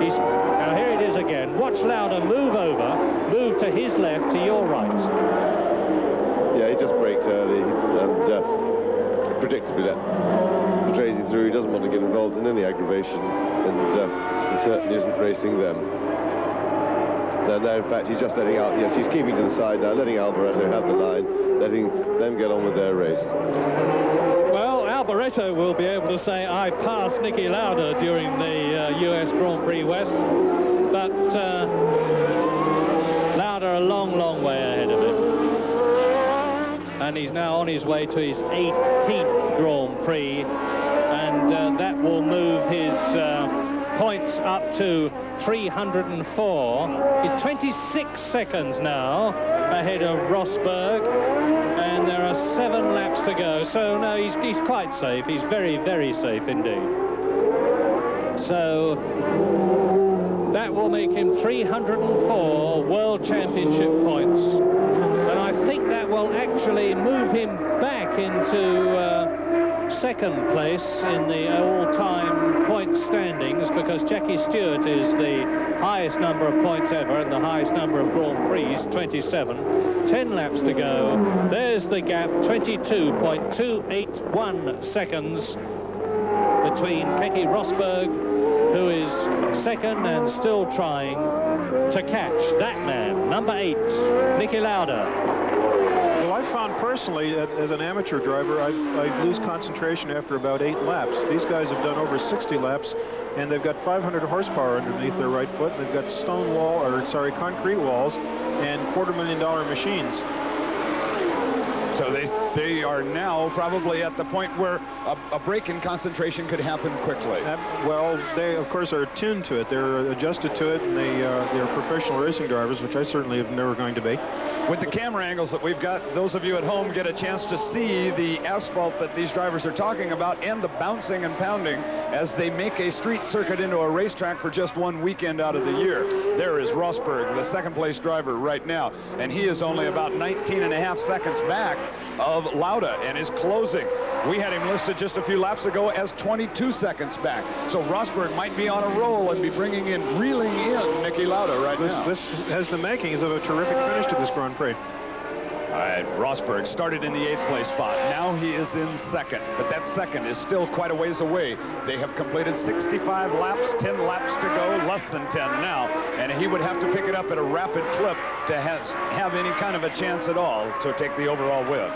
he's... Now here it is again. Watch Lauda move over, move to his left, to your right. Yeah, he just braked early and predictably let Patrese through. He doesn't want to get involved in any aggravation, and he certainly isn't racing them. No, in fact, he's just letting out. Yes, he's keeping to the side now, letting Alboreto have the line, letting them get on with their race. Well, Alboreto will be able to say, I passed Niki Lauda during the US Grand Prix West, but Lauda a long, long way ahead of him. And he's now on his way to his 18th Grand Prix, and that will move his points up to 304. He's 26 seconds now ahead of Rosberg, and there are 7 laps to go. So no, he's quite safe. He's very, very safe indeed. So that will make him 304 World Championship points. And I think that will actually move him back into second place in the all-time point standings, because Jackie Stewart is the highest number of points ever and the highest number of Grand Prix, 27. 10 laps to go. There's the gap, 22.281 seconds between Keke Rosberg, who is second and still trying to catch that man, number 8, Niki Lauda. Well, I found personally, as an amateur driver, I lose concentration after about 8 laps. These guys have done over 60 laps, and they've got 500 horsepower underneath their right foot. They've got concrete walls and $250,000 machines. So they are now probably at the point where a break in concentration could happen quickly. Well, they, of course, are attuned to it. They're adjusted to it, and they're professional racing drivers, which I certainly am never going to be. With the camera angles that we've got, those of you at home get a chance to see the asphalt that these drivers are talking about and the bouncing and pounding as they make a street circuit into a racetrack for just one weekend out of the year. There is Rosberg, the second-place driver right now, and he is only about 19.5 seconds back of Lauda and is closing. We had him listed just a few laps ago as 22 seconds back. So Rosberg might be on a roll and be reeling in Niki Lauda right now. This has the makings of a terrific finish to this Grand Prix. All right, Rosberg started in the 8th place spot. Now he is in second, but that second is still quite a ways away. They have completed 65 laps, 10 laps to go, less than 10 now, and he would have to pick it up at a rapid clip to have any kind of a chance at all to take the overall win.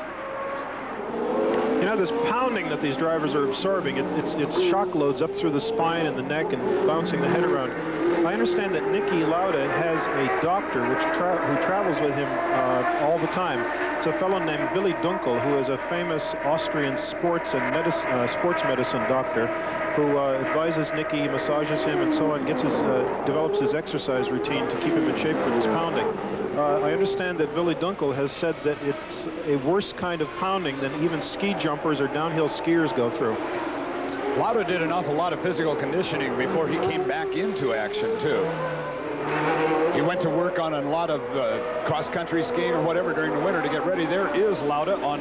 You know, this pounding that these drivers are absorbing, it's shock loads up through the spine and the neck and bouncing the head around. I understand that Niki Lauda has a doctor who travels with him all the time. It's a fellow named Willy Dunkel, who is a famous Austrian sports medicine doctor, who advises Niki, massages him, and so on, develops his exercise routine to keep him in shape for this pounding. I understand that Willy Dunkel has said that it's a worse kind of pounding than even ski jumpers or downhill skiers go through. Lauda did an awful lot of physical conditioning before he came back into action, too. He went to work on a lot of cross-country skiing or whatever during the winter to get ready. There is Lauda on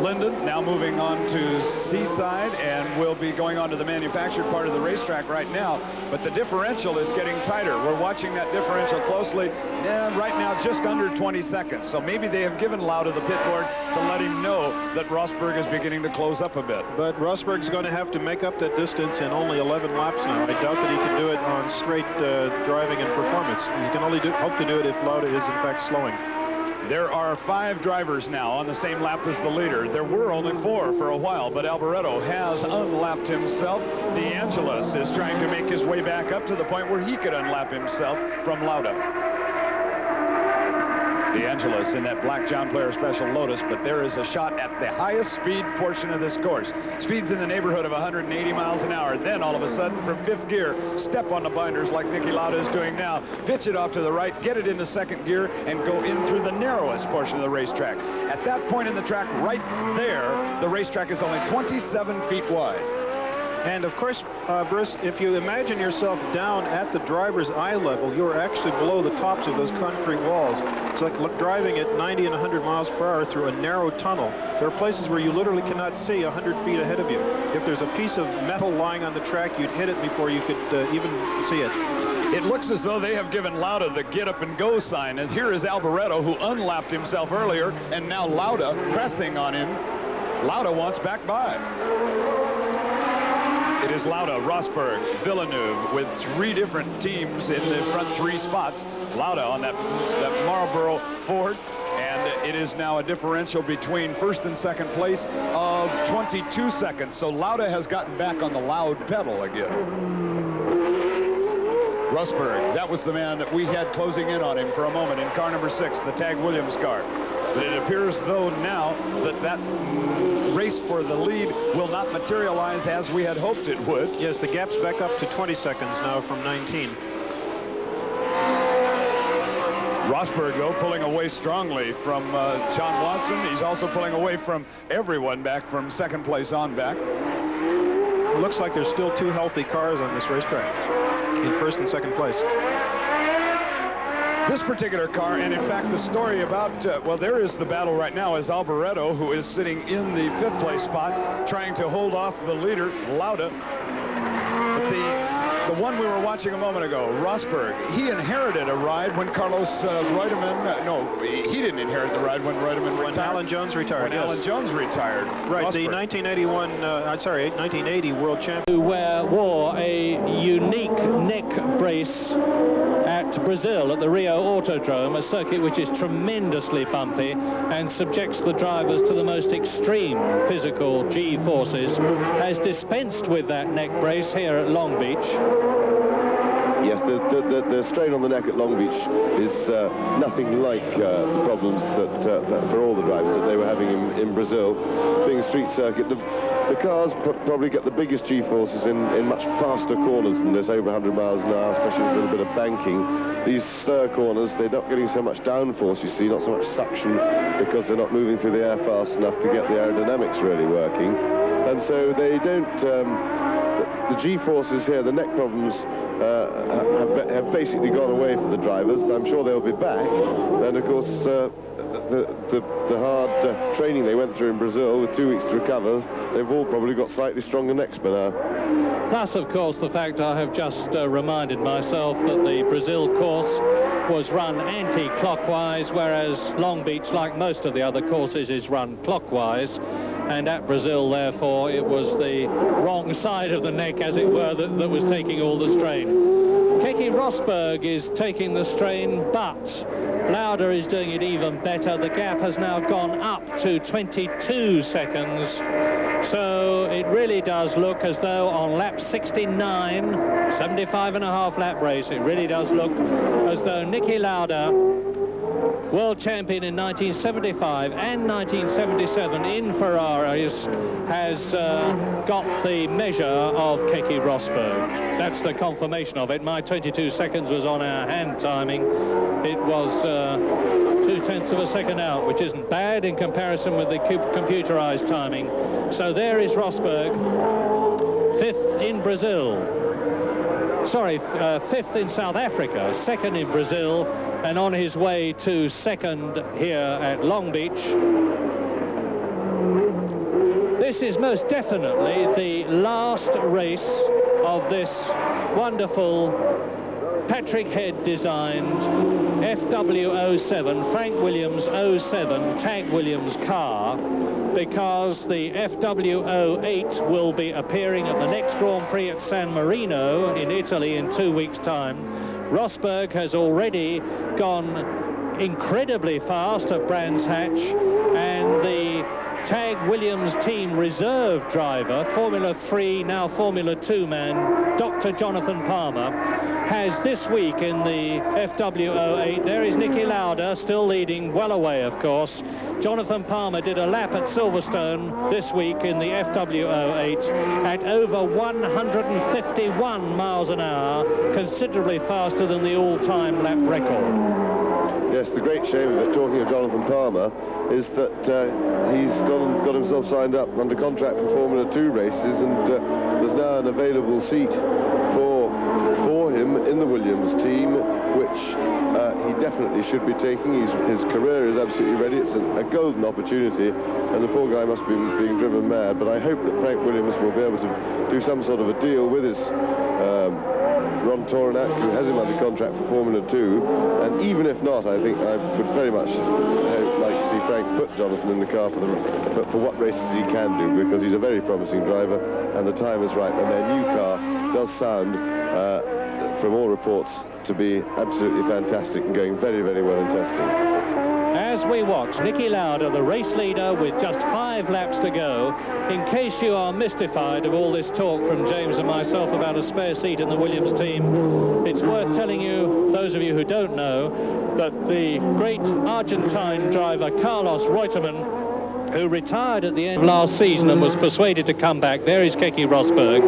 Linden, now moving on to Seaside, and will be going on to the manufactured part of the racetrack right now. But the differential is getting tighter. We're watching that differential closely. And right now, just under 20 seconds. So maybe they have given Lauda the pit board to let him know that Rosberg is beginning to close up a bit. But Rosberg's going to have to make up that distance in only 11 laps now. I doubt that he can do it on straight driving and performance. He can only hope to do it if Lauda is in fact slowing. There are 5 drivers now on the same lap as the leader. There were only 4 for a while, but Alboreto has unlapped himself. De Angelis is trying to make his way back up to the point where he could unlap himself from Lauda. De Angelis in that black John Player Special Lotus, but there is a shot at the highest speed portion of this course. Speed's in the neighborhood of 180 miles an hour. Then all of a sudden, from 5th gear, step on the binders like Niki Lauda is doing now. Pitch it off to the right, get it into 2nd gear, and go in through the narrowest portion of the racetrack. At that point in the track, right there, the racetrack is only 27 feet wide. And of course, Bruce, if you imagine yourself down at the driver's eye level, you're actually below the tops of those concrete walls. It's like driving at 90 and 100 miles per hour through a narrow tunnel. There are places where you literally cannot see 100 feet ahead of you. If there's a piece of metal lying on the track, you'd hit it before you could even see it. It looks as though they have given Lauda the get up and go sign, as here is Alboreto, who unlapped himself earlier, and now Lauda pressing on him. Lauda wants back by. It is Lauda, Rosberg, Villeneuve with 3 different teams in the front 3 spots. Lauda on that Marlboro Ford, and it is now a differential between 1st and 2nd place of 22 seconds. So Lauda has gotten back on the loud pedal again. Rosberg, that was the man that we had closing in on him for a moment in car number 6, the Tag Williams car. But it appears, though, now that race for the lead will not materialize as we had hoped it would. Yes, the gap's back up to 20 seconds now from 19. Rosberg, though, pulling away strongly from John Watson. He's also pulling away from everyone back from 2nd place on back. It looks like there's still 2 healthy cars on this racetrack in 1st and 2nd place. This particular car, and in fact the story about, well, there is the battle right now as Alboreto, who is sitting in the 5th place spot, trying to hold off the leader, Lauda. But the one we were watching a moment ago, Rosberg, he inherited a ride when Carlos Reutemann, no, he didn't inherit the ride when Reutemann retired. When Alan Jones retired, When Alan Jones retired. Right, Rosberg. the 1980 world champion. Who wore a unique neck brace at Brazil at the Rio Autodrome, a circuit which is tremendously bumpy and subjects the drivers to the most extreme physical G-forces, has dispensed with that neck brace here at Long Beach. Yes, the strain on the neck at Long Beach is nothing like the problems that for all the drivers that they were having in Brazil. Being a street circuit, the cars probably get the biggest G-forces in much faster corners than this, over 100 miles an hour, especially with a little bit of banking. These stir corners, they're not getting so much downforce, you see, not so much suction, because they're not moving through the air fast enough to get the aerodynamics really working. And so they don't, the G-forces here, the neck problems, have basically gone away for the drivers. I'm sure they'll be back. And of course, the hard training they went through in Brazil with 2 weeks to recover, they've all probably got slightly stronger necks by now. Plus, of course, the fact I have just reminded myself that the Brazil course was run anti-clockwise, whereas Long Beach, like most of the other courses, is run clockwise. And at Brazil, therefore, it was the wrong side of the neck, as it were, that was taking all the strain. Keke Rosberg is taking the strain, but Lauda is doing it even better. The gap has now gone up to 22 seconds. So it really does look as though on lap 69, 75.5 lap race, it really does look as though Niki Lauda, world champion in 1975 and 1977 in Ferraris, has got the measure of Keke Rosberg. That's the confirmation of it. My 22 seconds was on our hand timing. It was 0.2 of a second out, which isn't bad in comparison with the computerized timing. So there is Rosberg, 5th in Brazil. fifth in South Africa, second in Brazil, and on his way to second here at Long Beach. This is most definitely the last race of this wonderful Patrick Head designed FW07, Frank Williams 07 Tag Williams car, because the FW08 will be appearing at the next Grand Prix at San Marino in Italy in 2 weeks' time. Rosberg has already gone incredibly fast at Brands Hatch, and the Tag Williams team reserve driver, Formula 3, now Formula 2 man, Dr. Jonathan Palmer, has this week in the FW08, there is Niki Lauda still leading, well away of course. Jonathan Palmer did a lap at Silverstone this week in the FW08 at over 151 miles an hour, considerably faster than the all-time lap record. Yes, the great shame of it, talking of Jonathan Palmer, is that he's got himself signed up under contract for Formula 2 races, and there's now an available seat for him in the Williams team, which he definitely should be taking. His career is absolutely ready. It's a golden opportunity, and the poor guy must be being driven mad. But I hope that Frank Williams will be able to do some sort of a deal with his Ron Toranak, who has him under contract for Formula 2, and even if not, I think I would very much like to see Frank put Jonathan in the car for what races he can do, because he's a very promising driver, and the time is right, and their new car does sound, from all reports, to be absolutely fantastic and going very, very well in testing. As we watch Niki Lauda, the race leader, with just 5 laps to go, in case you are mystified of all this talk from James and myself about a spare seat in the Williams team, it's worth telling you, those of you who don't know, that the great Argentine driver Carlos Reutemann, who retired at the end of last season and was persuaded to come back, there is Keke Rosberg,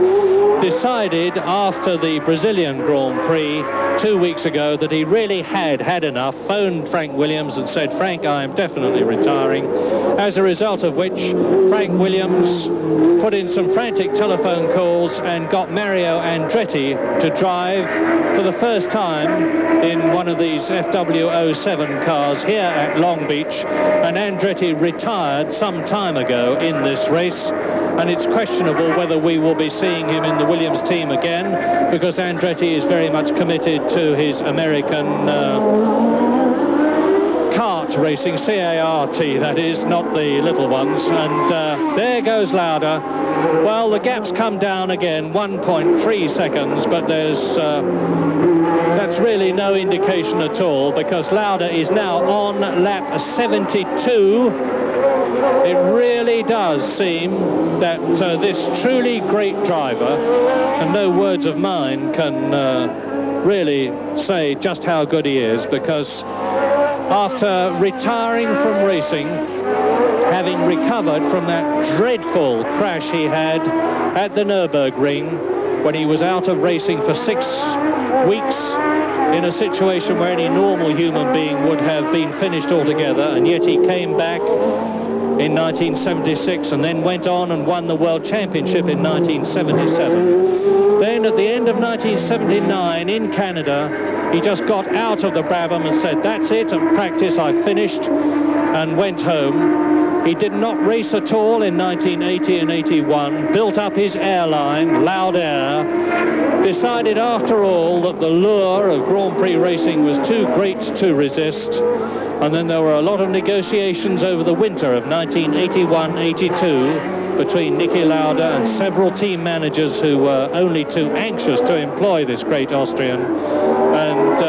decided after the Brazilian Grand Prix 2 weeks ago that he really had enough, phoned Frank Williams and said, Frank, I am definitely retiring, as a result of which Frank Williams put in some frantic telephone calls and got Mario Andretti to drive for the first time in one of these FW07 cars here at Long Beach, and Andretti retired some time ago in this race, and it's questionable whether we will be seeing him in the Williams team again, because Andretti is very much committed to his American kart racing, C-A-R-T, that is, not the little ones. And there goes Lauda. Well, the gap's come down again, 1.3 seconds, but that's really no indication at all, because Lauda is now on lap 72. It really does seem that this truly great driver, and no words of mine can really say just how good he is, because after retiring from racing, having recovered from that dreadful crash he had at the Nürburgring when he was out of racing for 6 weeks in a situation where any normal human being would have been finished altogether, and yet he came back in 1976 and then went on and won the World Championship in 1977. Then at the end of 1979 in Canada, he just got out of the Brabham and said, that's it, at practice I finished, and went home. He did not race at all in 1980 and 81, built up his airline, Loud Air, decided after all that the lure of Grand Prix racing was too great to resist, and then there were a lot of negotiations over the winter of 1981-82 between Niki Lauda and several team managers who were only too anxious to employ this great Austrian, and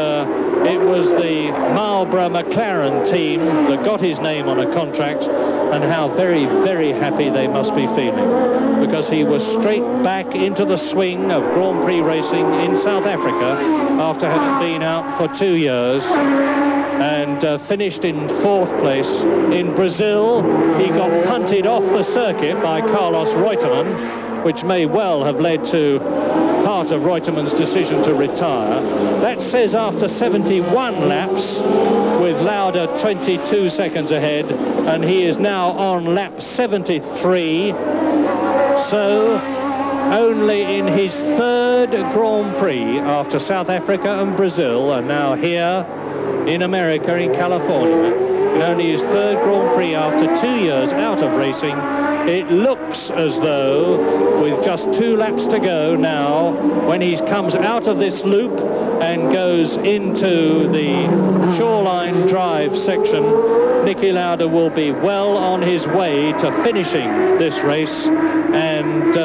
it was the Marlboro McLaren team that got his name on a contract, and how very, very happy they must be feeling, because he was straight back into the swing of Grand Prix racing in South Africa after having been out for 2 years, and finished in 4th place. In Brazil, he got punted off the circuit by Carlos Reutemann, which may well have led to part of Reutemann's decision to retire. That says after 71 laps, with Lauda 22 seconds ahead, and he is now on lap 73. So only in his third Grand Prix after South Africa and Brazil, and now here in America, in California. In only his third Grand Prix after 2 years out of racing. It looks as though, with just 2 laps to go now, when he comes out of this loop and goes into the shoreline drive section, Niki Lauda will be well on his way to finishing this race. And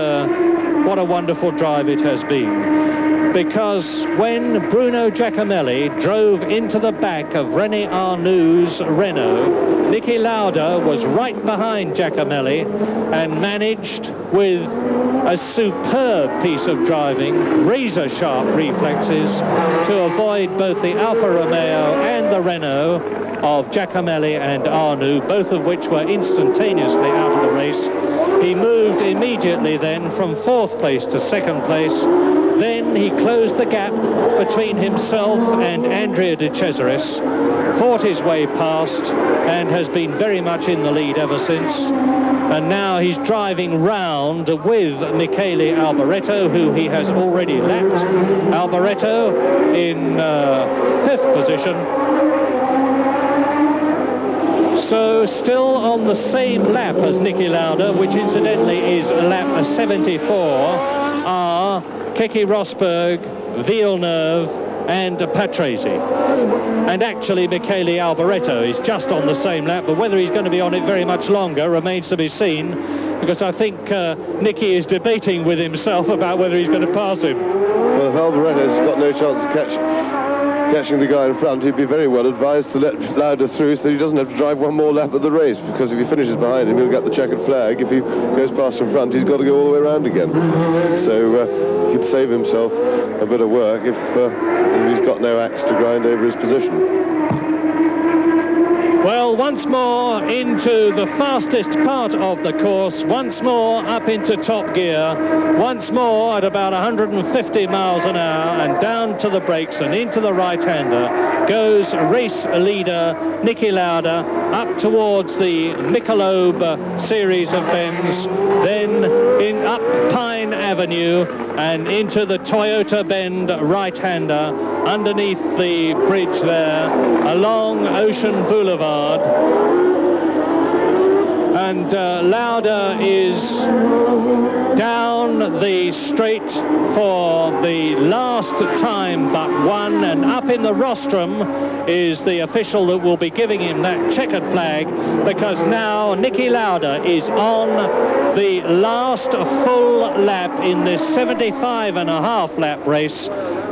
what a wonderful drive it has been. Because when Bruno Giacomelli drove into the back of René Arnoux' Renault, Niki Lauda was right behind Giacomelli and managed, with a superb piece of driving, razor-sharp reflexes, to avoid both the Alfa Romeo and the Renault of Giacomelli and Arnoux, both of which were instantaneously out of the race. He moved immediately then from 4th place to 2nd place. Then he closed the gap between himself and Andrea De Cesaris, fought his way past, and has been very much in the lead ever since. And now he's driving round with Michele Alboreto, who he has already lapped. Alboreto in 5th position. So still on the same lap as Niki Lauda, which incidentally is lap 74, are Keke Rosberg, Villeneuve and Patrese. And actually Michele Alboreto is just on the same lap, but whether he's going to be on it very much longer remains to be seen, because I think Niki is debating with himself about whether he's going to pass him. Well, if Alboreto's got no chance of catching the guy in front, he'd be very well advised to let Lauda through so he doesn't have to drive one more lap of the race, because if he finishes behind him, he'll get the checkered flag. If he goes past in front, he's got to go all the way around again. So he could save himself a bit of work if he's got no axe to grind over his position. Well, once more into the fastest part of the course, once more up into top gear, once more at about 150 miles an hour, and down to the brakes and into the right-hander goes race leader Niki Lauda up towards the Michelob series of bends, then in up Pine Avenue and into the Toyota Bend right-hander, underneath the bridge there, along Ocean Boulevard. And Lauda is down the straight for the last time but one, and up in the rostrum is the official that will be giving him that checkered flag, because now Niki Lauda is on the last full lap in this 75.5 lap race.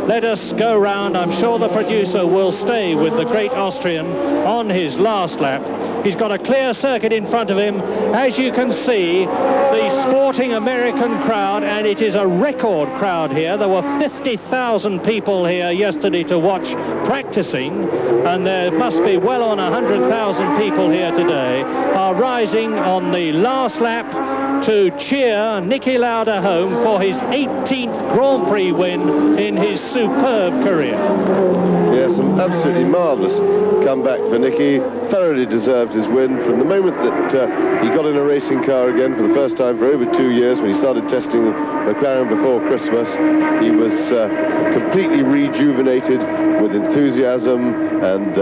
Let us go round. I'm sure the producer will stay with the great Austrian on his last lap. He's got a clear circuit in front of him. As you can see, the sporting American crowd, and it is a record crowd here. There were 50,000 people here yesterday to watch practicing, and there must be well on 100,000 people here today, are rising on the last lap to cheer Niki Lauda home for his 18th Grand Prix win in his superb career. Yes, an absolutely marvellous comeback for Niki. Thoroughly deserved his win from the moment that he got in a racing car again for the first time for over 2 years. When he started testing the McLaren before Christmas, he was completely rejuvenated with enthusiasm and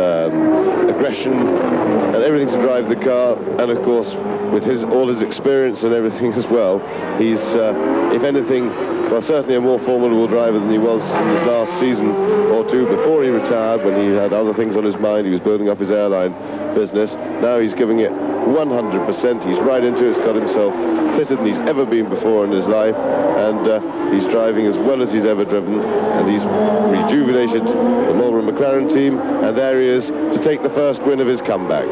aggression and everything to drive the car, and of course with all his experience and everything as well. He's, if anything, well, certainly a more formidable driver than he was in his last season or two before he retired, when he had other things on his mind. He was building up his airline business. Now he's giving it 100%. He's right into it. He's got himself fitter than he's ever been before in his life, and he's driving as well as he's ever driven, and he's rejuvenated the Marlboro McLaren team, and there he is to take the first win of his comeback.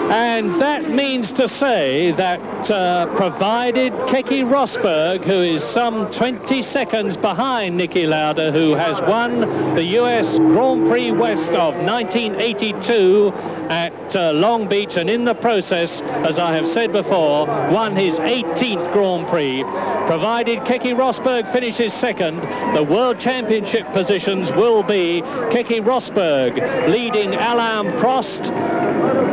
And that means to say that provided Keke Rosberg, who is some 20 seconds behind Niki Lauda, who has won the US Grand Prix West of 1982 at Long Beach, and in the process, as I have said before, won his 18th Grand Prix. Provided Keke Rosberg finishes second, the World Championship positions will be Keke Rosberg leading Alain Prost,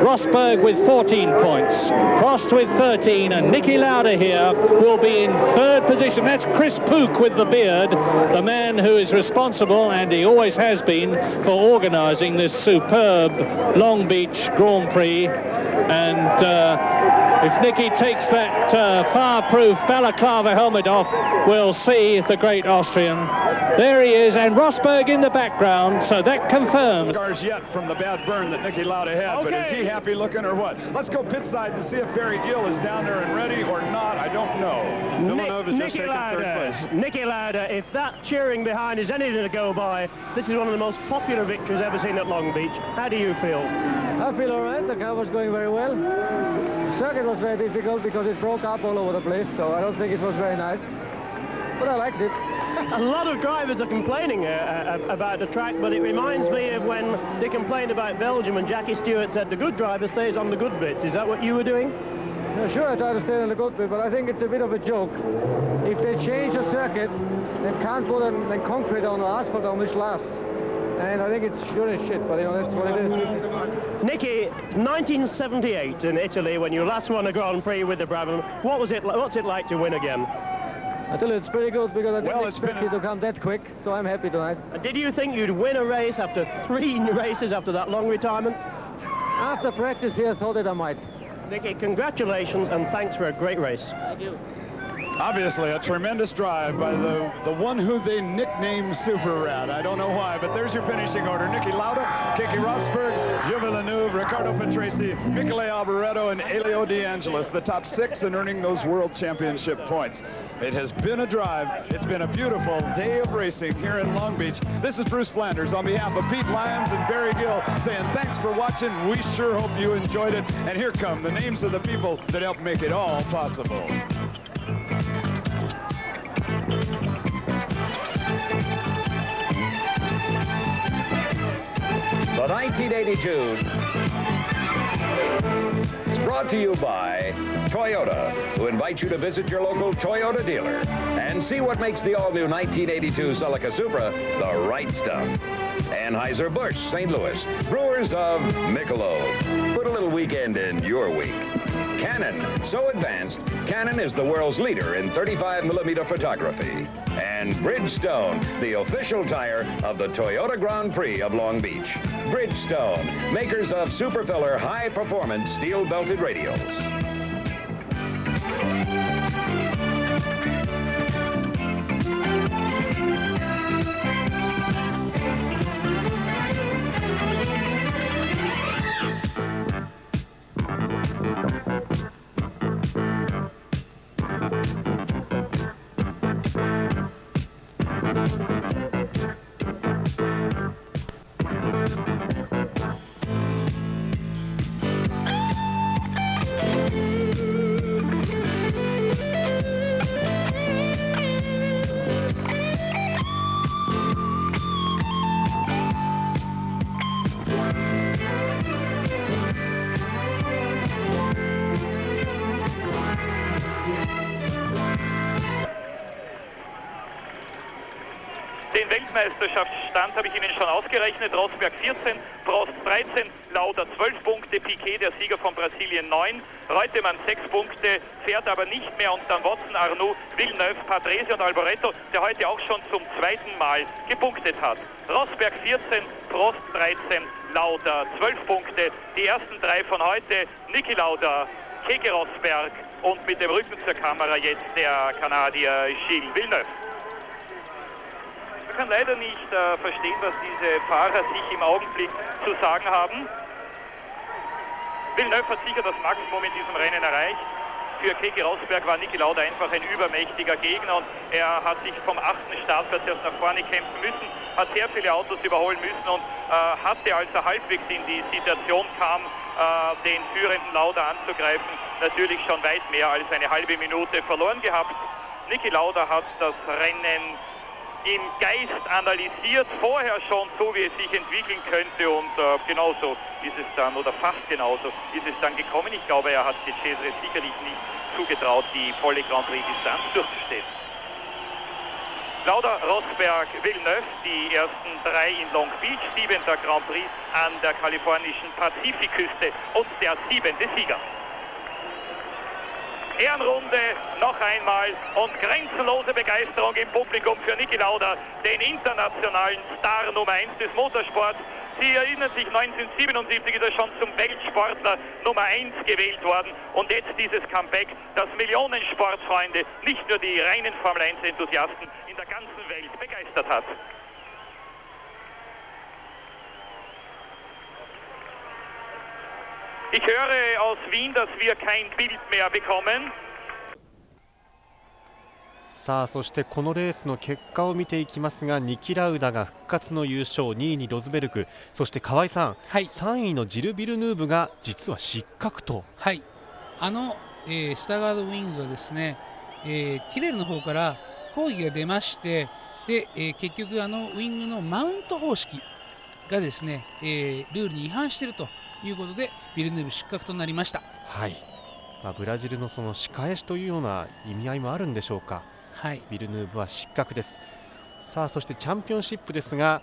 Rosberg with 14 points, Prost with 13, and Niki Lauda here will be in third position. That's Chris Pook with the beard, the man who is responsible, and he always has been, for organising this superb Long Beach Grand Prix. And if Niki takes that fireproof balaclava helmet off, we'll see the great Austrian. There he is, and Rosberg in the background, so that confirms. Scars yet from the bad burn that Niki Lauda had, but is he happy looking or what? Let's go pit side and see if Barry Gill is down there and ready or not. I don't know. Villeneuve has just taken third place. Niki Lauda, if that cheering behind is anything to go by, this is one of the most popular victories ever seen at Long Beach. How do you feel? I feel all right. The car was going very well. The circuit was very difficult because it broke up all over the place, so I don't think it was very nice. But I liked it. A lot of drivers are complaining about the track, but it reminds me of when they complained about Belgium and Jackie Stewart said the good driver stays on the good bits. Is that what you were doing? Yeah, sure, I try to stay on the good bit, but I think it's a bit of a joke. If they change the circuit, they can't put the concrete on the asphalt on which lasts. And I think it's sure as shit, but you know, that's what it is. Niki, 1978 in Italy, when you last won a Grand Prix with the Brabham, what's it like to win again? I tell you, it's pretty good because I didn't expect it to come that quick, so I'm happy tonight. And did you think you'd win a race after 3 races after that long retirement? After practice here, I thought that I might. Niki, congratulations and thanks for a great race. Thank you. Obviously, a tremendous drive by the one who they nicknamed Super Rat. I don't know why, but there's your finishing order. Niki Lauda, Keke Rosberg, Gilles Villeneuve, Ricardo Patrese, Michele Alboreto, and Elio De Angelis, the top 6 in earning those World Championship points. It has been a drive. It's been a beautiful day of racing here in Long Beach. This is Bruce Flanders on behalf of Pete Lyons and Barry Gill saying thanks for watching. We sure hope you enjoyed it. And here come the names of the people that helped make it all possible. The 1982 is brought to you by Toyota, who invite you to visit your local Toyota dealer and see what makes the all-new 1982 Celica Supra the right stuff. Anheuser-Busch, St. Louis, brewers of Michelob. Put a little weekend in your week. Canon, so advanced, Canon is the world's leader in 35mm photography. And Bridgestone, the official tire of the Toyota Grand Prix of Long Beach. Bridgestone, makers of super filler high-performance steel-belted radios. Den Weltmeisterschaftsstand habe ich Ihnen schon ausgerechnet. Rosberg 14, Prost 13, Lauda 12 Punkte, Piquet, der Sieger von Brasilien 9, Reutemann 6 Punkte, fährt aber nicht mehr, und dann Watson, Arnoux, Villeneuve, Patrese und Alboreto, der heute auch schon zum 2. Mal gepunktet hat. Rosberg 14, Prost 13, Lauda 12 Punkte, die ersten 3 von heute, Niki Lauda, Keke Rosberg und mit dem Rücken zur Kamera jetzt der Kanadier Gilles Villeneuve. Man kann leider nicht verstehen, was diese Fahrer sich im Augenblick zu sagen haben. Villeneuve hat sicher das Maximum in diesem Rennen erreicht. Für Keke Rosberg war Niki Lauda einfach ein übermächtiger Gegner, und er hat sich vom 8. Startplatz erst nach vorne kämpfen müssen, hat sehr viele Autos überholen müssen und hatte, als er halbwegs in die Situation kam, den führenden Lauda anzugreifen, natürlich schon weit mehr als eine halbe Minute verloren gehabt. Niki Lauda hat das Rennen im Geist analysiert, vorher schon so, wie es sich entwickeln könnte, und genauso ist es dann, oder fast genauso ist es dann gekommen. Ich glaube, er hat De Cesaris sicherlich nicht zugetraut, die volle Grand Prix-Distanz durchzustehen. Lauda, Rosberg, Villeneuve, die ersten 3 in Long Beach, 7. Grand Prix an der kalifornischen Pazifikküste und der 7. Sieger. Ehrenrunde noch einmal und grenzenlose Begeisterung im Publikum für Niki Lauda, den internationalen Star Nummer 1 des Motorsports. Sie erinnern sich, 1977 ist er schon zum Weltsportler Nummer 1 gewählt worden und jetzt dieses Comeback, das Millionen Sportfreunde, nicht nur die reinen Formel 1 Enthusiasten in der ganzen Welt begeistert hat. Ich höre aus Wien, dass wir kein Bild mehr bekommen. さあそしてこのレースの結果を見ていきますが、ニキ・ラウダが復活の優勝、2位にロズベルク、そして河合さん、はい、3位のジル・ビルヌーブが実は失格と。はい、スタガードウィングがですね、キレルの方から抗議が出まして、で、結局ウィングのマウント方式がですね、ルールに違反しているということでビルヌーブ失格となりました。はい、ブラジルのその仕返しというような意味合いもあるんでしょうか。はい、ビルヌーブは失格です。さあそしてチャンピオンシップですが、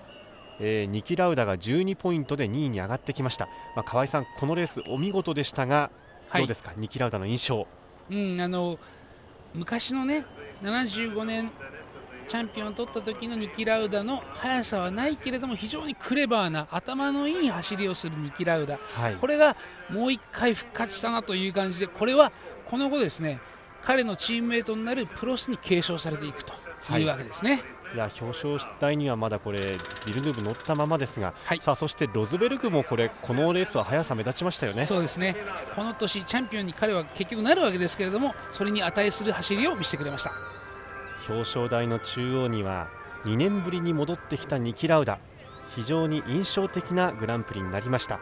ニキ・ラウダが12ポイントで2位に上がってきました。河合さん、このレースお見事でしたが、どうですか、ニキ・ラウダの印象。昔のね75年チャンピオンを取った時のニキ・ラウダの速さはないけれども、非常にクレバーな頭のいい走りをするニキ・ラウダ、はい、これがもう一回復活したなという感じで、これはこの後ですね、彼のチームメートになるプロスに継承されていくというわけですね。はい、いや表彰台にはまだこれビルヌーブ乗ったままですが、はい、さあそしてロズベルクもこのレースは速さ目立ちましたよね。そうですね、この年チャンピオンに彼は結局なるわけですけれども、それに値する走りを見せてくれました。表彰台の中央には2年ぶりに戻ってきたニキ・ラウダ、非常に印象的なグランプリになりました。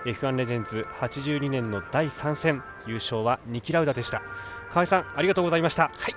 F1 レジェンズ82年の第3戦優勝はニキ・ラウダでした。河合さん、ありがとうございました。はい。